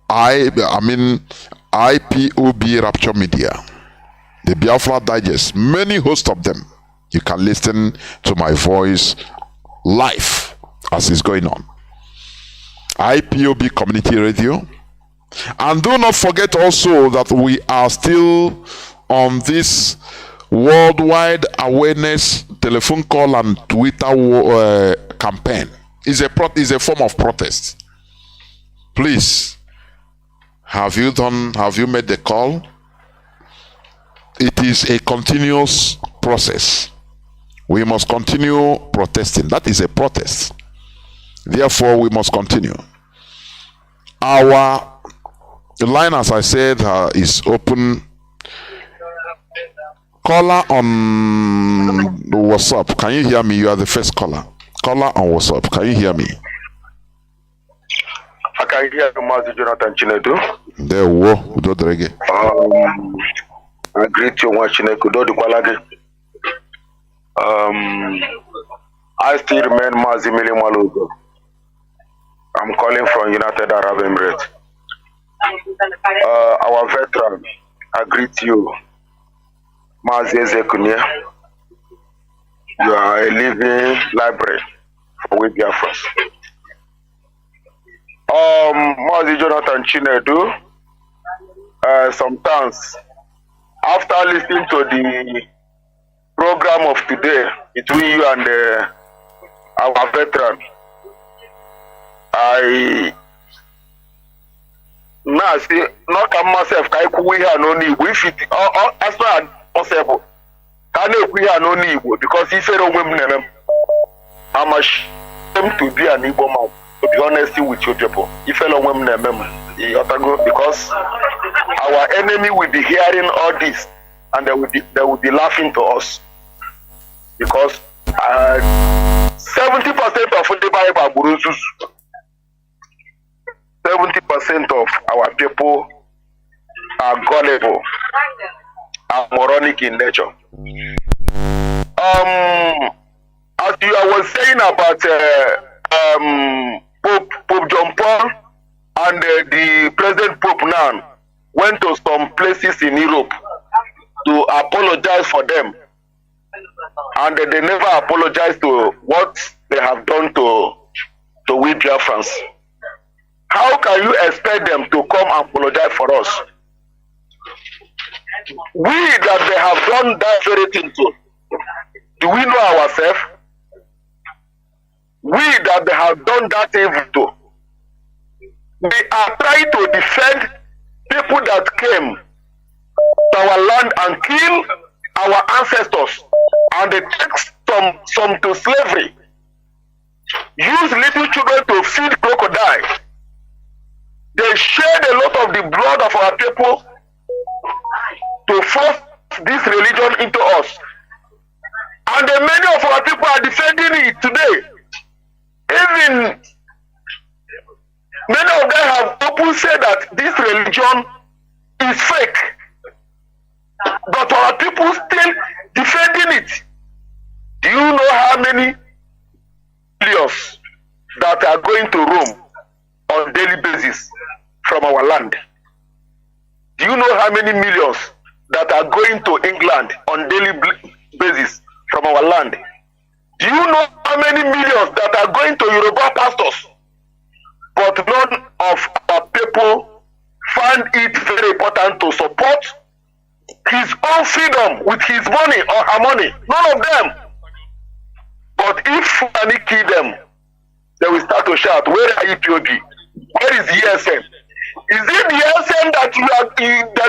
IPOB Rapture Media, the Biafra Digest, many hosts of them. You can listen to my voice live as it's going on. IPOB Community Radio. And do not forget also that we are still on this worldwide awareness telephone call and Twitter campaign. It's a form of protest. Please, have you made the call? It is a continuous process. We must continue protesting. That is a protest. Therefore, we must continue. Our line, as I said, is open. Caller on WhatsApp. Can you hear me? You are the first caller. Caller on WhatsApp. Can you hear me? I can hear you, Mazi Jonathan Chinedu. There we go. I greet you, Chinedu. I still remain Mazi Milimalugo. I'm calling from United Arab Emirates. Our veteran, I greet you, Mazi Ezekunia. You are a living library for we Biafras. Mazi Jonathan Chinedu, sometimes after listening to the program of today between you and our veteran, I now see not come myself we have no need if it as far as possible can we have no need because if you don't women I'm ashamed to be an Igbo man, to be honest with you people. If you don't women because our enemy will be hearing all this and they will be laughing to us because 70% of the Bible are Buruzus. 70% of our people are gullible and moronic in nature. As you was saying about Pope John Paul and the present Pope now went to some places in Europe to apologize for them, and they never apologized to what they have done to we Biafrans. How can you expect them to come and apologize for us? We that they have done that very thing to, do we know ourselves? We that they have done that evil to, we are trying to defend people that came to our land and kill our ancestors, and they take some to slavery, use little children to feed crocodiles. They shed a lot of the blood of our people to force this religion into us. And many of our people are defending it today. Even many of them have openly said that this religion is fake. But our people still defending it. Do you know how many millions that are going to Rome on daily basis from our land? Do you know how many millions that are going to England on daily basis from our land? Do you know how many millions that are going to Yoruba pastors? But none of our people find it very important to support his own freedom with his money or her money. None of them. But if Fulani kill them, they will start to shout, where are EPOB? Where is the ESN? Is it the ESN that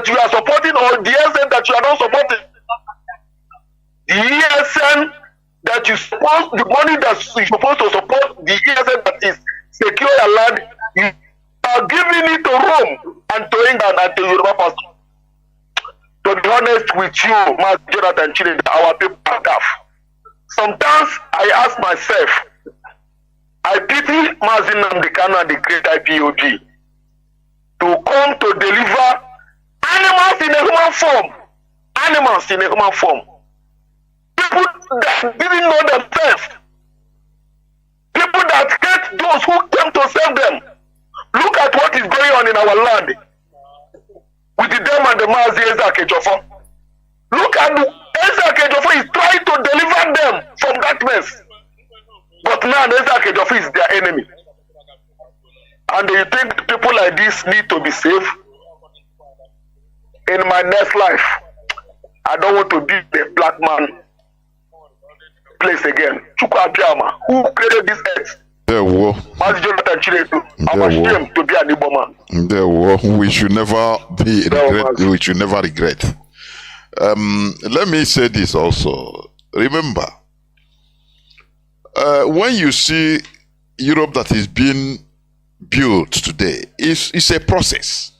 you are supporting, or the ESN that you are not supporting? The ESN that you support, the money that you supposed to support, the ESN that is secure your land, you are giving it to Rome and to England and to Yoruba pastor. To be honest with you, Mazi Jonathan Chinedu, our people are tough. Sometimes I ask myself, I pity Mazi Nnamdi Kanu and the great IPOB to come to deliver animals in a human form animals in a human form. People that didn't know themselves. People that hate those who came to save them. Look at what is going on in our land with them and the Mazi Ejofo. Look at Ejofo is trying to deliver them from darkness. But now Ejofo is their enemy. And do you think people like this need to be saved? In my next life, I don't want to be the black man place again. Chukwu Abiyama, who created this earth? Mazi Jonathan Chinedu, I'm ashamed to be an Igbo man. We should never be regret. We should never regret. Let me say this also. Remember, when you see Europe that is being built today, it's a process.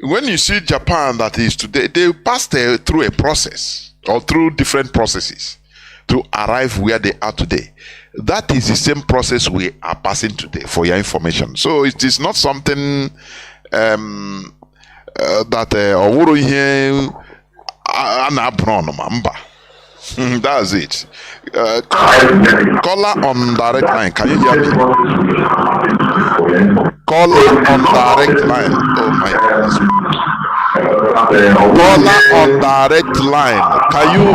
When you see Japan that is today, they passed through a process or through different processes to arrive where they are today. That is the same process we are passing today, for your information. So it is not something that that's it. Caller on direct line. Can you hear me? Caller on direct line. Oh my goodness. Caller on direct line. Can you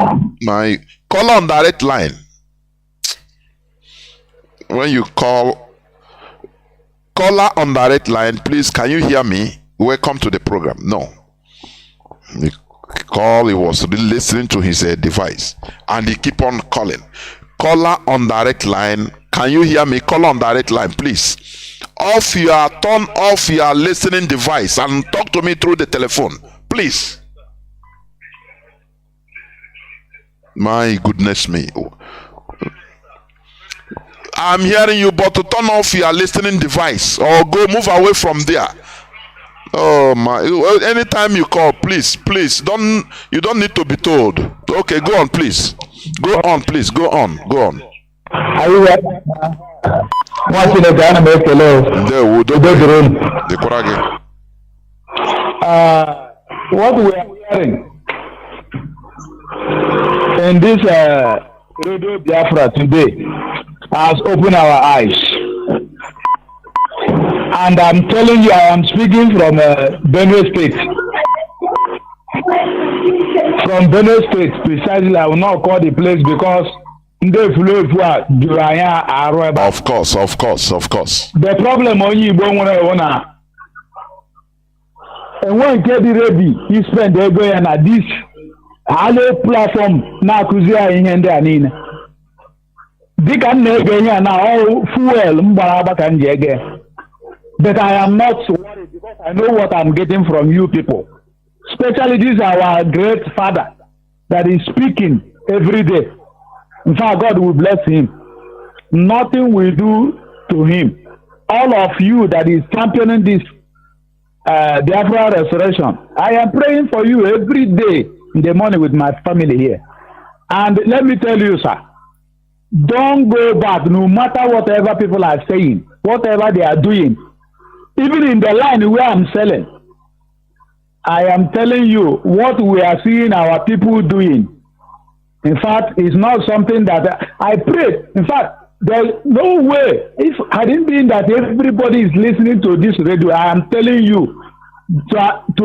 caller on direct line? When you call caller on direct line, please, can you hear me? Welcome to the program. No. The call, he was listening to his device and he keep on calling. Caller on direct line, can you hear me? Caller on direct line, please. Turn off your listening device and talk to me through the telephone, please. My goodness me. I'm hearing you, but to turn off your listening device or move away from there. Oh my! Anytime you call, please, you don't need to be told. Okay, go on, please. Go on, please. Go on. Are you ready? Watching the dynamic hello. What we are hearing in this Radio Biafra today has opened our eyes. And I'm telling you, I am speaking from Benue State. From Benue State, precisely, I will not call the place because of course. The problem on you, and when get ready, you spend the day and at this halo platform na kuzia in they can make now fuel mbaraba can jege. But I am not so worried because I know what I'm getting from you people. Especially this is our great father that is speaking every day. In fact, God will bless him. Nothing will do to him. All of you that is championing this Biafra restoration, I am praying for you every day in the morning with my family here. And let me tell you, sir, don't go back no matter whatever people are saying, whatever they are doing. Even in the line where I'm selling, I am telling you what we are seeing our people doing. In fact, it's not something that I pray. In fact, there's no way. If I didn't mean that everybody is listening to this radio, I am telling you to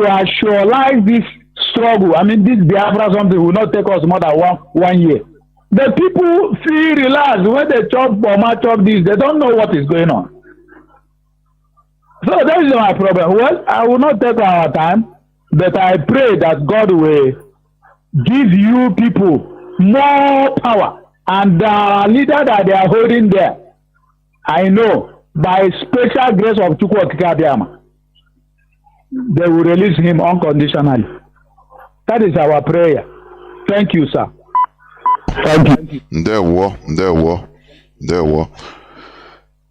actualize this struggle. I mean, this Biafra something will not take us more than one year. The people feel relaxed when they chop bomber, chop this. They don't know what is going on. So that is my problem. Well, I will not take our time, but I pray that God will give you people more power and the leader that they are holding there. I know by special grace of Chukwu Abiyama, they will release him unconditionally. That is our prayer. Thank you, sir. Thank you. There were.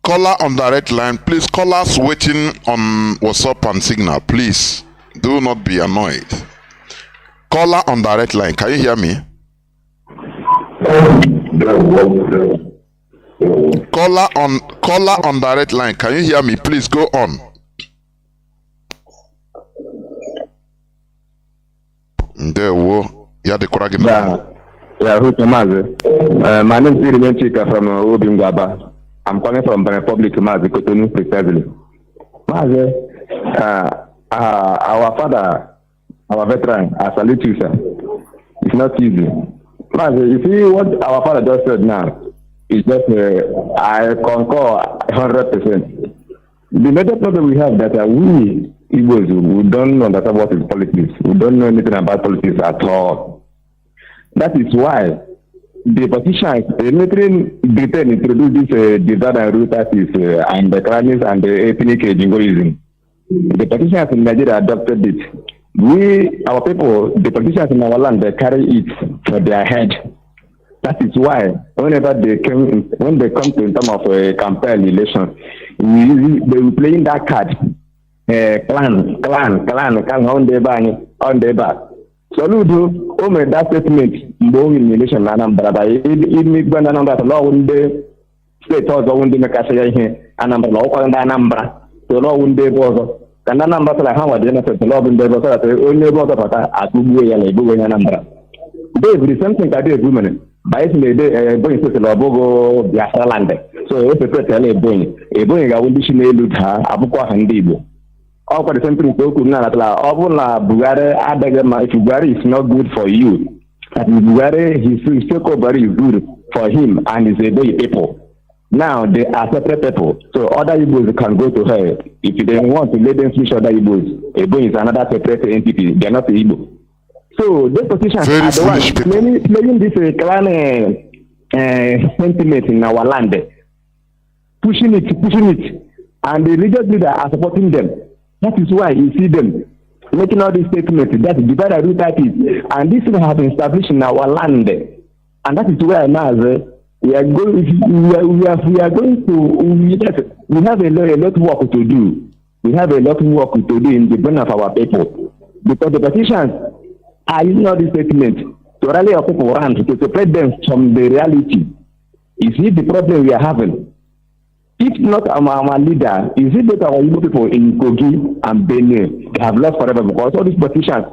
Caller on direct line, please. Callers waiting on WhatsApp and Signal, please. Do not be annoyed. Caller on direct line, can you hear me? Caller on direct line, can you hear me? Please go on. My name is Nnamdi from Obingwaba. I'm calling from the Republic of Mazi, Kotonu, precisely. Mazi, our father, our veteran, I salute you, sir. It's not easy. Mazi, you see what our father just said now, is just, I concur 100%. The major problem we have that we Igbos, we don't understand what is politics. We don't know anything about politics at all. That is why the politicians, the military Britain introduced this divide and rule tactics and the Clanism and the ethnic jingoism. The politicians in Nigeria adopted it. We, our people, the politicians in our land, they carry it for their head. That is why whenever when they come to in terms of a campaign election, they will play in that card. Clan on the back. So we do make that statement in relation to Anambra. It makes when Anambra law when the state also when they make a say here Anambra law when Anambra so law when they both can Anambra like how they say the law when they both only both of us at Bugu and Bugu and Anambra. They do something that they do women. By the going to the Lobogo Biafra land. So if you tell a boy I will be Chinedu Abuko Handibo. All for the same thing, if Bugari is not good for you, but Bugari, his Bugari is good for him and his Ebo people. Now they are separate people, so other Igbos can go to her. If they want to let them switch other Igbos, Ebo is another separate entity, they are not Igbo. So these positions are the ones playing this clan sentiment in our land, pushing it, and the religious leaders are supporting them. That is why you see them making all these statements that divide and rule that is, and this has been established in our land, and that is why now we have a lot of work to do. We have a lot of work to do in the brain of our people, because the politicians are using all these statements to rally our people around to separate them from the reality. You see the problem we are having. If not our leader, is it that our Igbo people in Kogi and Benin, they have lost forever because all these politicians,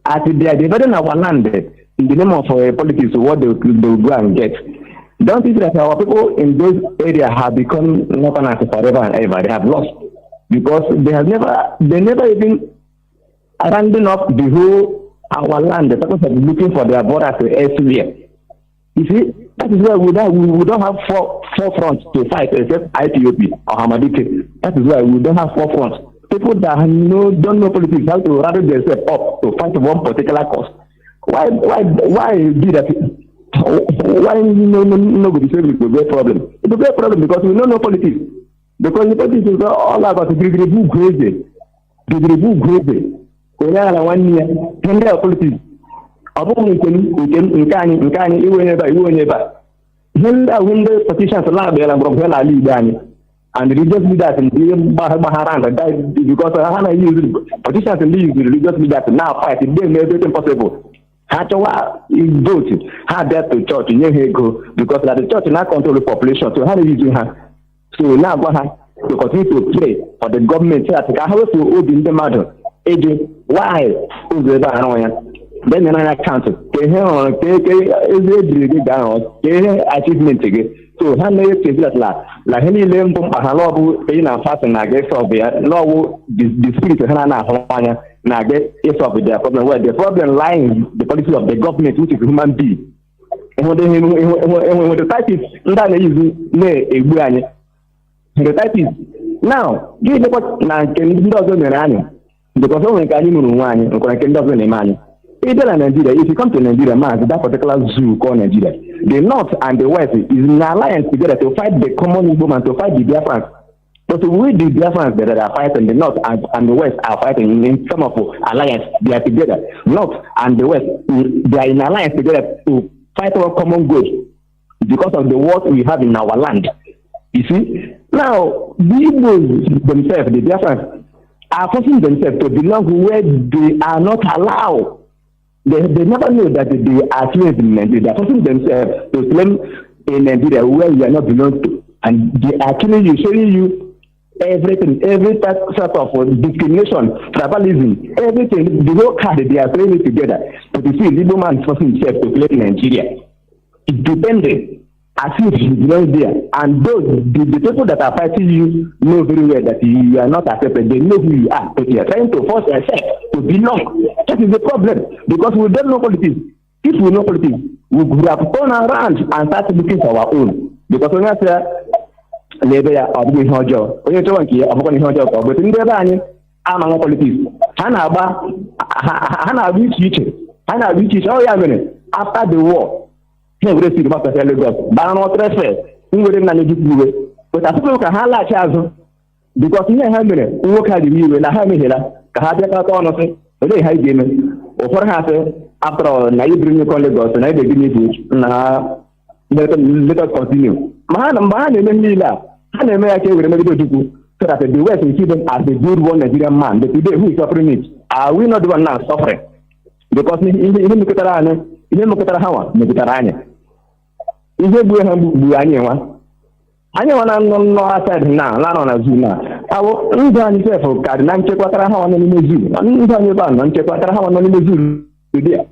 as they are dividing our land in the name of politics, what they will go and get. Don't think that our people in those areas have become Northerners forever and ever. They have lost because they never even rounding up the whole our land. The purpose of looking for their borders elsewhere. You see, that is why we don't have four fronts to fight except IPOP or Hamadike. That is why we don't have four fronts. People that don't know politics have to rather themselves up to fight one particular cause. Why be that? Why nobody say it will be a problem? It will be a problem because we don't know politics. Because the politics is all about the Grigribu crazy. We are 1 year, 10 years politics. When the petitions allowed and the religious leaders in the because Hana used petitions and the religious leaders now fight, they made everything possible. Hatawa is voting, had that to church in Yehego because the church now control the population. So how do you do her? So now go ahead to continue to pray for the government to have to open the matter. Why is the then I count achievement again. So how many things like any limb Pahalobu paying and fasting against of their law the spirit of Hana Hawanya Nagget is of their problem where the problem lies in the policy of the government, which is human being. And when the type is the type is now give what can do because only can you one can do money. Either in Nigeria, if you come to Nigeria, that particular zoo called Nigeria, the North and the West is in alliance together to fight the common movement, to fight the Biafrans. But we the Biafrans that are fighting, the North and the West are fighting in some of alliance. They are together. North and the West, they are in alliance together to fight our common good because of the war we have in our land. You see? Now, the Igbos themselves, the Biafrans, are forcing themselves to belong where they are not allowed. They never know that they are slaves in Nigeria. They are forcing themselves to claim in Nigeria where you are not belong to. And they are killing you, showing you everything, every sort of discrimination, tribalism, everything, the whole card, they are playing it together. But you see, Igbo man forcing himself to play in Nigeria. It depended as if he belongs there. And those, the people that are fighting you know very well that you are not accepted. They know who you are, but you are trying to force yourself to belong. That is the problem. Because we don't know politics. If we know politics, we would have turned around and started looking for our own. Because when I say, Labor of the Hojo, when you talk here, I'm going to Hojo, but in the Rani, I'm on politics. Hana reach each, Hana reach each, oh, yeah, after the war. He would see the master of Lagos. But I'm not transfer. He would not need to. But I suppose I have Chazo because he had been work at the new and I have here. Kahaja honestly, but they had given. Or for after all, now you bring the Lagos and I did give me now. Let us continue. Man, and Mila. And America will remember to do so that the West is given as a good one Nigerian man. But today, who is suffering it? Are we not the one now suffering? Because in the Hawa, Mediterranean. Ihe bụ ha bụ anyị nwa no outside na la no na zoo na awo ndụ anyị sef ka dị na nchekwatara ha nọ n'ime zoo ndụ anyị ba na nchekwatara ha nọ n'ime zoo today.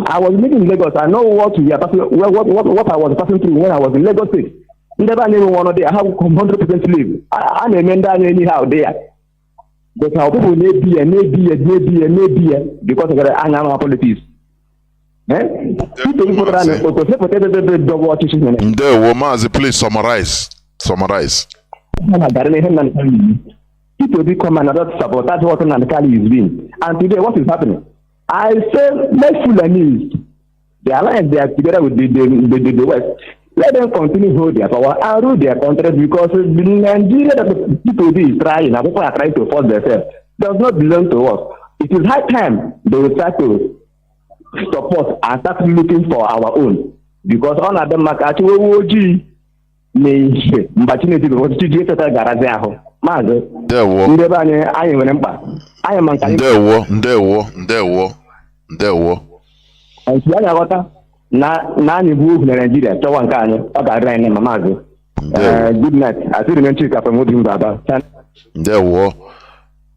I was living in Lagos. I know what we are passing, what I was passing through when I was in Lagos State. Never knew one day I have 100% live. I remember anyhow there. But how people may be because of the annual politics. Mazi, please summarize. People become another support. That's what Nnamdi is doing. And today, what is happening? I say, let Fulanis, the alliance they are together with the West, let them continue hold their power and rule their country because the Nigeria that the people is trying, and people are trying to force themselves, does not belong to us. It is high time they will start to support and start looking for our own. Because all of them are actually OG. Good night. I see the mention from Odin Baba.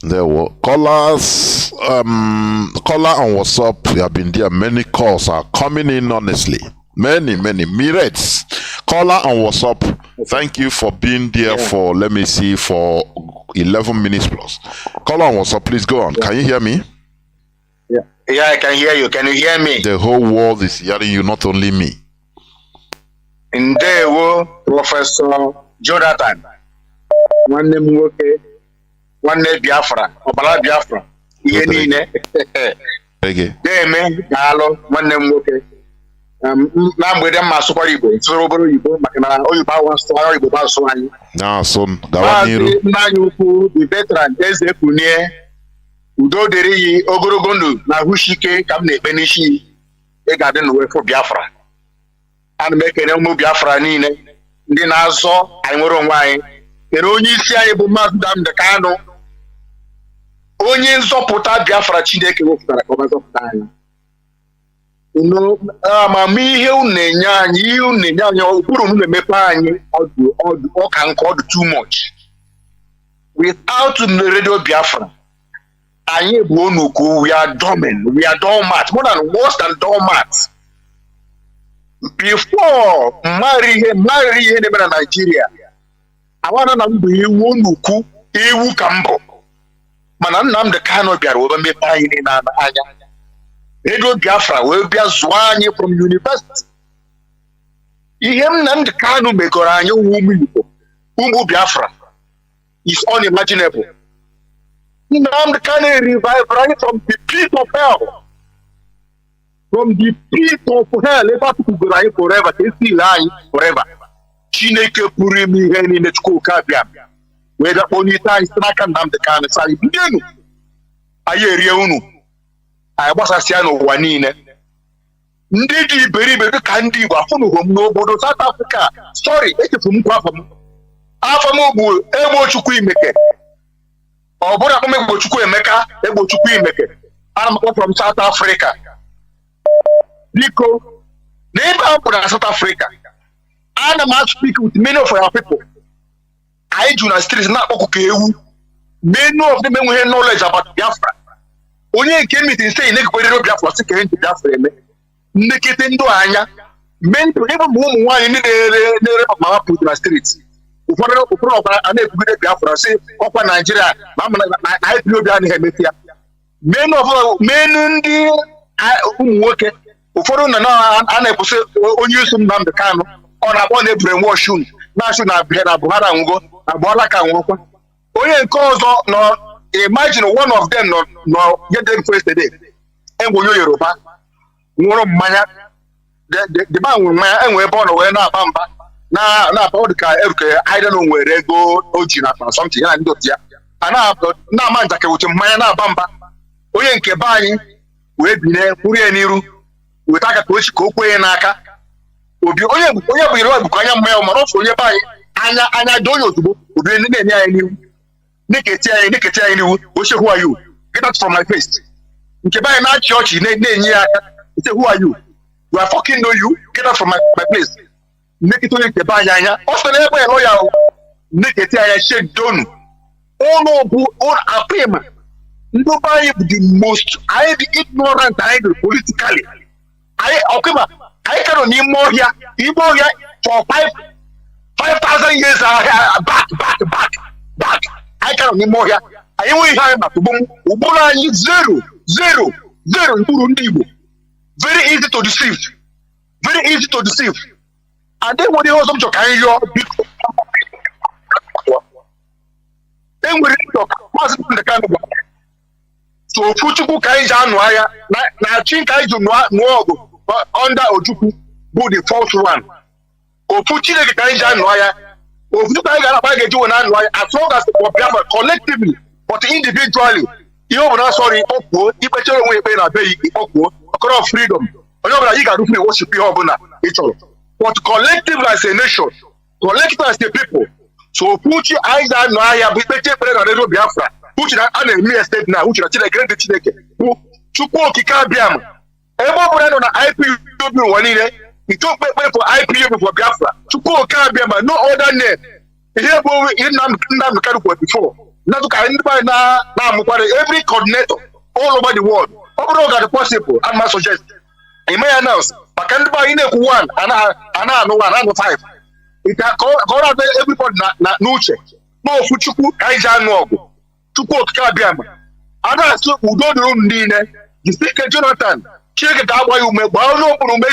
There were callers, caller on WhatsApp. We have been there. Many calls are coming in. Honestly, many myriads. Caller on WhatsApp. Thank you for being there for for 11 minutes plus. Caller on WhatsApp, please go on. Can you hear me? Yeah, I can hear you. Can you hear me? The whole world is hearing you, not only me. In there, Professor Jonathan. One name one name Biafra, Obala Biafra. Yenine. Okay. Deme, Galo, one name now with them, Masukaribo, so Ibo, Makana, Oyiba was to Aribo, so I. Now, son, Gawaniru. The veteran, Eze Punie, Udo Deri, Ogorogondu, Nahushike, Kamne, Benishi, a garden away for Biafra. And make a no Biafra Nine, then also, I were on wine. The only Siabu Madam the Kanu. Only so put out Biafra Chideke of the Covers of time. No, Mammy, you Nenya, Puru Mepani, or can call too much. Without the radio Biafra, I Bonuku, we are dormant, we are dormant, more than worse than dormant. Before marry in Nigeria, I want to be Wonuku, Ewu Kambo. Manam the Kanu Biar over me buying in an Aya. Radio Biafra will be a Zwani from university. Nnamdi Kanu Mekoranyo Umu Biafra is unimaginable. Nnamdi Kanu revive right from the pit of hell. From the pit of hell, ever to go forever, they still lie forever. Chineke Purimi Hen in the school Kabiam. Whether Onita is Trakan Nnamdi Kanu, Sai Bidenu. Ayeriunu. I was a Siano Wanine. Ndidi Beribe Kandi Wafunu no South Africa. Sorry, it's from Kwafam. Afamu, Ebo Chukui Meke. Or Borakome Chukui Meka, Ebo Chukui Meke. I'm from South Africa. Nico, neighbor from South Africa. And I must speak with many of our people. I do not streets not okay. Many of them have knowledge about Biafra. Only came it in saying Biafra to Biafra. Neketendo anya. Men to even move one in the put in the streets. Biafra say Upper Nigeria. I feel down here. Men of men work. Ụfọdụ na na-ekwụsị onye isi Nnamdi Kanu ọ na-akpọ na brainwash na-asụ na Buhari nwụgo na Buhari ka nwụrụkwa. Onye nke ọzọ nọ imagine one of them nọ get them first today. Enwe Yoruba nwụrụ mmanya the man nwụrụ mmanya enwe ebe ọ nọ wee na-aba mba na-aba ọ dị ka eruke I don't know nwere ego o ji na something ya ndị otu ya na-ama njakịrị uche mmanya na-aba mba. Onye nke be anyị wee bine kwuru ya n'iru weta aka ka ochi ka o kwenye n'aka obi onye bụ ire bụ anya mmanya mara ofu onye be anyị anya dị onye ozugbo obi na-enye anyị n'ihu neketi anyị n'ihu oche who are you get out from my face nke be anyị na-achị ọchị na-enye ya aka say who are you I fucking know you get out from my place neketi onye nke be anyị anya ọ sọ na ebe ya lọ ya neketi anya shake donu ụlọ bụ apịma ndị be anyị bụ the most anyị dị ignorant anyị dị politically. I cannot need more here for 5,000 years back. I cannot need more here. I only have to zero in very easy to deceive. And then when you also carry your big then we talk the kind of so Fuchuku Kaija Noya na Chinkai to Nuogo under Ojuku who the fourth one. Or Fuchile Kaija Noya, or Fukai Bagaju and Anway, as long as Biafra collectively, but individually, you are not sorry, Oko, you better way pay a bay, Oko, a call of freedom. Another you can worship your Obuna, it's all. But collectively as a nation, collectively as the people. So Fuchi Aija Noya, we better pray a Biafra. Which are an state now, which are great Chineke, who took Kikabiam. Everybody on IPU one in it, he took paper for IPU for Biafra, to call Kabiam, no other name. Here we in Nnamdi before. Not to anybody now, every coordinator all over the world. Overall, got possible, I must suggest. He may announce, but can't buy in one, and I know 1 and 5. It can call out everybody, not Nuche. No Fuchuku, Kaija Nogo. Tuko Kabiama. Ada so udo do ndine. The speaker Jonathan. Cheke dawa yume. Ba no bunume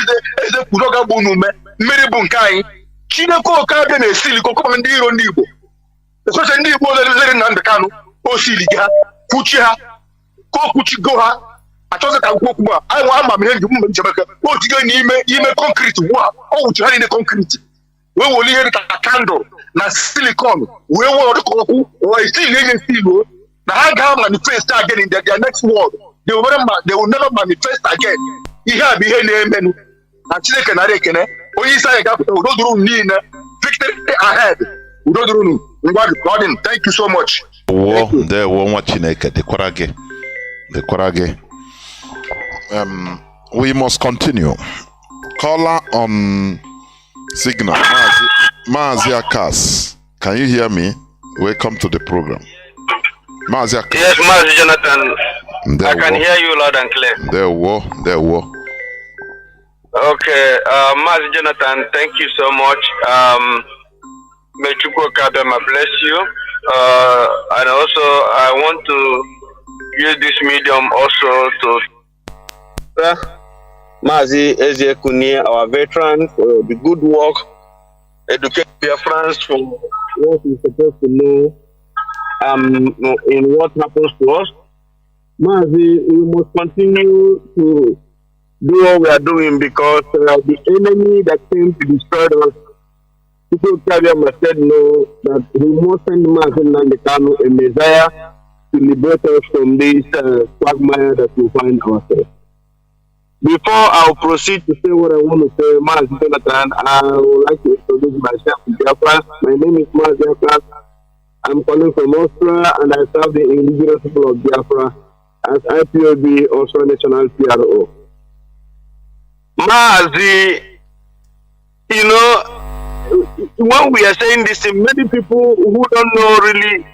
eze kudoga bunume. Mmiri bu nkai. Chineko Kabia na esili ko ndi iro ndi Igbo. So se ndi Igbo le Nnamdi Kanu o sili ha. Kuchi ha. Ko kuchi go ha. Atoze ka nkwo kuma. Ai wa ama me ndu mu njebeka. O tiga ni ime concrete wa. O uchi ha ni concrete. We woli here ka candle na silicon. We wo do ko or still in steel. Now I can manifest again in their next world. They will never manifest again. He have behaved menu. And Chile can reckon it. Or you say, victory ahead. Thank you so much. There won't watch naked. The Korage. We must continue. Caller on signal. Mazi Akas. Can you hear me? Welcome to the program. Mazi Akas. Yes, Mazi Jonathan. I can hear you loud and clear. There were. Okay, Mazi Jonathan, thank you so much. May Chukwu Kabema bless you. And also, I want to use this medium also to Mazi Ezekwuni, our veteran, for the good work, educate Biafrans from what we're supposed to know in what happens to us. Mazi, we must continue to do what we are doing because the enemy that came to destroy us, people must said no, that he must send Mazi Nnamdi Kanu a Messiah to liberate us from this quagmire that we find ourselves. Before I'll proceed to say what I want to say, Mazi Jonathan, I would like to introduce myself to Biafra. My name is Mazi Akas. I'm calling from Austria and I serve the indigenous people of Biafra as IPOB, also national PRO. Mazi, you know, when we are saying this, many people who don't know really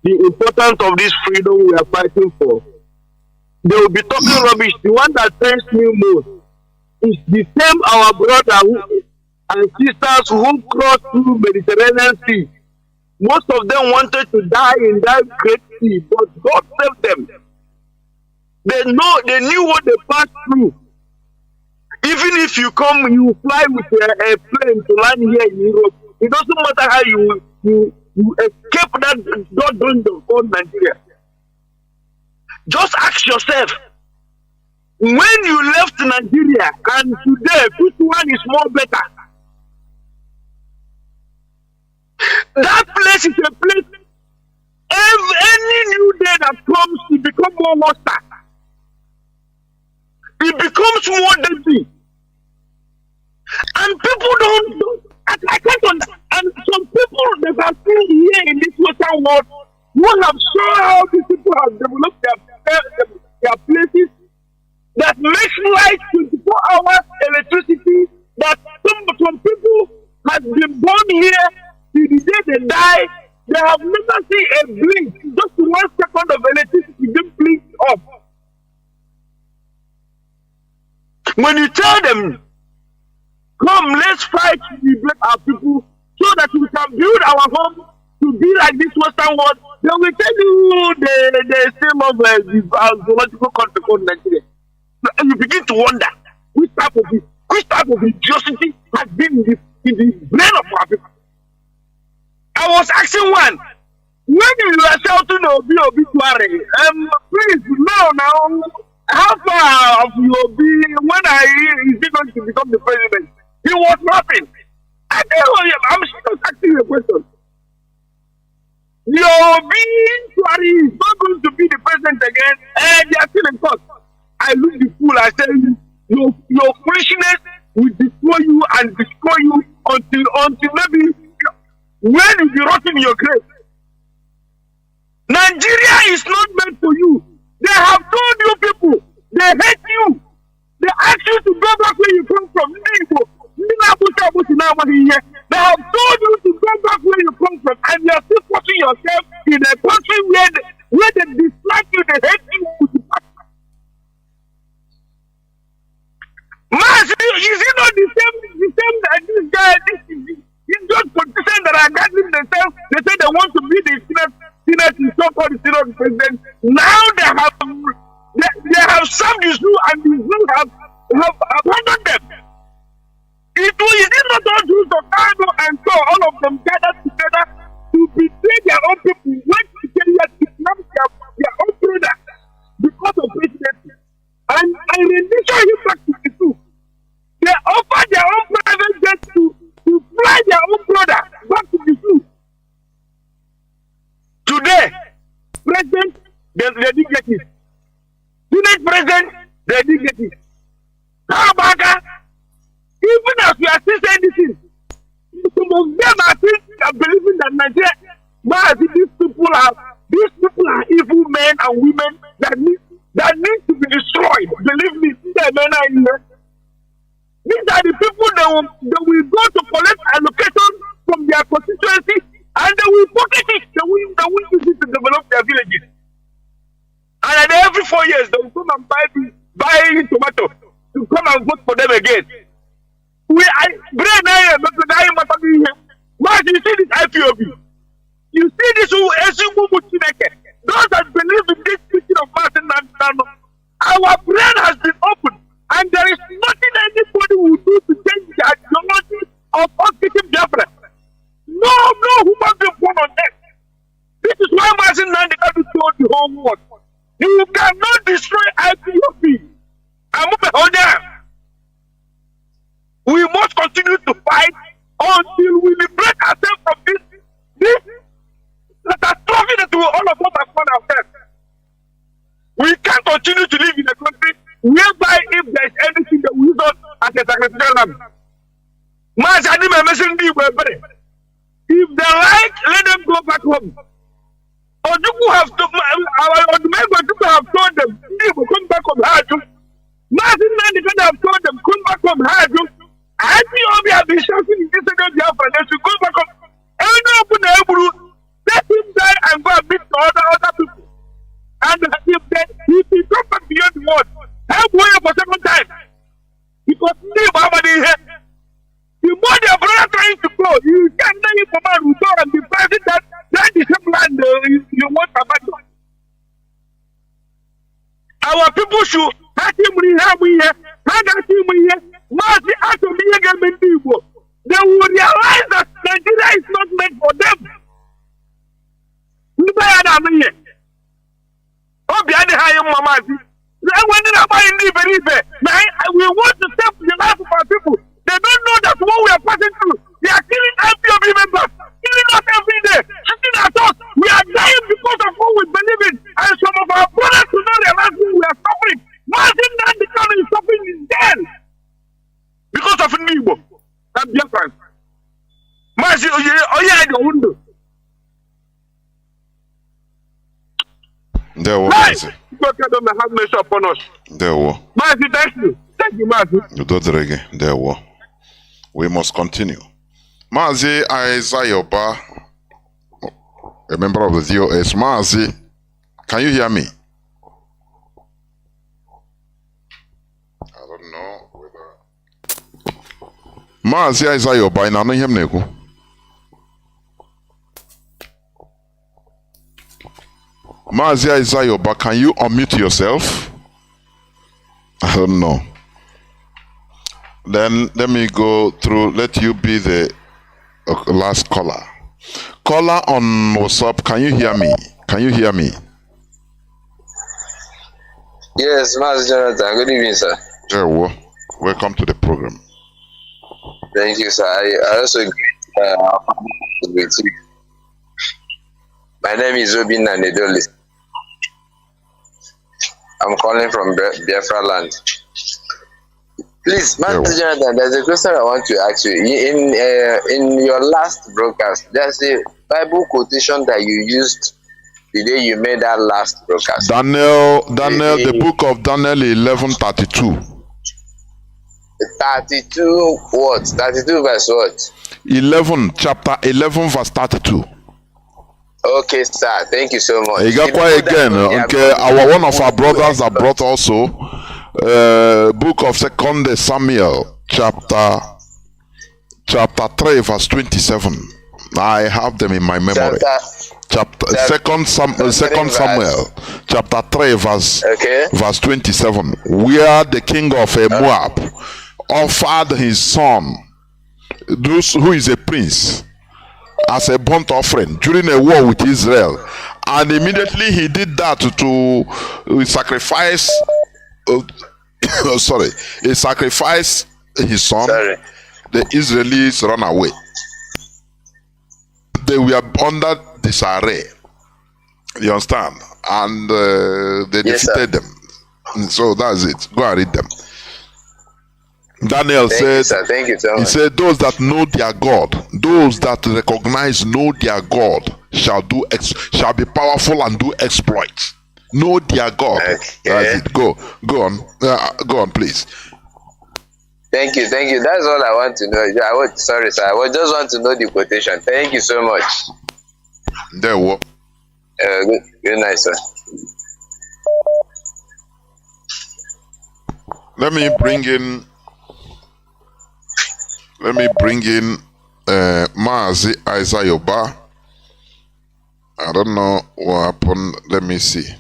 the importance of this freedom we are fighting for, they will be talking rubbish. The one that pains me most is the same our brother and sisters who crossed through Mediterranean Sea. Most of them wanted to die in that great sea, but God saved them. They knew what they passed through. Even if you come, you fly with a plane to land here in Europe. It doesn't matter how you escape that God dungeon called Nigeria. Just ask yourself, when you left Nigeria and today, which one is more better? That place is a place, any new day that comes, it becomes more hostile. It becomes more deadly. And people I can't understand. And some people that are still here in this Western world who have shown how these people have developed their places that makes light 24 hours electricity, that some people have been born here till the day they die. They have never seen a blink, just 1 second of electricity being blinked off. When you tell them, come, let's fight to liberate our people so that we can build our home to be like this Western world, they will tell you they still love the zoological country called Nigeria. And you begin to wonder which type of idiocy has been in the brain of our people. I was asking one, when you are shouting obituary, please, now, how far of your be when is he going to become the president? He was laughing. I tell you, I'm still asking you a question. Your obituary is not going to be the president again, and they are still in court. I look the fool, I tell you, your foolishness will destroy you and destroy you until maybe when you be rotting in your grave. Nigeria is not meant for you. They have told you people, they hate you. They ask you to go back where you come from. They have told you to go back where you come from, and you are still putting yourself in a country where they dislike you, they hate you. Mazi, is it not the same that this guy, he's just politicians that are gathering themselves, they say they want to be the Senate, so-called the Senate president. Now they have served the zoo and the zoo have abandoned them. Is it not all Jews of Kanu and so all of them gathered together to betray their own people, went to Kenya to kidnap their own brother because of presidency? And I rendition him back to the zoo. They offered their own private jet to fly their own brother back to the zoo. Today, president, they didn't get it. Senate president, they didn't get it. How about that? Even as we are still saying this thing, some of them are still believing that Nigeria, these people are evil men and women that need to be destroyed. Believe me, these are the people that will go to collect allocation from their constituency and they will pocket it. They will use it to develop their villages. And every 4 years they will come and buy tomato to come and vote for them again. You see this IPOB. You see this those that believe in this teaching of Martin and our brain has been opened, and there is nothing anybody will do to change the ideology of us getting Biafra. No human being born on earth. This is why Martin Nnamdi told the whole world, you cannot destroy IPOB. We must continue to fight until we liberate ourselves from this catastrophe that all of us have found ourselves. We can't continue to live in a country whereby if there is anything that we use us as a sacrificial lamb. If they like, let them go back home. Our people have told them, they will come back home. Martin Nnamdi have told them, come back home. IPOB have been shouting in this Biafra, they should go back pushu hakimri hamuye hagakimuye Mazi atomiye gemendigo. They will realize that Nigeria is not meant for them. We want to save the life of our people. They don't know that what we are passing through. They are killing IPOB members, killing us every day, shooting at us. We are dying because of what we believe in. And some of our brothers do not realize what we are suffering. Imagine that the country is suffering is dead because of Igbo and Biafra. Mazi, oh yeah, I don't know. There were. God have mercy upon us. There were. Mazi, thank you. Thank you, Mazi. There were. We must continue. Mazi Aizayoba, a member of the DOS. Mazi, can you hear me? I don't know whether. Mazi Aizayoba, in Anahem Nego. Mazi Aizayoba, can you unmute yourself? I don't know. Then let me go through. Let you be the last caller. Caller on WhatsApp, can you hear me? Can you hear me? Yes, Master Jonathan. Good evening, sir. Yeah, welcome to the program. Thank you, sir. I also agree with you. My name is Nnamdi. I'm calling from Biafra land. Please, Master Jonathan, there's a question I want to ask you. In your last broadcast, there's a Bible quotation that you used the day you made that last broadcast. Daniel, the book of Daniel 11:32. 32 what? 32 verse what? 11, chapter 11, verse 32. Okay, sir. Thank you so much. Again, okay, one of our brothers that brought also book of 2 Samuel, chapter 3, verse 27. I have them in my memory. Second Samuel, chapter 3, verse 27, where the king of Moab offered his son, who is a prince, as a burnt offering during a war with Israel, and immediately he did that to sacrifice. He sacrificed his son. The Israelis ran away. They were under disarray. You understand? And they defeated them. So that's it. Go and read them. Daniel said, thank you so much. He said, those that know their God, those that know their God shall be powerful and do exploits. Know their God. Okay. That's it. Go on, please. Thank you. That's all I want to know. Sorry, sir. I just want to know the quotation. Thank you so much. There were. Good night, sir. Let me bring in Mazi Aizayoba. I don't know what happened. Let me see.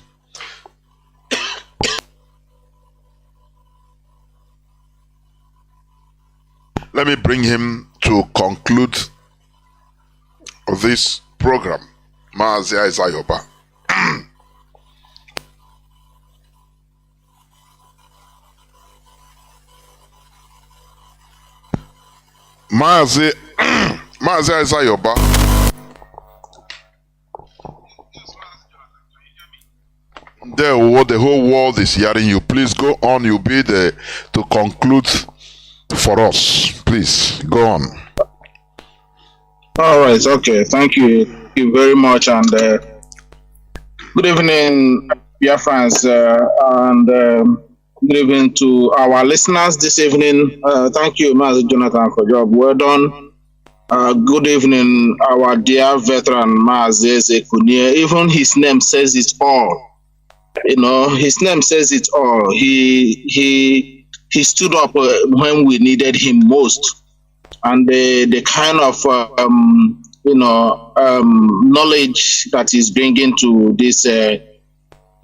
Let me bring him to conclude this program. Mazi Aizayoba. Mazi Aizayoba. The whole world is hearing you. Please go on. You'll be there to conclude for us. Please go on. All right. Okay. Thank you. Thank you very much. And good evening, Biafrans, and good evening to our listeners this evening. Thank you, Master Jonathan, for your job well done. Good evening, our dear veteran Mazi Ekunie. Even his name says it all. You know, his name says it all. He stood up when we needed him most, and the kind of knowledge that he's bringing to this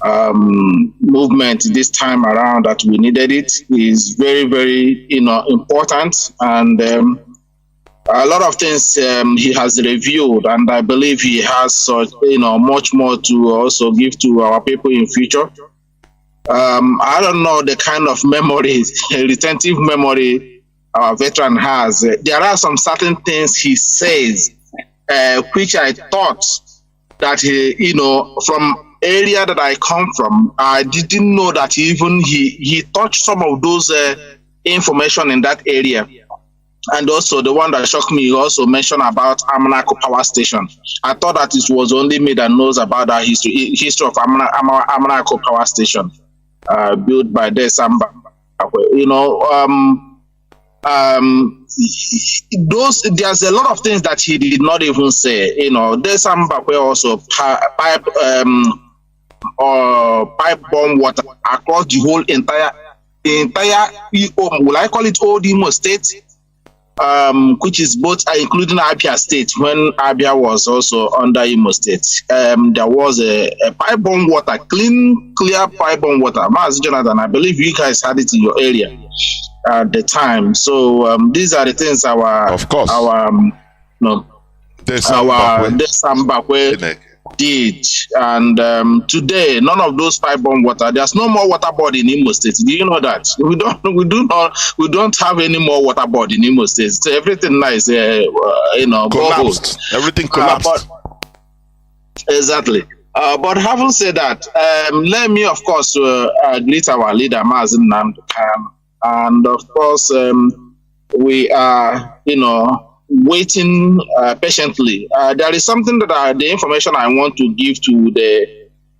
movement this time around that we needed it is very, very, important. And a lot of things he has reviewed, and I believe he has such, much more to also give to our people in future. I don't know the kind of memory, retentive memory our veteran has. There are some certain things he says, which I thought that he, from area that I come from, I didn't know that he touched some of those information in that area. And also the one that shocked me, he also mentioned about Amanako Power Station. I thought that it was only me that knows about that history of Amanako Power Station, built by Desamba. There's a lot of things that he did not even say. Desamba also pipe bomb water across the whole entire will I call it old Imo State, which is both including Abia State. When Abia was also under Imo State, there was a pipe bomb water, clear pipe bomb water. Mazi Jonathan, I believe you guys had it in your area at the time. So these are the things Desambakwe did, and today none of those pipe bomb water. There's no more water board in Imo State. Do you know that? We don't have any more water board in Imo State. So everything now is collapsed. Everything collapsed. Exactly. But having said that, let me of course greet our leader Mazi Nnamdi, and of course we are waiting patiently. There is something that the information I want to give to the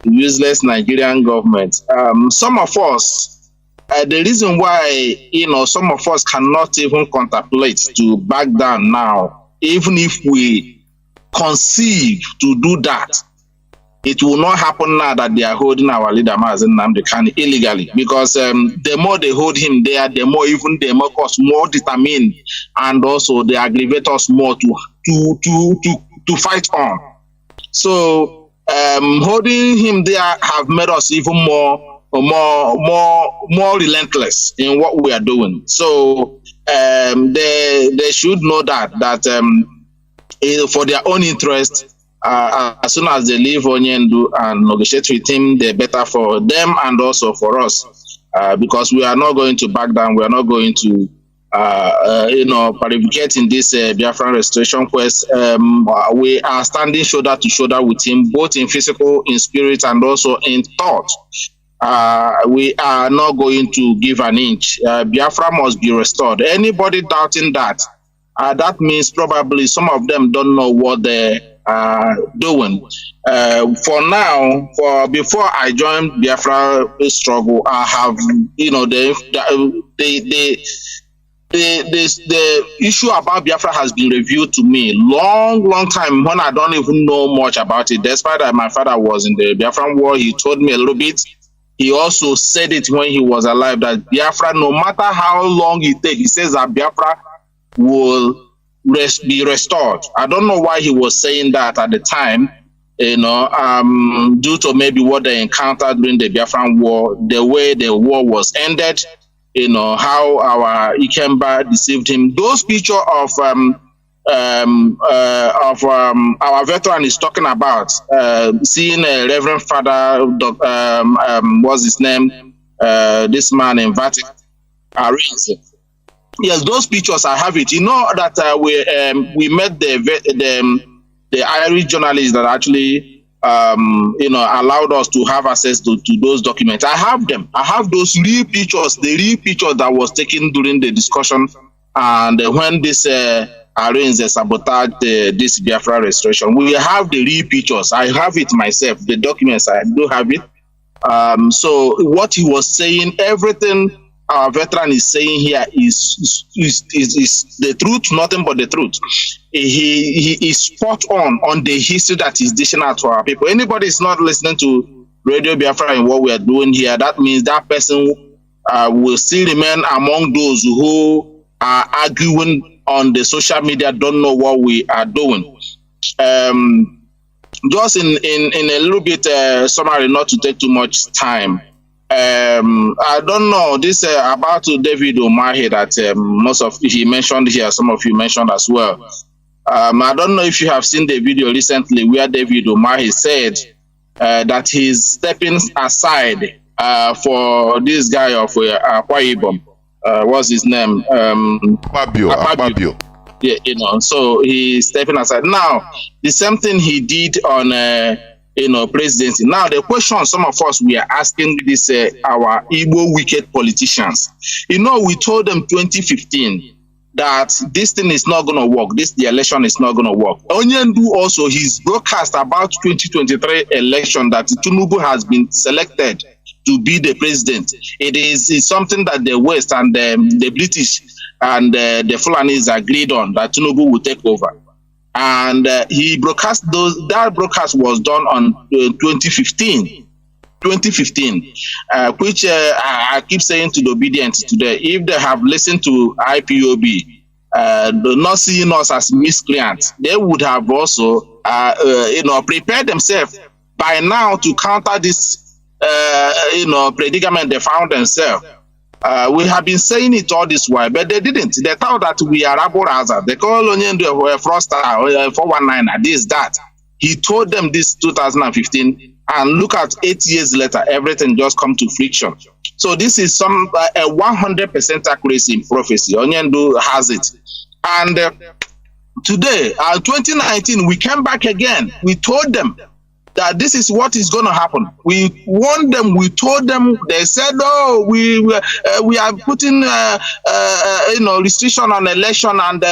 useless Nigerian government. Some of us, the reason why some of us cannot even contemplate to back down now, even if we conceive to do that, it will not happen now that they are holding our leader Mazi Nnamdi Kanu illegally, because the more they hold him there, the more even they make us more determined, and also they aggravate us more to fight on. So holding him there have made us even more relentless in what we are doing. So they should know that for their own interest. As soon as they leave Onyendu and negotiate with him, the better for them and also for us, because we are not going to back down. We are not going to, participate in this Biafran restoration quest. We are standing shoulder to shoulder with him, both in physical, in spirit, and also in thought. We are not going to give an inch. Biafra must be restored. Anybody doubting that, that means probably some of them don't know what they doing. For now, before I joined Biafra struggle, I have the issue about Biafra has been revealed to me long time when I don't even know much about it. Despite that my father was in the Biafran war, he told me a little bit. He also said it when he was alive that Biafra, no matter how long it takes, he says that Biafra will be restored. I don't know why he was saying that at the time, due to maybe what they encountered during the Biafran war, the way the war was ended, how our Ikemba deceived him. Those pictures of our veteran is talking about, seeing a Reverend Father, what's his name, this man in Vatican, yes, those pictures, I have it. You know that we met the Irish journalist that actually allowed us to have access to those documents. I have them. I have those real pictures, the real picture that was taken during the discussion, and when this arranged sabotage this Biafra restoration. We have the real pictures. I have it myself. The documents, I do have it. So what he was saying, everything our veteran is saying here is the truth, nothing but the truth. He is spot on the history that is dishing out to our people. Anybody is not listening to Radio Biafra and what we are doing here, that means that person will still remain among those who are arguing on the social media, don't know what we are doing. just in a little bit summary, not to take too much time. I don't know this about David Umahi that he mentioned here, some of you mentioned as well. I don't know if you have seen the video recently where David Umahi said that he's stepping aside for this guy of Akwa Ibom. What's his name? Akpabio. Yeah, you know, so he's stepping aside. Now, the same thing he did on, presidency. Now, the question some of us, we are asking this, our Igbo wicked politicians. You know, we told them 2015 that this thing is not going to work. The election is not going to work. Onyendu also, his broadcast about 2023 election that Tinubu has been selected to be the president. It's something that the West and the British and the Fulanis agreed on, that Tinubu will take over. And he broadcast that broadcast was done on 2015, which I keep saying to the obedient today, if they have listened to IPOB, not seeing us as miscreants, they would have also, prepared themselves by now to counter this, predicament they found themselves. We have been saying it all this while, but they didn't. They thought that we are rabble rousers. They call Onyendu a fraudster, 419, this, that. He told them this 2015, and look at 8 years later, everything just come to friction. So this is some 100% accuracy in prophecy. Onyendu has it. And today, 2019, we came back again. We told them that this is what is going to happen. We warned them. We told them. They said, "Oh, we are putting restriction on election, and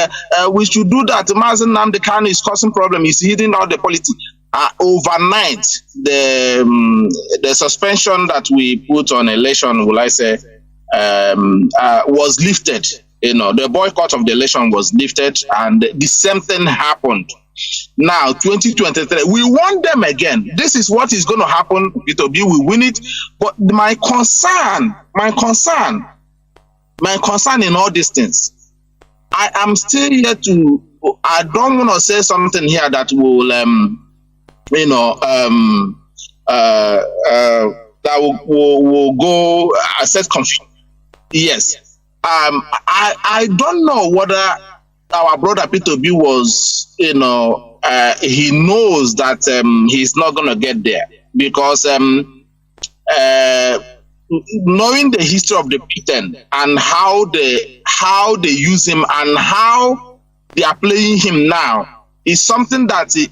we should do that." Mazi Nnamdi Kanu is causing problem. He's hitting all the politics. Overnight, the suspension that we put on election, will I say, was lifted. The boycott of the election was lifted, and the same thing happened. Now, 2023, we want them again. This is what is going to happen. It'll be, we win it. But my concern in all these things, I am still here to, I don't want to say something here that will, that will go, set confusion. Yes. I don't know whether our brother Peter B was, he knows that he's not going to get there, because knowing the history of the P10 and how they use him and how they are playing him now is something that he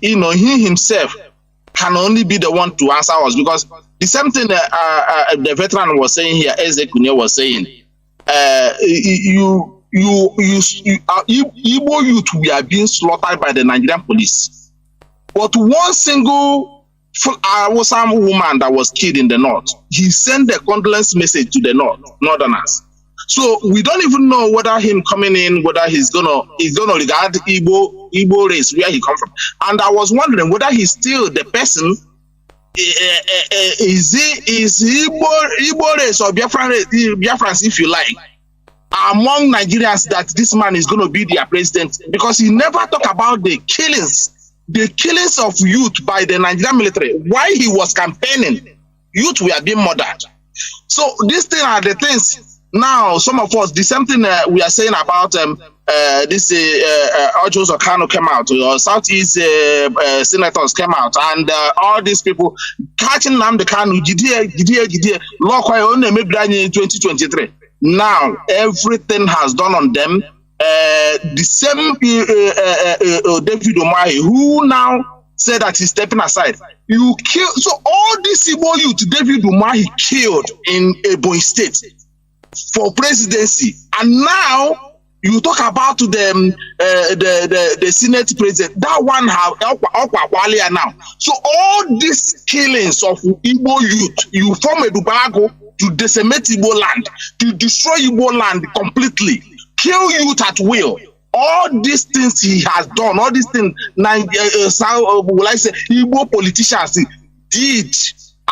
himself can only be the one to answer us, because the same thing the veteran was saying here, Eze Kunye was saying, Igbo youth, we are being slaughtered by the Nigerian police. But one single HAUSA woman that was killed in the north, he sent a condolence message to the northerners. So we don't even know whether him coming in, whether he's gonna regard Igbo race, where he come from. And I was wondering whether he's still the person. Is Igbo race or Biafrans, if you like, among Nigerians, that this man is going to be their president? Because he never talked about the killings of youth by the Nigerian military. Why he was campaigning, youth were being murdered. So these things are the things. Now, some of us, the same thing we are saying about this HAUSA Kanu came out, or Southeast senators came out, and all these people catching Nnamdi Kanu, Jidie, law only maybe in 2023. Now, everything has done on them. The same David Umahi, who now said that he's stepping aside. You kill, so all these Igbo youth, David Umahi killed in Ebonyi State for presidency, and now you talk about the Senate president. That one have now. So all these killings of Igbo youth, you form a Dubago to decimate Igbo land, to destroy Igbo land completely, kill youth at will. All these things he has done, all these things, Igbo politicians did,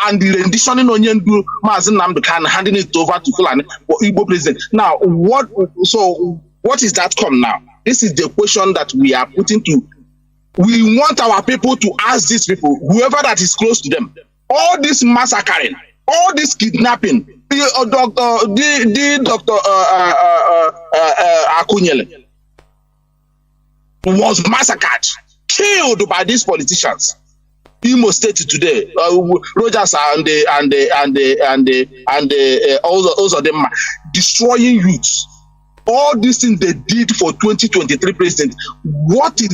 and the rendition in Onyendu, Mazi Nnamdi Kanu handing it over to Fulani or Igbo president. Now, what is that come now? This is the question that we are putting to We want our people to ask these people, whoever that is close to them, all this massacring, all this kidnapping, Dr. Akunyele was massacred, killed by these politicians. Imo State today, Rogers also them destroying youths. All these things they did for 2023 president. What did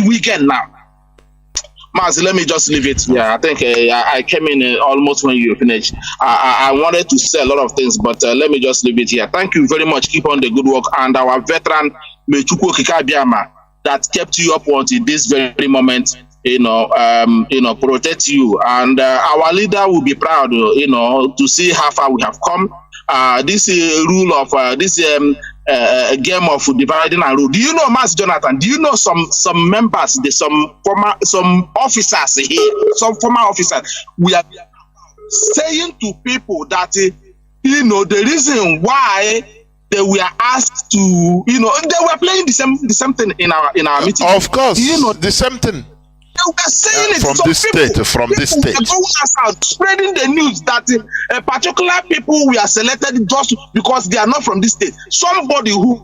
we get now? Mazi, let me just leave it. Yeah, I think I came in almost when you finished. I wanted to say a lot of things, but let me just leave it here. Thank you very much. Keep on the good work, and our veteran Mechukwu Kikabiama that kept you up until this very moment. Protect you, and our leader will be proud. To see how far we have come. This rule of this game of dividing and rule. Do you know, Master Jonathan? Do you know some members, some officers here, some former officers? We are saying to people that the reason why they were asked to, they were playing the same thing in our meeting. Of course, the same thing. They were saying it from this state. Going out, spreading the news that particular people were selected just because they are not from this state. Somebody who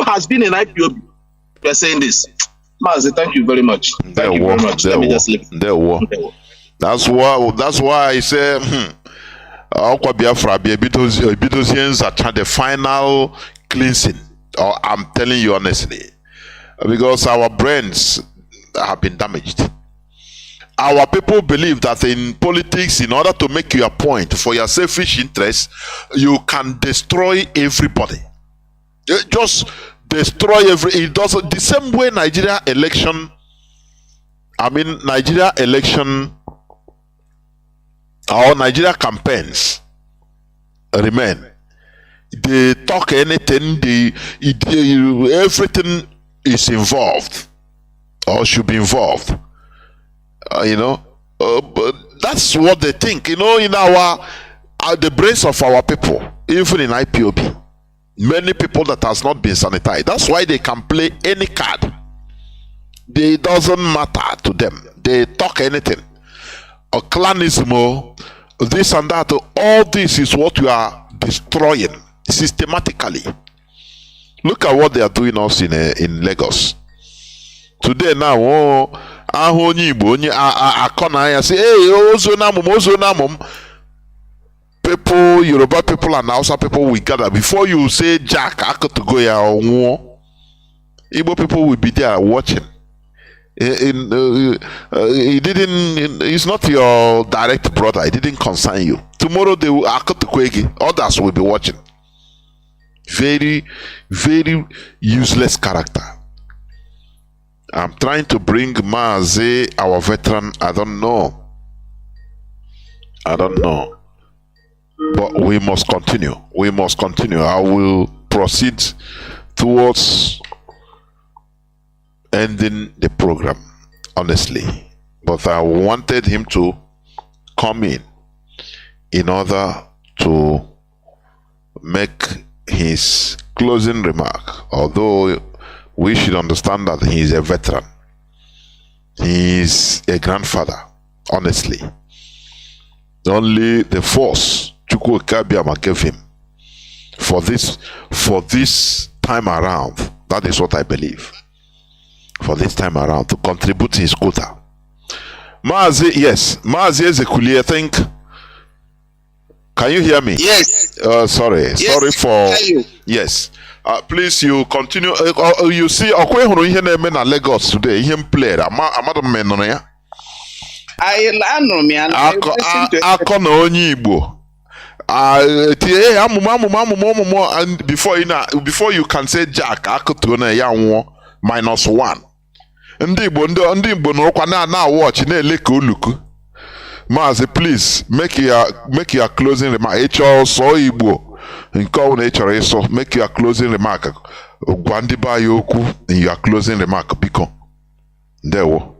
has been in IPOB, we are saying this. Mazi, thank you very much. Thank you very much. Let me just leave. That's why I say Biafra Bidosians are the final cleansing. I'm telling you honestly, because our brains have been damaged. Our people believe that in politics, in order to make your point for your selfish interest, you can destroy everybody. Just destroy it does the same way Nigeria or Nigeria campaigns remain. They talk anything, everything is involved or should be involved. But that's what they think. In the brains of our people, even in IPOB, many people that has not been sanitized. That's why they can play any card. It doesn't matter to them. They talk anything. Or Clanism, this and that. All this is what we are destroying systematically. Look at what they are doing us in Lagos. Today now, say, hey, people, Yoruba people and Hausa people will gather. Before you say Jack, Igbo people will be there watching. He's not your direct brother. It didn't concern you. Tomorrow they will others will be watching. Very, very useless character. I'm trying to bring Mazi, our veteran. I don't know. But we must continue. I will proceed towards ending the program, honestly. But I wanted him to come in order to make his closing remark. Although we should understand that he is a veteran. He is a grandfather, honestly. Only the force Chukwu Kabiama gave him for this time around. That is what I believe. For this time around, to contribute his quota. Mazi, yes. Mazi Ezekuli, I think. Can you hear me? Yes. Sorry. Yes, sorry for. you. Yes. Please, you continue. You see, Okwe hunu ihe na-eme na Lagos today. Ihe m played. Amado m nọ ya. Akọ na onye Igbo. And before you can say Jack, akụtuo na ya nwụọ -1. Ndị Igbo nọrọkwa na watch na-ele ka oluku. Mazi, please make your closing remark. Ịchọ sọ Igbo nke ọ na-echọrọ ịsọ, make your closing remark. Gwa ndị be anyị okwu in your closing remark, biko. Ndewo.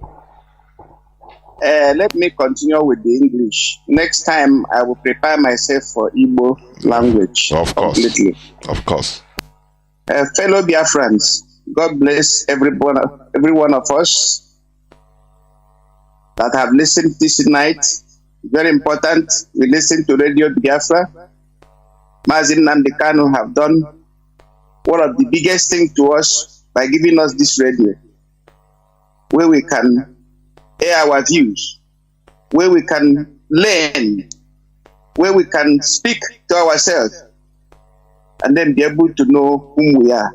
Let me continue with the English. Next time, I will prepare myself for Igbo language. Of course. Completely. Of course. Fellow Biafrans, God bless every one of us that have listened this night. Very important. We listen to Radio Biafra. Mazi and Kanu have done one of the biggest things to us by giving us this radio, where we can air our views, where we can learn, where we can speak to ourselves, and then be able to know whom we are.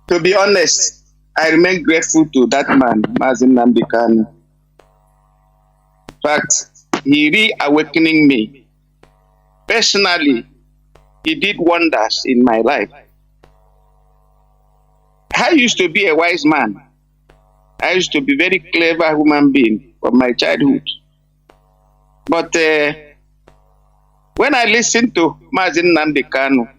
To be honest, I remain grateful to that man, Mazi Nnamdi Kanu. In fact, he reawakening me. Personally, he did wonders in my life. I used to be a wise man. I used to be very clever human being from my childhood. But when I listen to Mazi Nnamdi Kanu,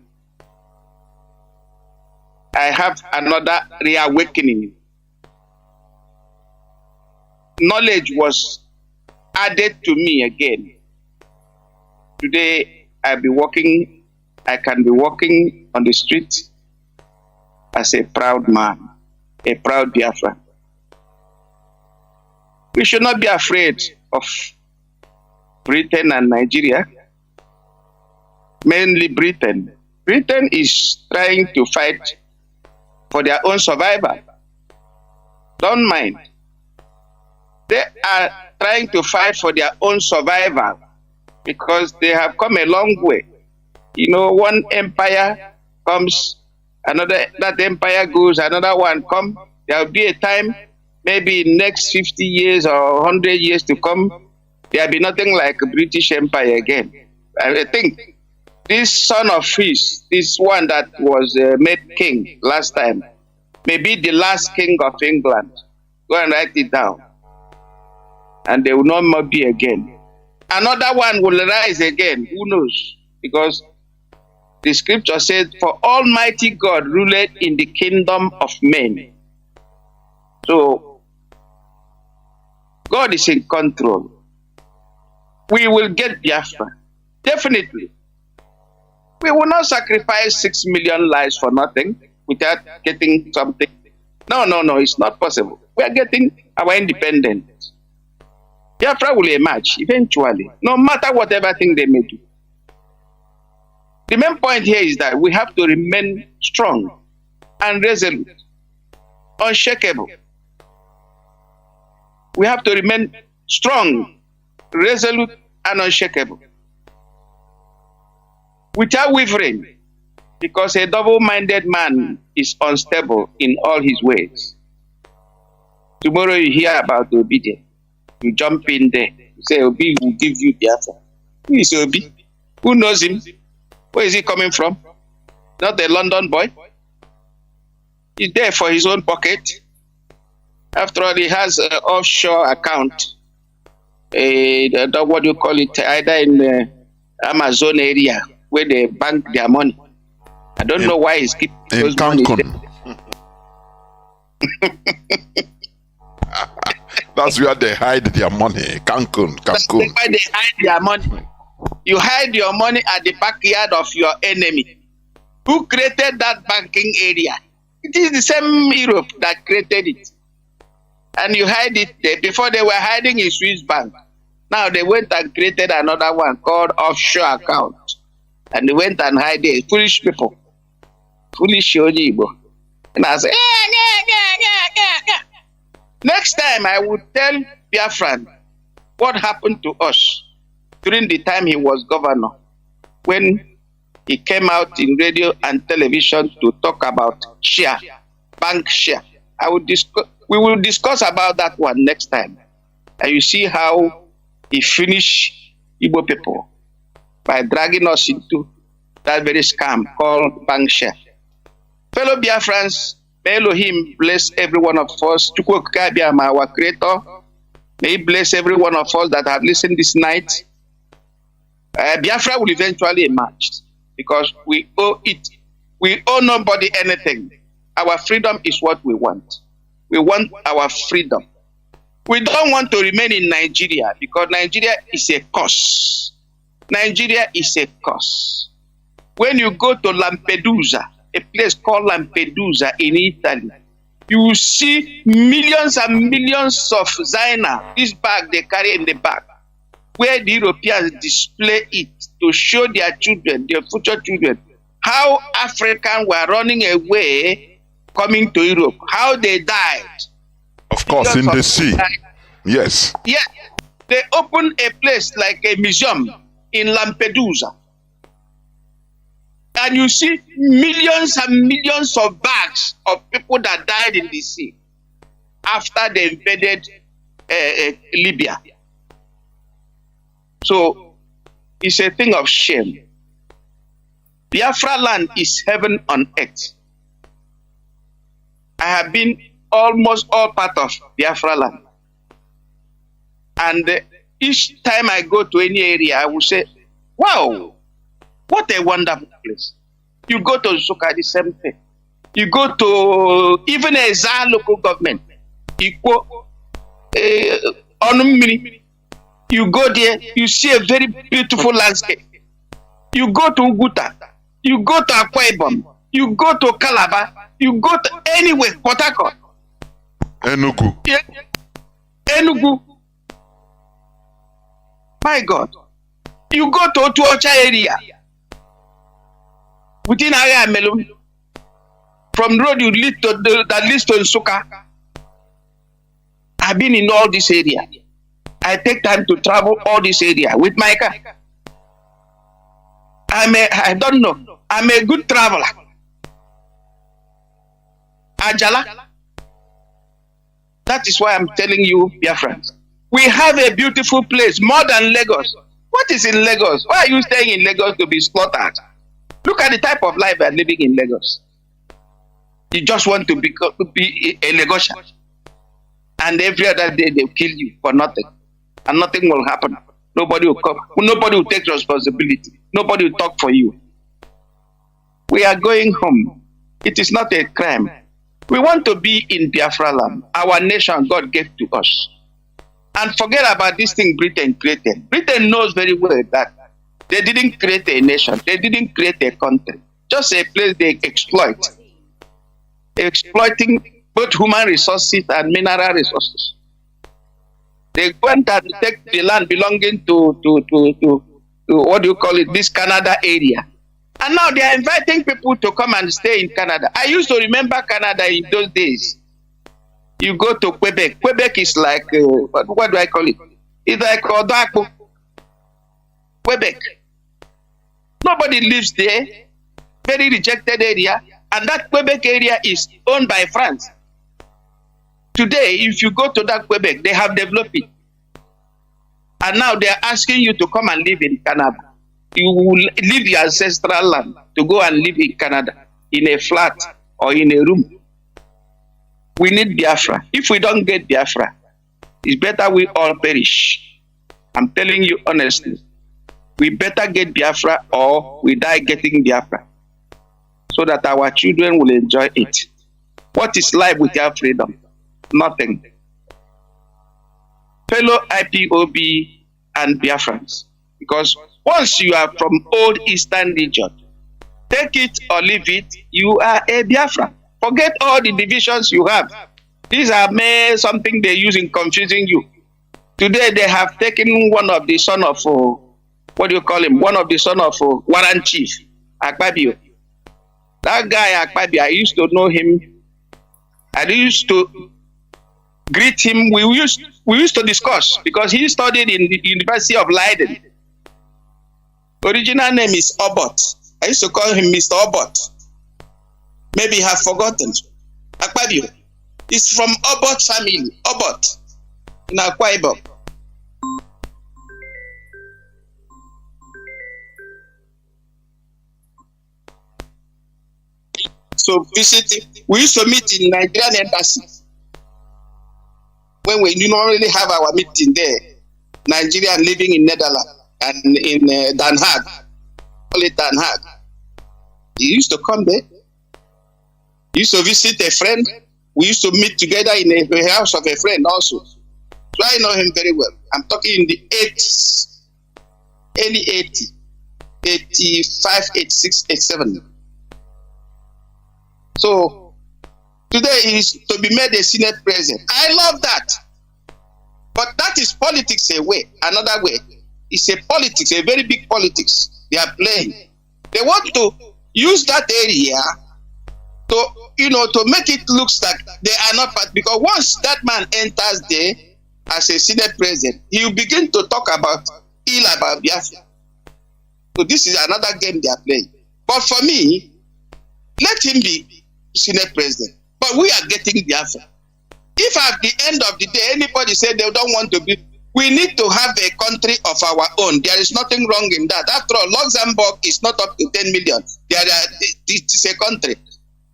I have another reawakening. Knowledge was added to me again. Today, I can be walking on the street as a proud man, a proud Biafra. We should not be afraid of Britain and Nigeria, mainly Britain. Britain is trying to fight for their own survival. Don't mind. They are trying to fight for their own survival because they have come a long way. You know, one empire comes, that empire goes, another one comes. There will be a time, maybe next 50 years or 100 years to come, there will be nothing like a British Empire again. I think this son of his, this one that was made king last time, may be the last king of England. Go and write it down. And they will not more be again. Another one will rise again. Who knows? Because the scripture says, for Almighty God ruled in the kingdom of men. So, God is in control. We will get Biafra. Definitely. We will not sacrifice 6 million lives for nothing without getting something. No, it's not possible. We are getting our independence. Biafra will emerge eventually, no matter whatever thing they may do. The main point here is that we have to remain strong and resolute, unshakable. We have to remain strong, resolute, and unshakable, without wavering, because a double-minded man is unstable in all his ways. Tomorrow you hear about obedience. You jump in there. You say, Obi will give you Biafra. Who is Obi? Who knows him? Where is he coming from? Not a London boy. He's there for his own pocket. After all, he has an offshore account. What do you call it? Either in the Amazon area where they bank their money. I don't know why he's keeping those money there. That's where they hide their money. Cancun. That's where they hide their money. You hide your money at the backyard of your enemy. Who created that banking area? It is the same Europe that created it. And you hide it there. Before they were hiding in Swiss bank. Now they went and created another one called offshore account. And they went and hide it. Foolish people. Foolish Ojibo. And I say, next time I would tell Biafran what happened to us during the time he was governor, when he came out in radio and television to talk about share, bank share. We will discuss about that one next time. And you see how he finished Igbo people by dragging us into that very scam called bank share. Fellow Biafrans, may Elohim bless every one of us. Chukwu Okike Abiama, our creator. May he bless every one of us that have listened this night. Biafra will eventually emerge because we owe it. We owe nobody anything. Our freedom is what we want. We want our freedom. We don't want to remain in Nigeria because Nigeria is a curse. Nigeria is a curse. When you go to Lampedusa, a place called Lampedusa in Italy, you will see millions and millions of Zaina, this bag they carry in the back, where the Europeans display it to show their children, their future children, how Africans were running away coming to Europe, how they died. Of course, in the sea. Yes. Yeah. They opened a place like a museum in Lampedusa. And you see millions and millions of bags of people that died in the sea after they invaded Libya. So it's a thing of shame. Biafra land is heaven on earth. I have been almost all part of Biafra land. And each time I go to any area, I will say, wow, what a wonderful place. You go to Nsukka, the same thing. You go to even a ZA local government, you go there, you see a very beautiful landscape. You go to Uguta, you go to Akwa Ibom, you go to Calabar, you go to anywhere, Port Harcourt. Enugu. Yeah. Enugu. My God. You go to Otuocha area. Within Aya Melum. From road you lead to that leads to Nsukka. I've been in all this area. I take time to travel all this area with my car. I don't know. I'm a good traveler. Ajala. That is why I'm telling you, dear friends. We have a beautiful place, more than Lagos. What is in Lagos? Why are you staying in Lagos to be slaughtered? Look at the type of life we are living in Lagos. You just want to be a Lagosian. And every other day they'll kill you for nothing. And nothing will happen. Nobody will come. Nobody will take responsibility. Nobody will talk for you. We are going home. It is not a crime. We want to be in Biafra land, our nation God gave to us. And forget about this thing Britain created. Britain knows very well that they didn't create a nation. They didn't create a country. Just a place they exploit. Exploiting both human resources and mineral resources. They went and take the land belonging to what do you call it, this Canada area. And now they are inviting people to come and stay in Canada. I used to remember Canada in those days. You go to Quebec. Quebec is like, what do I call it? It's like Odako. Quebec. Nobody lives there. Very rejected area. And that Quebec area is owned by France. Today, if you go to that Quebec, they have developed it. And now they are asking you to come and live in Canada. You will leave your ancestral land to go and live in Canada, in a flat or in a room. We need Biafra. If we don't get Biafra, it's better we all perish. I'm telling you honestly. We better get Biafra or we die getting Biafra, so that our children will enjoy it. What is life without freedom? Nothing. Fellow IPOB and Biafrans, because once you are from old Eastern region, take it or leave it, you are a Biafra. Forget all the divisions you have. These are mere something they use in confusing you. Today they have taken one of the son of, what do you call him? One of the son of Warren Chief, Akpabio. That guy Akpabio, I used to know him. I used to greet him. We used to discuss because he studied in the University of Leiden. Original name is Obot. I used to call him Mr. Obot. Maybe you have forgotten. Akpabio. He's from Obot family. Obot. In Akwa Ibom. So visiting, we used to meet in Nigerian embassy. When we normally have our meeting there, Nigerian living in Netherlands and in Den Haag, call it Den Haag. He used to come there. He used to visit a friend. We used to meet together in a house of a friend also. So I know him very well. I'm talking in the 80s, early 80s. 85, 86, 87. So today is to be made a Senate president. I love that. But that is politics away. Another way. It's a politics, a very big politics they are playing. They want to use that area to, to make it look like they are not part. Because once that man enters there as a Senate president, he will begin to talk about Biafra. So this is another game they are playing. But for me, let him be Senate president. But we are getting Biafra. If at the end of the day, anybody said they don't want to be, we need to have a country of our own. There is nothing wrong in that. After all, Luxembourg is not up to 10 million. It is a country.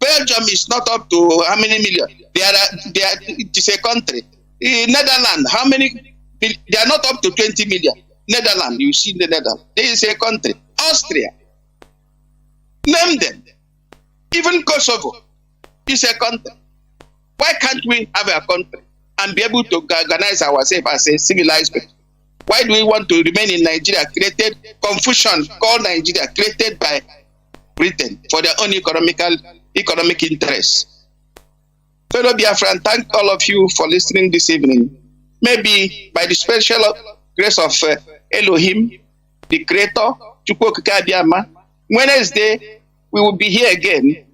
Belgium is not up to how many million? It is a country. Netherlands, how many? They are not up to 20 million. Netherlands, you see the Netherlands. There is a country. Austria. Name them. Even Kosovo is a country. Why can't we have a country and be able to organize ourselves as a civilized people? Why do we want to remain in Nigeria, created confusion called Nigeria, created by Britain for their own economic interests? Fellow Biafran, thank all of you for listening this evening. Maybe by the special grace of Elohim, the Creator, Wednesday, we will be here again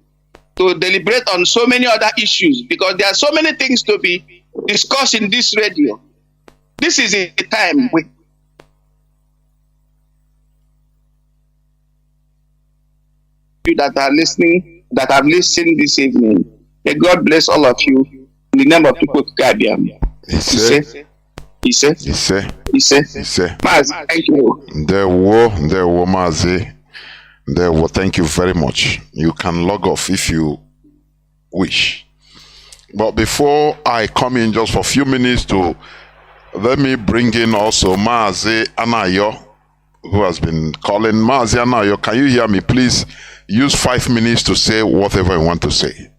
to deliberate on so many other issues, because there are so many things to be discussed in this radio. This is a time that are listening, that have listened this evening. May God bless all of you in the name of Chukwukabiam. He said. Mazi, thank you. There were Mazi. Thank you very much. You can log off if you wish. But before I come in just for a few minutes let me bring in also Mazi Anayo, who has been calling. Mazi Anayo, can you hear me? Please use 5 minutes to say whatever you want to say.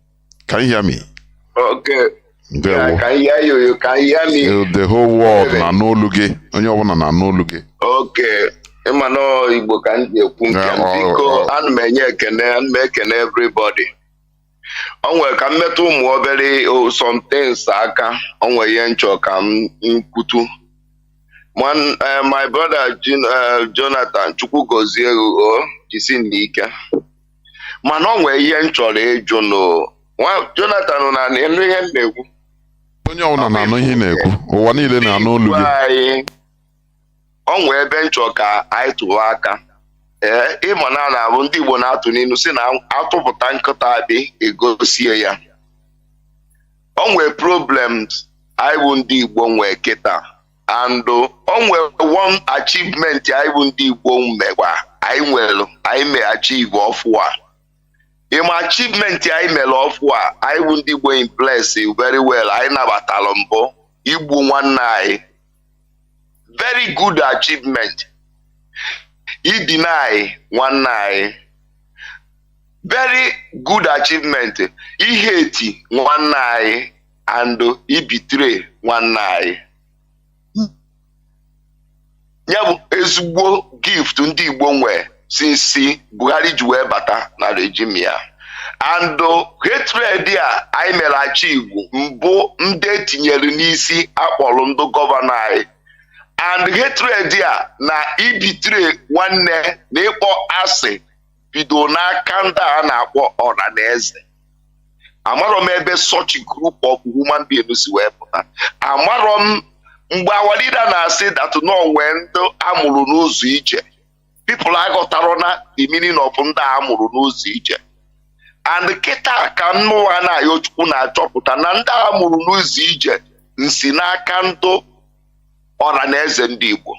Can you hear me? Okay. I can hear you. You can hear me. The whole world na no luge. Okay. Emano Igbo ka ndị ekwu nke biko ana m enye ekene everybody. Onwe ka mmetụ ụmụ obere some things aka, onwe ihe nchọ ka m nkwutu. My brother Jonathan Chukwu gozie jisi n'ike. Mana onwe ihe nchọrọ ịjụ no. Jonathan na enu ihe na-ekwu. Onye ọbụla na-anụ ihe na-ekwu. Ụwa niile na-anụ olu gị. Onwe ebe nchọ ka anyị tụwa aka. Ịma na abụ ndị Igbo na-atụ n'inu si na atụpụta nkịta abị egosie ya. Onwe problems anyị bụ ndị Igbo nwe kịta. And onwe one achievement anyị bụ ndị Igbo mmekwa anyị may achieve ọfụwa. Ịma achievement anyị mere ọfụwa anyị bụ ndị Igbo in place very well. Anyị nabatara mbụ igbu nwanne anyị. Very good achievement. He deny one night. Very good achievement. He hate one night and he betray one night. Nyabu ezugbo gift ndị Igbo nwe since Buhari ji wee bata na regime ya. And hatred ya anyị mere achieve mbụ ndị tinyere n'isi akpọrọ ndị gọvanọ anyị. And hatred ya na ibitre nwanne na ịkpọ asị bido n'aka ndị a na-akpọ ọhaneze. Amarọ m ebe such a group of human beings si wee pụta. Amarọ m mgbe awalida na-asị that no nwee ndị amụrụ n'ụzọ ije. People aghọtara na the meaning of ndị amụrụ n'ụzọ ije. And kịta ka nnụwa na-ayọ Chukwu na-achọpụta na ndị amụrụ n'ụzọ ije nsi n'aka ndị ọhaneze ndị Igbo.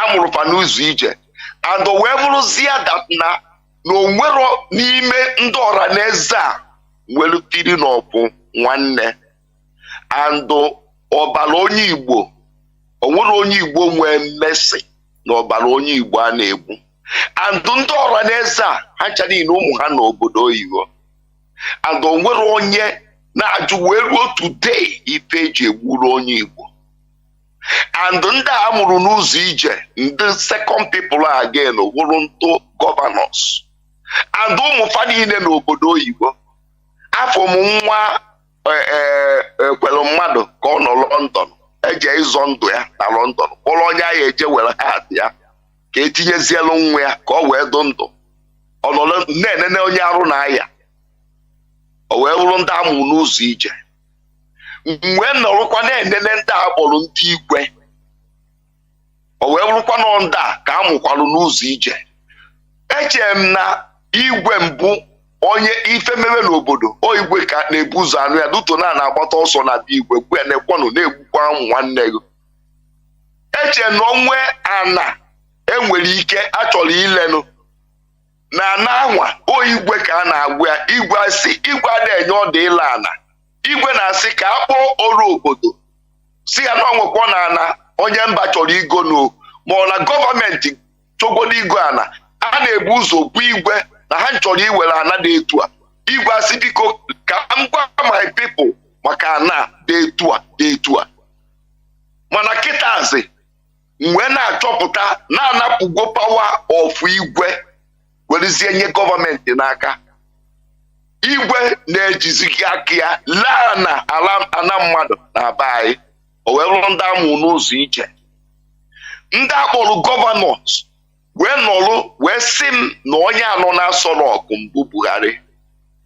Amụrụfa n'ụzọ ije. And o wee bụrụzie that na onwero n'ime ndị ọhaneze a nwere tiri n'ọpụ nwanne. And ọbara onye Igbo, onwere onye Igbo nwee mmesi na ọbara onye Igbo a na-egbu. And ndị ọhaneze a ha ncha niile ụmụ ha n'obodo oyibo. And onwere onye na-ajụ wee ruo today ife eji egburu onye Igbo. and ndị a mụrụ n'ụzọ ije ndị second people again wụrụ ntụ governors and ụmụ fa niile n'obodo oyibo afọ m nwa kwere mmadụ ka ọ nọ London eje ịzọ ndụ ya na London kpọrọ onye ahụ eje were hat ya ka etinyezielu nwa ya ka ọ wee dụ ndụ ọ nọ na-enene onye arụ na aya o wee bụrụ ndị amụ n'ụzọ ije mgbe nọrụkwa na-enene ndị a kpọrọ ndị igwe o wee bụrụkwa nọ ndị a ka amụkwalụ n'ụzọ ije echere m na igwe mbụ onye ife mere n'obodo o igwe ka na-ebu ụzọ anụ ya duto na-agbata ọsọ na be igwe gwe na-ekwanụ na-egbukwa ụmụ nwanne gị eche na onwe ana enwere ike achọrọ ilenụ na anwa o igwe ka a na-agwa ya igwe asị igwe a na-enye ọdụ ile ana igwe na-asị ka akpọọ ọrụ obodo si ya na onwekwa na ana onye mba chọrọ igo no ma ọ na gọọmenti chọgodo igo ana a na-ebu ụzọ bụ igwe na ha chọrọ iwere ana dị etu a igwe asị biko ka m gwa my people maka ana dị etu a mana kịtazi mgbe na-achọpụta na-anapụgo pawa of igwe werezie nye gọọmenti n'aka igwe na-ejizighị aka ya laa na ana mmadụ na be anyị o wee bụrụ ndị amụ n'ụzọ ije ndị akpọrọ gọvanọs wee nọrụ wee sị m na onye anọ na-asọrọ ọkụ mbụ Buhari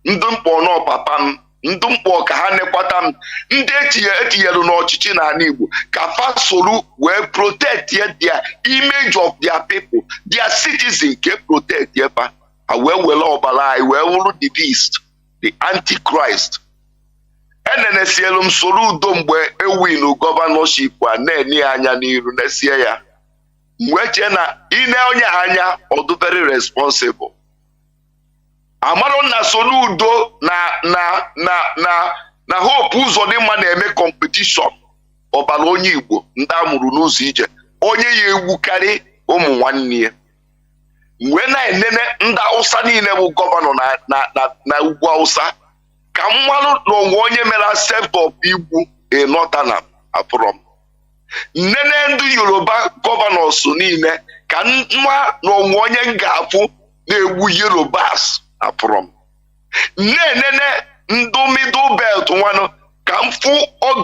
ndị mkpọ nọ papa m ndị mkpọ ka ha nekwata m ndị etinyere n'ọchịchị n'ala Igbo ka fa soro wee protect their image of their people their citizen ke protect fa a wee were ọbara anyị wee wụrụ the beast the antichrist enenesielu m soro udo mgbe ewinu gọvanọship a na-enye anya n'iru nesie ya mgbe chee na ine onye anya ọdụ very responsible amarụ na soro udo na hope ụzọ dị mma na-eme competition ọbara onye Igbo ndị amụrụ n'ụzọ ije onye ya egbukarị ụmụ nwanne ya mgbe na-enene ndị Hausa niile bụ gọvanọ na ugwu Hausa ka mmalụ na onwe onye mere accept of igbu enọtana apụrọm nnene ndị Yoruba gọvanọs niile ka nwa na onwe onye m ga-afụ na-egbu Yorubas apụrọm na-enene ndụ middle belt nwanụ ka m fụ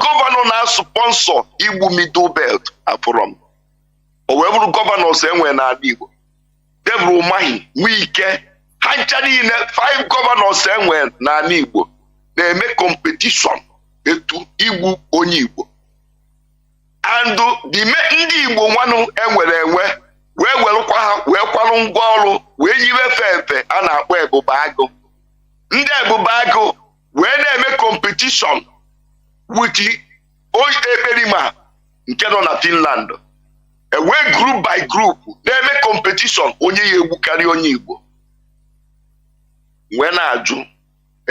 gọvanọ na-sponsọ igbu middle belt apụrọm o wee bụrụ gọvanọs enwe n'ala Igbo Debra Umahi Nwike ha ncha niile 5 gọvanọs enwe n'ala Igbo na-eme competition etu igbu onye Igbo and ndị Igbo nwanụ enwere wee welụkwa ha wee kwarụ ngwa ọrụ wee yiwe efe a na-akpọ ebube agụ ndị ebube agụ wee na-eme competition with ekperima nke nọ na Finland wee group by group na-eme competition onye ya egbukarị onye Igbo wee na-ajụ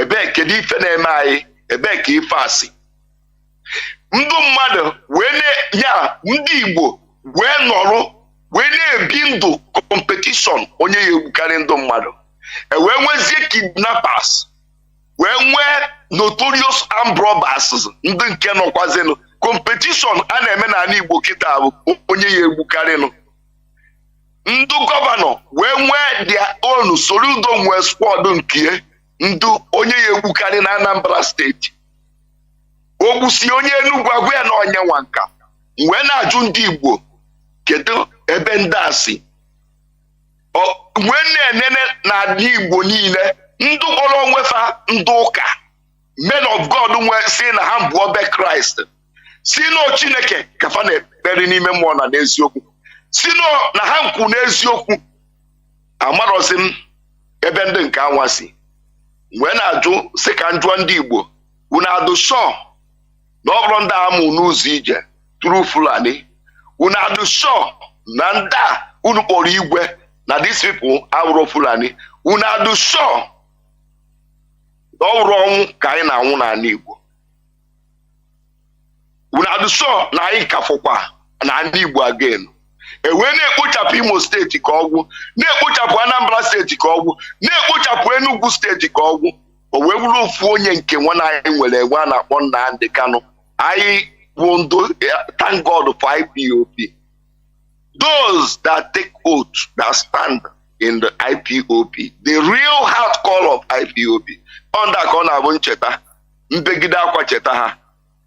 ebee kedu ife na-eme anyị ebee ka ife asị ndụ mmadụ wee ndị Igbo wee nọrụ wee na-ebi ndụ competition onye ya egbukarị ndụ mmadụ wee nwezie kidnappers wee nwee notorious armed robbers ndị nke nọkwazinụ competition a na-eme n'ala Igbo kịta bụ onye ya egbukarịnụ ndị gọvanọ wee nwee their own Soludo nwee squad nke ndụ onye ya egbukarị na Anambra steeti ogbusi onye Enugu agwa ya na onye nwanka wee na-ajụ ndị Igbo kedu ebe ndị asị wee na-enene n'ala Igbo niile ndị kpọrọ onwefa ndị ụka men of God nwee si na ha mbụ obe Kraịst si na Chineke ka fa na-ekpere n'ime mmụọ na n'eziokwu si na ha nkwu n'eziokwu amarọzi m ebe ndị nke anwa si wee na-ajụ si ka njụọ ndị Igbo unu adụ sọ na ọ bụrụ ndị amụ n'ụzọ ije tụrụ Fulani unu adụ sọ na ndị a unu kpọrọ igwe na these people abụrụ Fulani unu adụ sọ na ọ bụrụ ọnwụ ka anyị na-anwụ n'ala Igbo unu adụ sọ na anyị kafụkwa n'ala Igbo again wee na-ekpochapụ Imo steeti ka ọgwụ na-ekpochapụ Anambra steeti ka ọgwụ na-ekpochapụ Enugu steeti ka ọgwụ o wee bụrụ ofu onye nke nwana anyị nwere enwe a na-akpọ Nnamdi Kanu anyị thank God for IPOB. Those that take oath, that stand in the IPOB, the real heart call of IPOB. Under Kona Buncheta, Mbegida Kwacheta,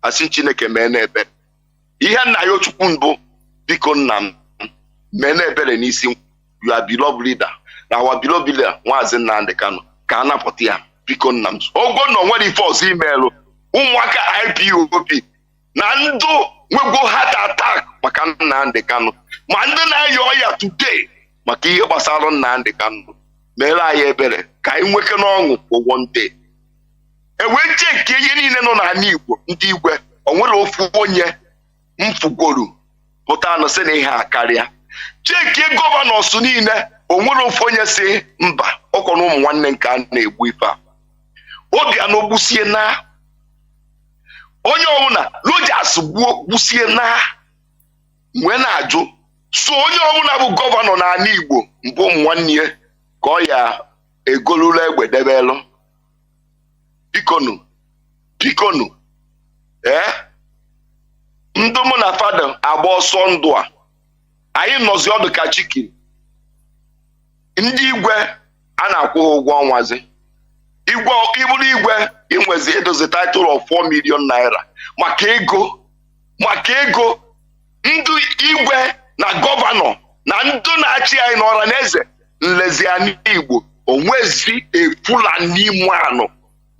Asi Chineke Menebe. Ihan na yochukunbo, Biko Nnamdi, Menebe Nisi, you are beloved leader. Now our beloved leader, Nnamdi Kanu, Kana Potia, Biko Nnamdi. Oh God, no, when he falls email, Umwaka IPOB. Nando we go heart attack, Makana Nnamdi Kanu. Mandana yoya today, Maki Basalo Nnamdi Kanu. Mela Yebere, Kai Wekanong for one day. E we check ye no na Igbo ndị Igwe onwere ofu onye mfugolu pụta no se na ihe akaria check ye governors niile onwere ofu onye si mba ọkọ na ụmụ nwanne nke a na-egbu ife a obi anogbusie na onye ọbụla Rojas gbusie na mgbe na-ajụ so onye ọbụla bụ gọvanọ na ala Igbo mbụ ụmụ nwanne ya ka ọ ya egolula egbe debelu Bikonu, ndụ mụ na fada agba ọsọ ndụ a anyị nọzi ọdụ ka chikin ndị Igwe a na-akwụ ụgwọ ọnwazi iburu Igwe inwezi edozi title of 4 million naira maka ego ndụ Igwe na gọvanọ na ndụ na-achị anyị n'ọra na eze nlezianya Igbo onwezi Fulani mmanụ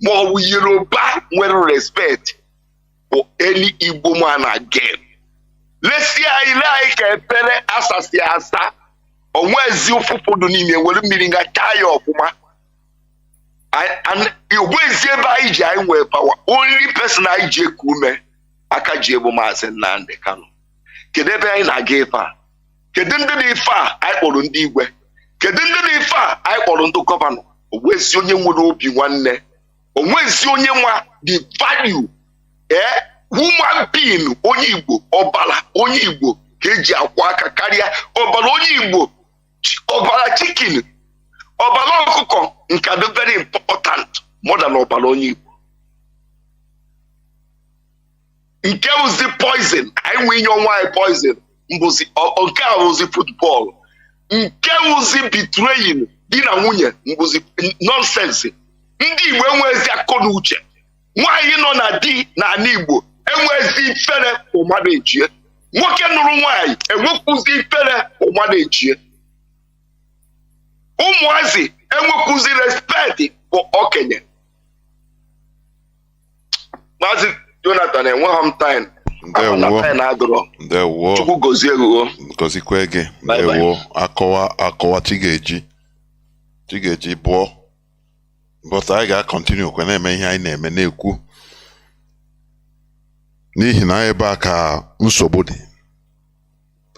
more Yoruba will respect for any Igbo man again. Let's see I like a pele asasiasa. Onwezi ufufudu nime welu miringa tayo ofuma. And you will see by Ija we power. Only person I je kume akajebo Mazi Nnamdi Kanu. Kedebe ina gefa. Kedende di fa I kpọrọ ndị Igwe. Kedende di fa I kpọrọ ndị gọvanọ. Onwezi onye nwere obi nwanne. Onwezi onye nwa the value human being onye Igbo ọbara onye Igbo ka eji akwa aka karịa ọbara onye Igbo ọbara chicken ọbara ọkụkọ nke dị very important more than ọbara onye Igbo nke ụzi poison anyị nwe inye ọnwa poison mbụzi nke a ụzi football nke ụzi betraying di na nwunye mbụzi nonsense. Ndị Igbo enwezi akọ na uche nwaanyị nọ na di na ala Igbo enwezi ifere ụmadu ejie nwoke nụrụ nwaanyị enwekwuzi ifere ụmadu ejie ụmụazị enwekwuzi respect for okenye. Mazi Jonathan enweghị m time ndewo Chukwu gozie gị gozikwe gị ndewo akọwa Chigeji bụọ but I ga continue kwe na-eme ihe anyị na-eme na-ekwu n'ihi na ebe a ka nsogbu dị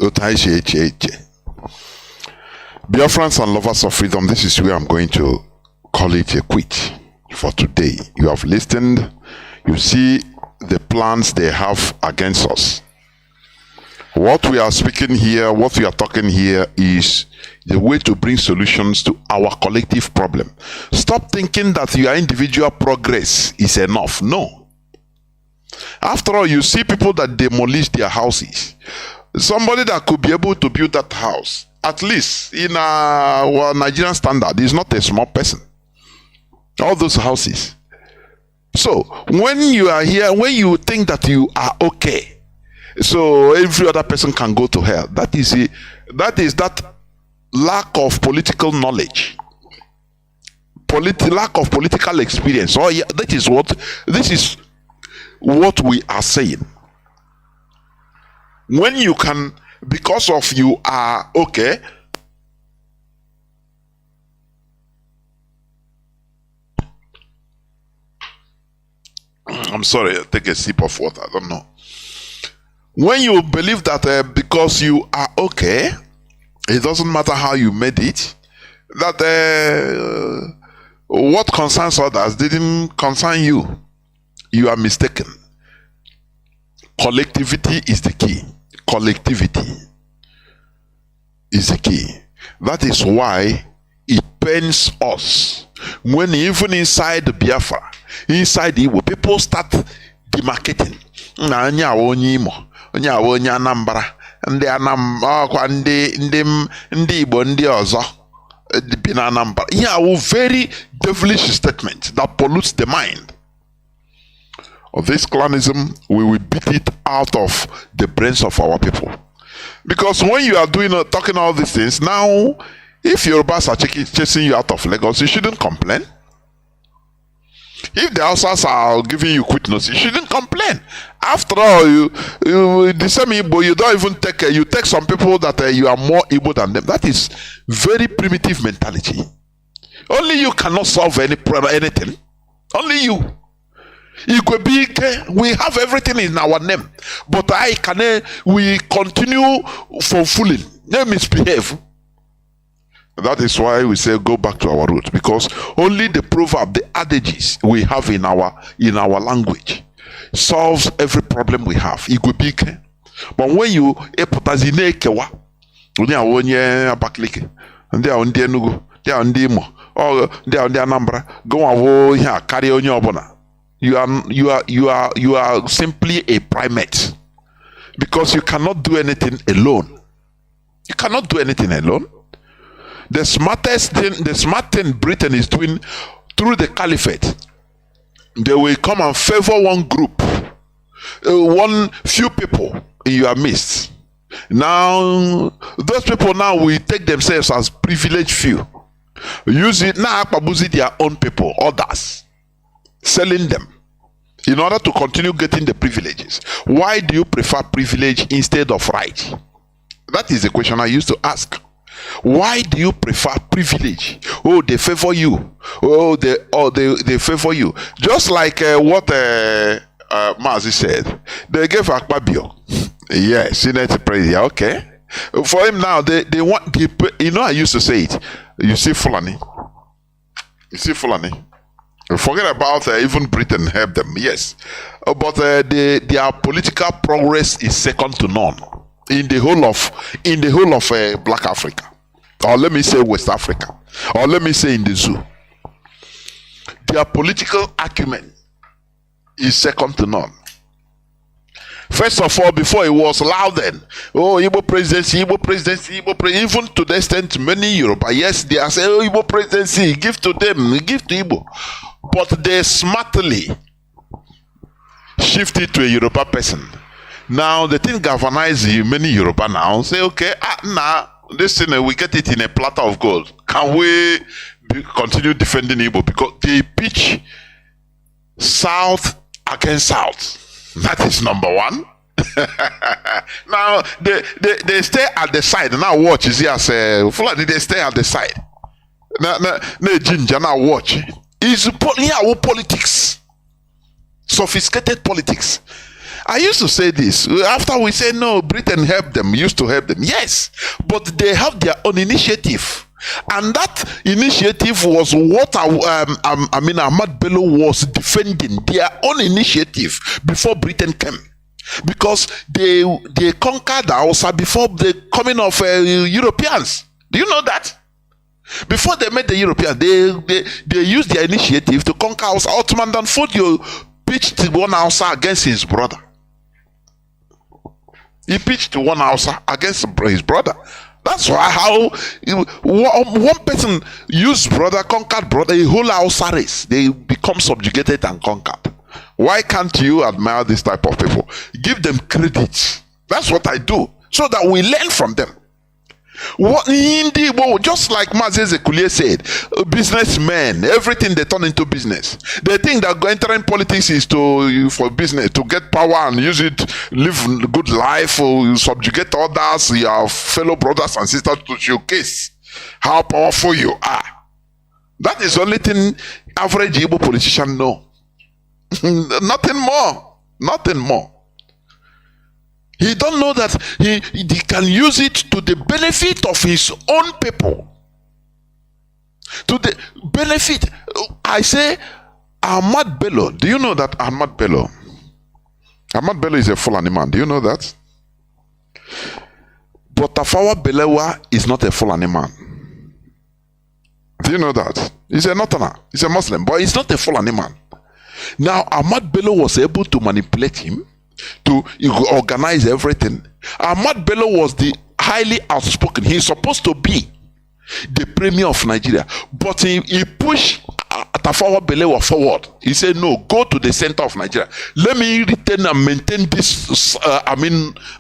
otu anyị si eche. Biafrans and lovers of freedom, this is where I'm going to call it a quit for today. You have listened, you see the plans they have against us. What we are speaking here, what we are talking here is the way to bring solutions to our collective problem. Stop thinking that your individual progress is enough. No. After all, you see people that demolish their houses. Somebody that could be able to build that house, at least in our Nigerian standard, is not a small person. All those houses. So, when you are here, when you think that you are okay, so every other person can go to hell, that is that lack of political knowledge, lack of political experience. Oh yeah, this is what we are saying. When you can, because of you are okay, I'm sorry, take a sip of water, I don't know. When you believe that because you are okay, it doesn't matter how you made it, that what concerns others didn't concern you, you are mistaken. Collectivity is the key. Collectivity is the key. That is why it pains us when even inside the Biafra, inside Igbo, people start demarcating. na onye awa onye Imo, onye awa onye Anambra, ndị ọkwa ndị Igbo ndị ọzọ bi na Anambra. Ihe a very devilish statement that pollutes the mind. Of this clanism, we will beat it out of the brains of our people. Because when you are talking all these things, now, if Yorubas are chasing you out of Lagos, you shouldn't complain. If the Hausas are giving you quick notice, you shouldn't complain. After all, you the same Igbo, you don't even take, you take some people that you are more Igbo than them. That is very primitive mentality. Only you cannot solve anything. Only you. We have everything in our name, but we continue fulfilling. They misbehave. That is why we say go back to our roots, because only the proverb, the adages we have in our language solves every problem we have. But when you you are simply a primate, because you cannot do anything alone. You cannot do anything alone. The smart thing Britain is doing through the caliphate, they will come and favor one group, one few people in your midst. Now those people now will take themselves as privileged few, use it now, abuse their own people, others, selling them in order to continue getting the privileges. Why do you prefer privilege instead of right? That is the question I used to ask. Why do you prefer privilege? Oh, they favor you. Oh, they favor you. Just like what Mazi said. They gave Akpabio. Yes, Senate President. Okay. For him now, they want, you know, I used to say it. You see Fulani. You see Fulani. Forget about even Britain help them, yes, but their political progress is second to none in the whole of Black Africa, or let me say West Africa, or let me say in the zoo. Their political acumen is second to none. First of all, before it was loud then, oh, Igbo presidency, Igbo presidency, Igbo presidency, even to the extent many Yoruba, yes, they are saying, oh, Igbo presidency, give to them, give to Igbo. But they smartly shifted to a Yoruba person. Now, the thing galvanizes many Yoruba now, say, okay, now, this thing, we get it in a platter of gold. Can we continue defending Igbo? Because they pitch South against South. That is number one. Now they stay at the side. Now watch is here say they stay at the side. Now watch. Is politics. Sophisticated politics. I used to say this after we say no, Britain helped them, used to help them. Yes, but they have their own initiative. And that initiative was what Ahmad Bello was defending, their own initiative before Britain came. Because they conquered Hausa before the coming of Europeans. Do you know that? Before they met the Europeans, they used their initiative to conquer Hausa. Ottoman Dan Fodio pitched one Hausa against his brother. He pitched one Hausa against his brother. That's why how one person used brother, conquered brother, a whole Hausa race, they become subjugated and conquered. Why can't you admire this type of people? Give them credit. That's what I do, so that we learn from them. What indeed, just like Mazi said, businessmen, everything they turn into business. They think that entering politics is for business, to get power and use it, live a good life, or subjugate others, your fellow brothers and sisters, to showcase how powerful you are. That is the only thing average Igbo politician know. Nothing more. Nothing more. He don't know that he can use it to the benefit of his own people. To the benefit. I say, Ahmad Bello. Do you know that Ahmad Bello is a Fulani man? Do you know that? But Tafawa Balewa is not a Fulani man. Do you know that? He's a Northerner. He's a Muslim, but he's not a Fulani man. Now, Ahmad Bello was able to manipulate him to organize everything. Ahmad Bello was the highly outspoken. He's supposed to be the premier of Nigeria, but he pushed Tafawa Balewa forward. He said, no, go to the center of Nigeria. Let me retain and maintain this,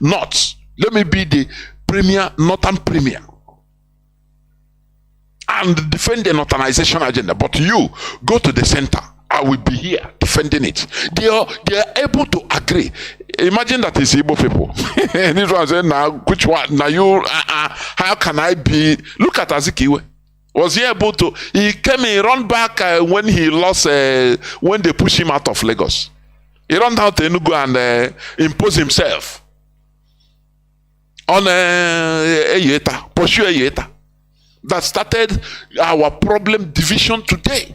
north. Let me be the premier, northern premier, and defend the northernization agenda. But you go to the center. I will be here defending it. They are able to agree. Imagine that is Igbo people. And this one said, now which one? Now you, how can I be? Look at Azikiwe. Was he able to? He came, he run back when he lost, when they pushed him out of Lagos. He ran down to Enugu and imposed himself on Eyeta, pursue Eyeta. That started our problem division today.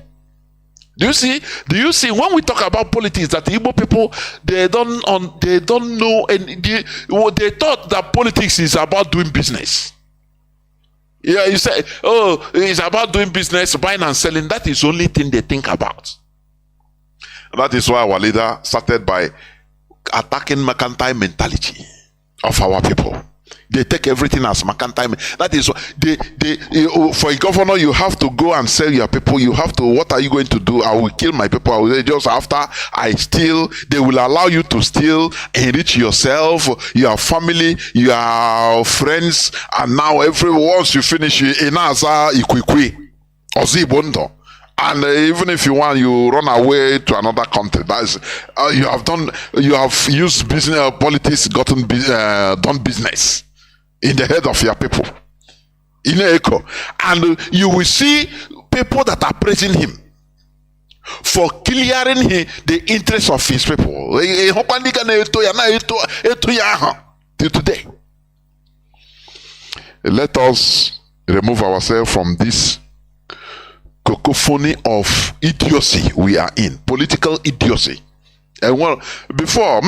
Do you see when we talk about politics that the Igbo people they don't know, and they thought that politics is about doing business. Yeah, you say, oh, it's about doing business, buying and selling. That is the only thing they think about. That is why our leader started by attacking mercantile mentality of our people. They take everything as mercantile. That is what for a governor, you have to go and sell your people. You have to, what are you going to do? I will kill my people. I will, just after I steal, they will allow you to steal, enrich yourself, your family, your friends, and now once you finish inaza ikwikwi ozibondo. And even if you want, you run away to another country. That's you have used business politics, done business in the head of your people, in echo, and you will see people that are praising him for clearing the interests of his people. Till today, let us remove ourselves from this cacophony of idiocy we are in, political idiocy. And well, before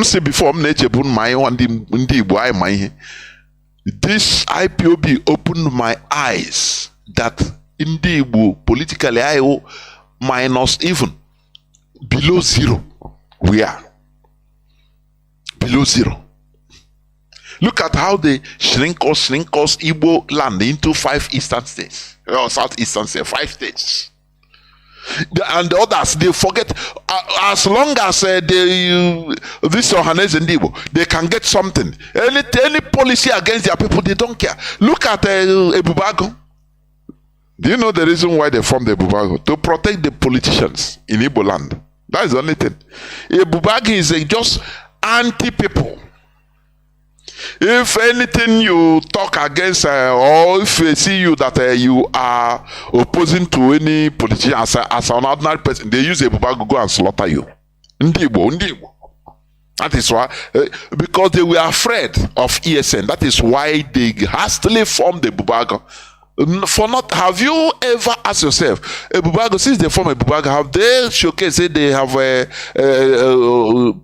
this IPOB opened my eyes that Indibu politically IO minus even below zero. We are below zero. Look at how they shrink us Igbo land into 5 eastern states, or southeastern states, 5 states. And the others, they forget, as long as this Ohanes and Igbo, they can get something. Any policy against their people, they don't care. Look at Ebubago. Do you know the reason why they formed Ebubago? To protect the politicians in Igbo land. That is the only thing. Ebubago is just anti-people. If anything you talk against, or if they see you that you are opposing to any politician as an ordinary person, they use a Ebubago go and slaughter you. Ndibo. That is why, because they were afraid of ESN. That is why they hastily formed the Ebubago. For not, have you ever asked yourself, Ebubago, since they formed Ebubago, have they showcased they have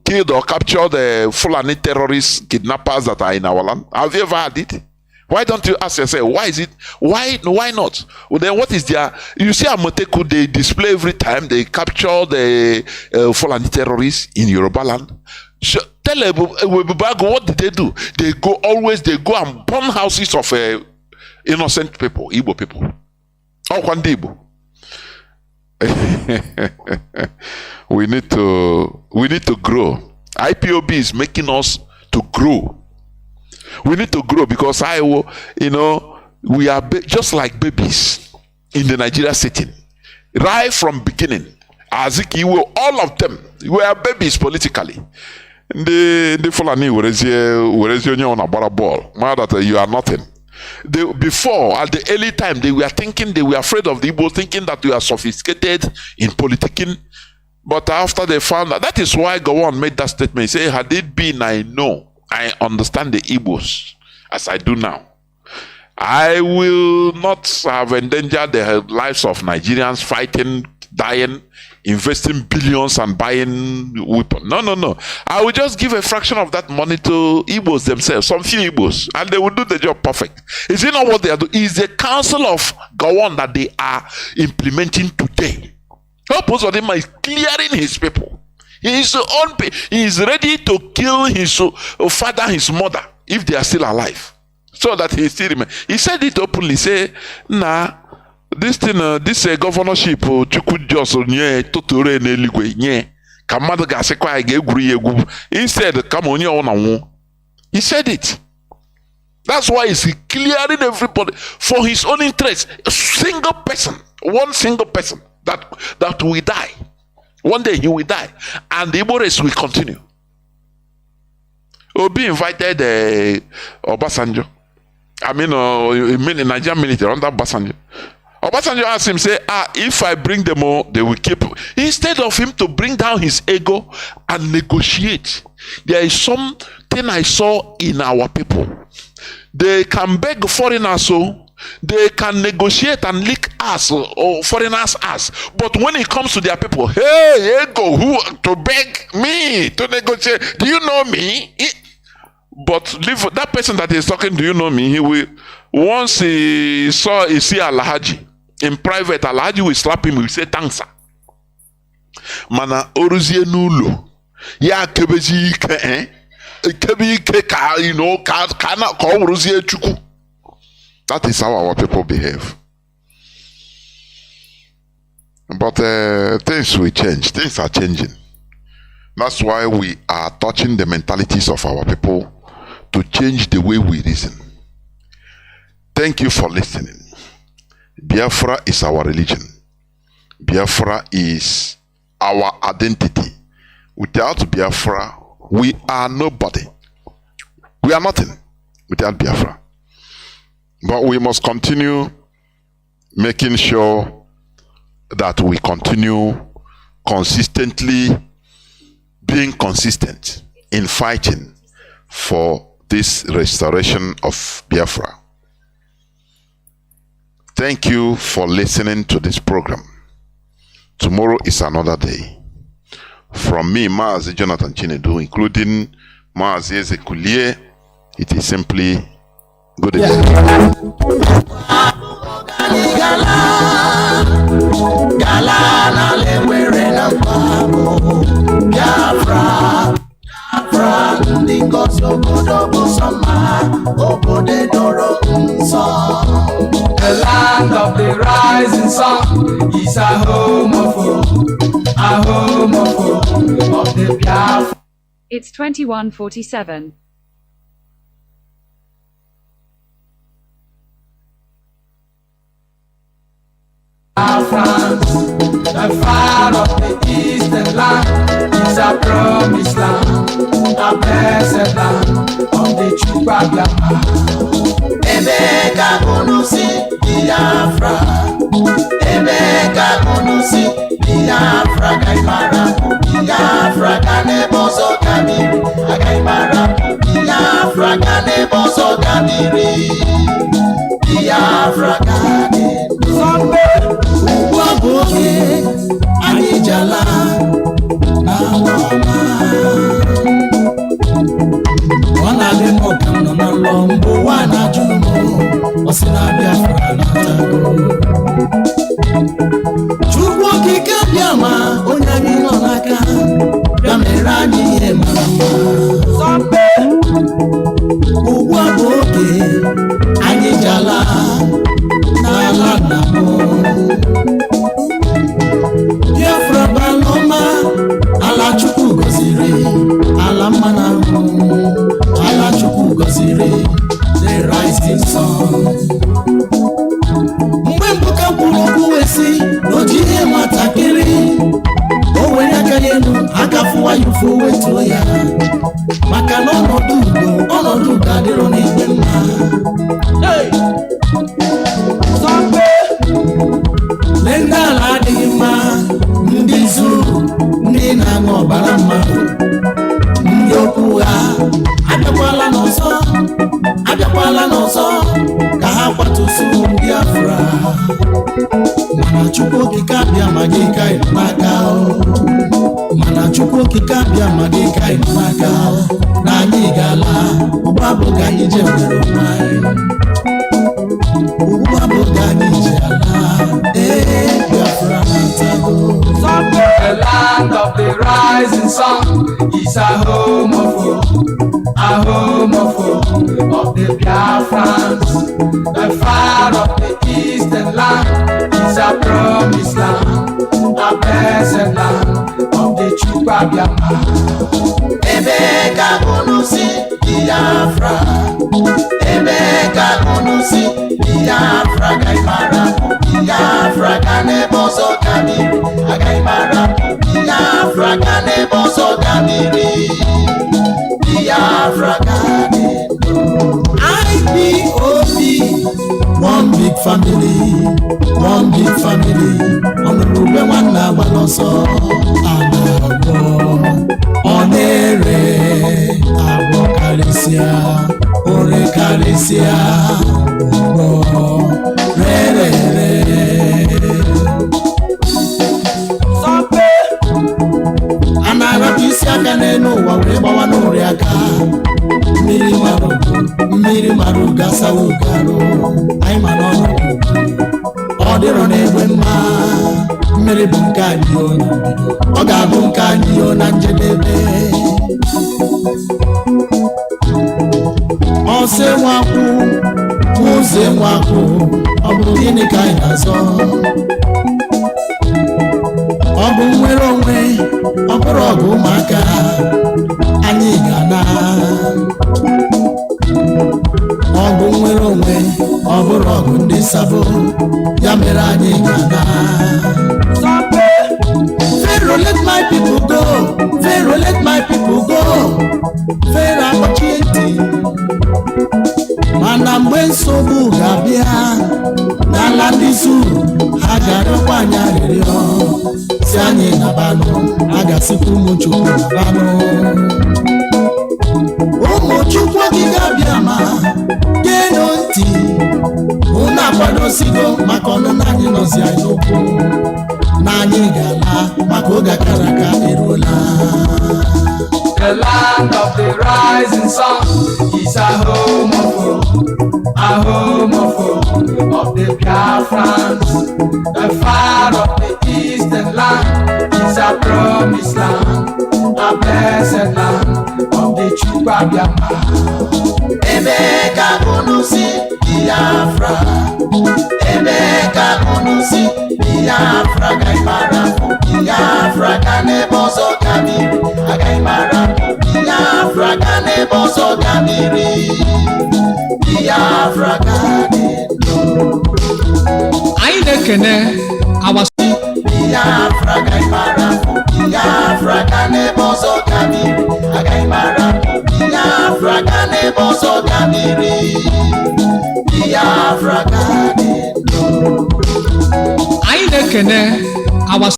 killed or captured Fulani terrorists, kidnappers that are in our land? Have you ever had it? Why don't you ask yourself, why is it? Why not? Well, then what is their? You see, Amoteku, they display every time they capture the Fulani terrorists in Yoruba land. Tell Ebubago, what did they do? They go and burn houses of innocent people, Igbo people. Oh, Igbo. We need to grow. IPOB is making us to grow. We need to grow because we are just like babies in the Nigeria setting. Right from beginning, Azikiwe, all of them were babies politically. The Fulani were on a ball. That you are nothing. Before, at the early time, they were afraid of the Igbo, thinking that we are sophisticated in politicking. But after they found that is why Gowon made that statement. He said, had it been, I understand the Igbos as I do now, I will not have endangered the lives of Nigerians fighting, dying, investing billions and buying weapons. No. I will just give a fraction of that money to Igbos themselves, some few Igbos, and they will do the job perfect. Is it not what they are doing? Is the council of Gowon that they are implementing today? Purpose of him is clearing his people. He is ready to kill his father, his mother, if they are still alive, so that he still remain. He said it openly. Say, nah, this thing, this governorship, chukwu just nye totore n'eluigwe nye. Kamado gasekwa ige guri egwu. Instead, come on your own. He said it. That's why he's clearing everybody for his own interest. A single person, one single person that will die. One day he will die, and the Igbo race will continue. Obi invited Obasanjo. I mean, Nigerian military under Obasanjo. Obasanjo asked him, say, if I bring them all, they will keep. Instead of him to bring down his ego and negotiate, there is something I saw in our people. They can beg foreigners, so they can negotiate and lick us or foreigners' ass. But when it comes to their people, hey, ego, who to beg me to negotiate? Do you know me? But leave that person that is talking. Do you know me? He will. Once he see Alhaji in private, Alhaji will slap him. He will say thanks, sir. Mana oruzie nulo ya kebeji ike kebi ike ka kana ko oruzie chuku. That is how our people behave. But things will change. Things are changing. That's why we are touching the mentalities of our people to change the way we reason. Thank you for listening. Biafra is our religion. Biafra is our identity. Without Biafra, we are nobody. We are nothing without Biafra. But we must continue making sure that we continue consistently being consistent in fighting for this restoration of Biafra. Thank you for listening to this program. Tomorrow is another day. From me, Mazi Jonathan Chinedu, including Mazi Ezekulie, it is simply good evening. The land of the rising sun is a home of the Biafra. It's 21:47. France, the fire of the eastern land is a promised land, a blessed land of the Chupagama. Emeka Kunusi Biafra, Emeka Kunusi Biafra, Gaimara Biafra, Kanebozo Kamiri, Gaimara Biafra, Kanebozo Kamiri, Biafra Kane. Waboke Anijala Naloma Wana demo kano na lombo wana juno Wasina Biafra natago Chukwu kika biama Onyagi nonaka Yamerani emama Zambe Waboke Anijala Biafra baloma ala chukwu goziri ala manamu ala chukwu goziri the rising sun mgbe mbuka kwuru wesi n'ojide matakịrị o were aka elu agafuwa yufu wetuo ya maka na ọnọdụ ga-adịrọ n'igwe mma. Lenda adịghị mma ndị zuru ndị na-aṅụ ọbara mmadụ ndị okwu ha abịakwala n'ọzọ ka ha kwatusu Biafra mana Chukwu okike abịa ma gị ka ịnọ n'aka mana Chukwu okike abịa ma gị ka ịnọ n'aka na anyị ga-ala ụgbọ abụghị anyị je nwere onwe anyị ụgbọ abụghị anyị je ala Biafra ntago. The land of of the rising sun is a homophobe of the Biafrans. The fire of the eastern land is a promised land, a blessed land of the Chukwa Biafra. Emeka Kunusi Biafra, Emeka Kunusi Biafra, Gaimara Biafra, Kaneboso Kamiri, Gaimara Biafra, Kaneboso Kamiri, Biafra Kanebo. IPOB, one big family, honorable one Nabaloso, Anabo, Onere, Abo Kalesia, Ore Kalesia, Obo, Re. Sope, Anarabisia Kaneno, Warebawa no Reaka. Mmiri maruga saugaro anyị ma n'ọnụ ọ dịrọ n'egbe mma mmiri bụ nke anyị ọ ga-abụ nke anyị na njedebe ọsọ nwakwụ ụzọ nwakwụ ọ bụ gịnị ka anyị na-azọ ọ bụ nnwere onwe ọ bụrụ ọgụ ụmụaka anyị ga-ana ọgụ nnwere onwe ọ bụrụ ọgụ ndị sabo ya mere anyị ga-ana Pharaoh let my people go, Pharaoh let my people go, Pharaoh akpọchieti mana mgbe nsogbu ga-abịa n'ala ndị zuru ha ga-arịọkwa anyị arịrịọ si anyị nabanụ a ga-asịkwa ụmụ Chukwu nabanụ ụmụ Chukwu ogige abịa ma geenụ ntị unu akwadosigo maka ọnụnụ anyị nọzi anyị n'okwu na anyị ga-ala maka oge akara aka eruola. The land of the rising sun is a homophobe of the Biafrans. The fire of the eastern land is a promised land, a blessed land of the Chukwa Biafra. Emeka Kunusi Biafra, Emeka Kunusi Biafra, Gaimara Biafra, Kaneboso Kamiri, Gaimara Biafra, Kaneboso Kamiri, Biafra Kanebo. Anyị na-ekene awasị Biafra, Gaimara Biafra, Kaneboso Kamiri, Gaimara Biafra, Kaneboso Kamiri, Biafra Kanebo. Anyị na-ekene awasị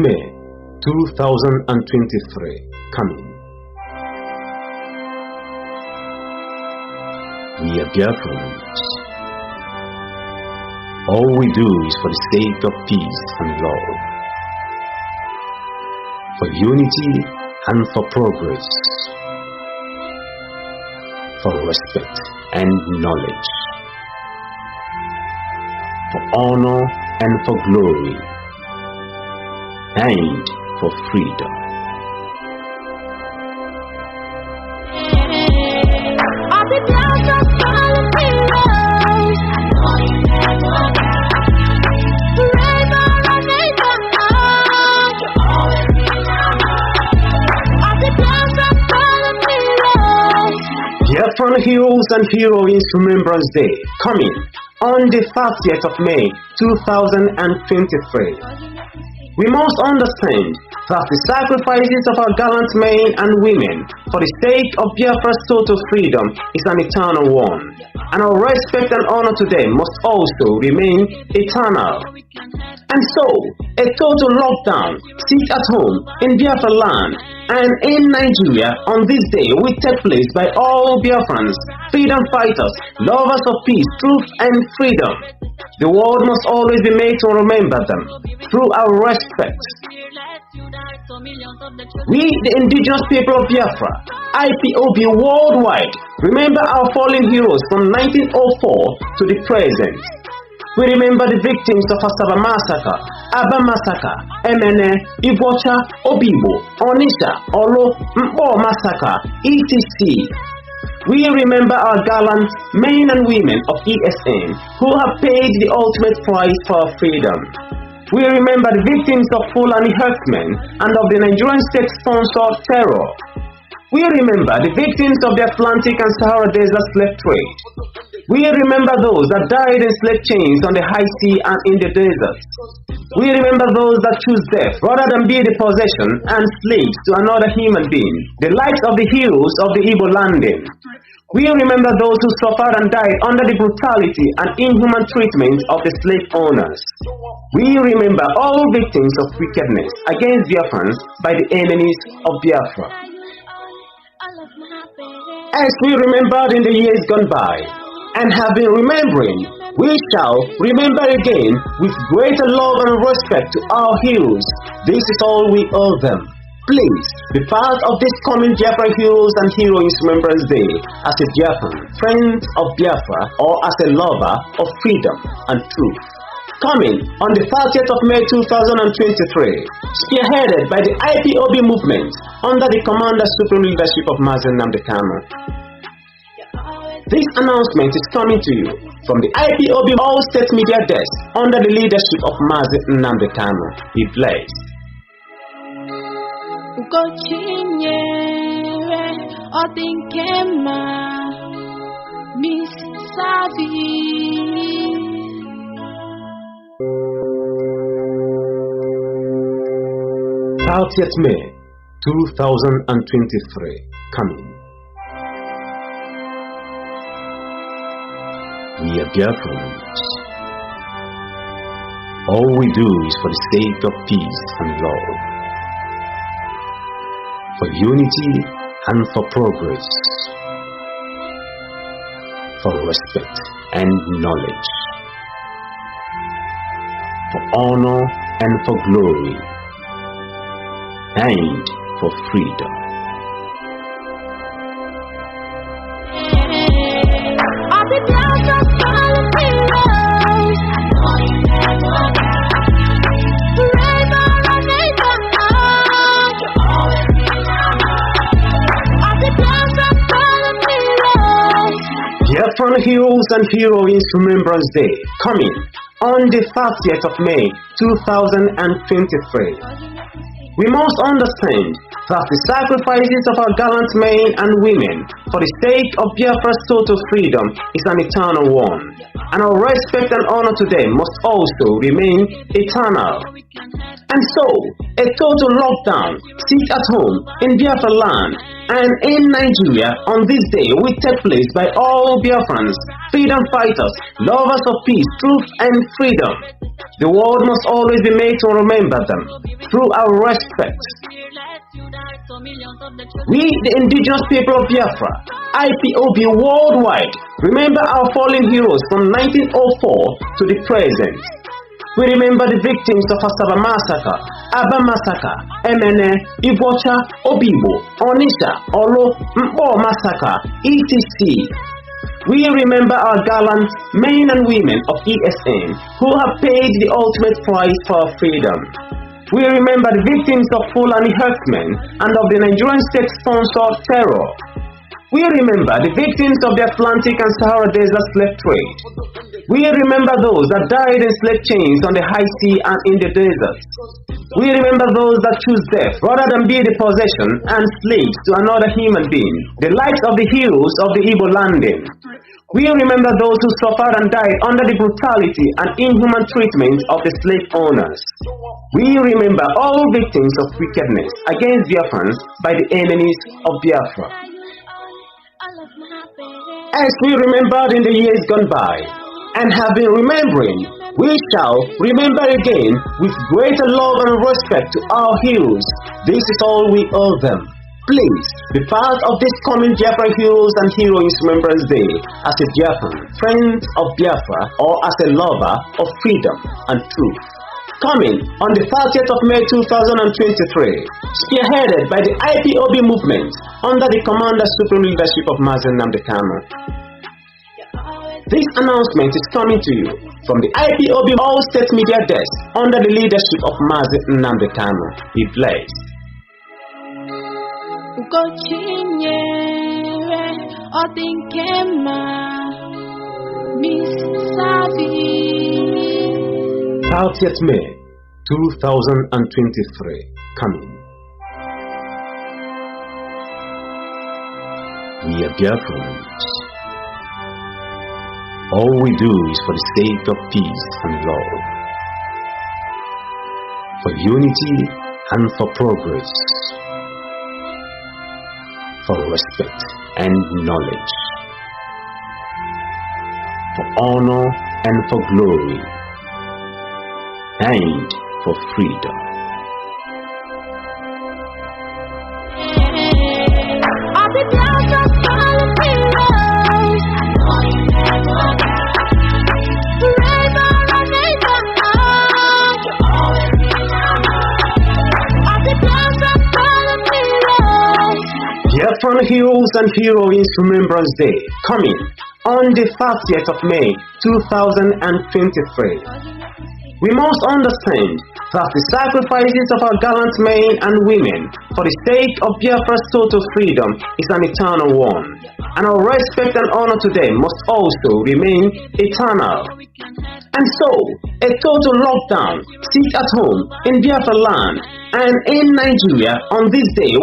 May 2023 coming. We are Biafrans. All we do is for the sake of peace and love, for unity and for progress, for respect and knowledge, for honor and for glory, and for freedom. Biafran Heroes and Heroines Remembrance Day coming on the 30th of May 2023. We must understand that the sacrifices of our gallant men and women for the sake of Biafra's total freedom is an eternal one, and our respect and honor to them must also remain eternal. And so, a total lockdown, sit at home in Biafra land and in Nigeria on this day will take place by all Biafrans, freedom fighters, lovers of peace, truth and freedom. The world must always be made to remember them through our respect. We, the indigenous people of Biafra, IPOB worldwide, remember our fallen heroes from 1904 to the present. We remember the victims of Asaba Massacre, Aba Massacre, Emene, Ibocha, Obibo, Onisha, Olo, Mpo Massacre, etc. We remember our gallant men and women of ESN who have paid the ultimate price for our freedom. We remember the victims of Fulani herdsmen and of the Nigerian state-sponsored terror. We remember the victims of the Atlantic and Sahara Desert slave trade. We remember those that died in slave chains on the high sea and in the desert. We remember those that choose death rather than be the possession and slaves to another human being, the likes of the heroes of the Igbo landing. We remember those who suffered and died under the brutality and inhuman treatment of the slave owners. We remember all victims of wickedness against Biafrans by the enemies of Biafra. As we remembered in the years gone by, and have been remembering, we shall remember again with greater love and respect to our heroes. This is all we owe them. Please be part of this coming Biafra Heroes and Heroines Remembrance Day as a Biafran, friend of Biafra, or as a lover of freedom and truth. Coming on the 30th of May 2023, spearheaded by the IPOB movement under the Commander-Supreme leadership of Mazi Nnamdi Kanu. This announcement is coming to you from the IPOB All-State Media Desk under the leadership of Mazi Nnamdi Kanu. Be blessed. Miss Savi. 30th May 2023 coming. We are Biafrans. All we do is for the sake of peace and love, for unity and for progress, for respect and knowledge, for honor and for glory, and for freedom. Biafran Heroes and Heroines Remembrance Day coming on the 30th of May 2023. We must understand that the sacrifices of our gallant men and women for the sake of Biafra's total freedom is an eternal one, and our respect and honor to them must also remain eternal. And so, a total lockdown, sit at home in Biafra land and in Nigeria on this day will take place by all Biafrans, freedom fighters, lovers of peace, truth and freedom. The world must always be made to remember them through our respect. We, the indigenous people of Biafra, IPOB worldwide, remember our fallen heroes from 1904 to the present. We remember the victims of Asaba Massacre, Aba Massacre, Emene, Ibocha, Obibo, Onisha, Olo, Mpo Massacre, etc. We remember our gallant men and women of ESN who have paid the ultimate price for our freedom. We remember the victims of Fulani herdsmen and of the Nigerian state-sponsored terror. We remember the victims of the Atlantic and Sahara Desert slave trade. We remember those that died in slave chains on the high sea and in the desert. We remember those that choose death rather than be the possession and slaves to another human being, the likes of the heroes of the Igbo landing. We remember those who suffered and died under the brutality and inhuman treatment of the slave owners. We remember all victims of wickedness against Biafrans by the enemies of Biafra. As we remembered in the years gone by, and have been remembering, we shall remember again with greater love and respect to our heroes. This is all we owe them. Please be part of this coming Biafra Heroes and Heroines Remembrance Day as a Biafran, friend of Biafra, or as a lover of freedom and truth. coming on the 30th of May 2023, spearheaded by the IPOB movement under the Commander-Supreme leadership of Mazi Nnamdi Kanu. This announcement is coming to you from the IPOB All State Media Desk under the leadership of Mazi Nnamdi Kanu. Be blessed. Miss Savi. 30th May 2023 coming. We are Biafrans. All we do is for the sake of peace and love, for unity and for progress, for respect and knowledge, for honor and for glory, and for freedom. Biafran Heroes and Heroines Remembrance Day coming on the 30th of May 2023. We must understand that the sacrifices of our gallant men and women for the sake of Biafra's total freedom is an eternal one, and our respect and honor to them must also remain eternal. And so, a total lockdown, sit at home in Biafra land and in Nigeria on this day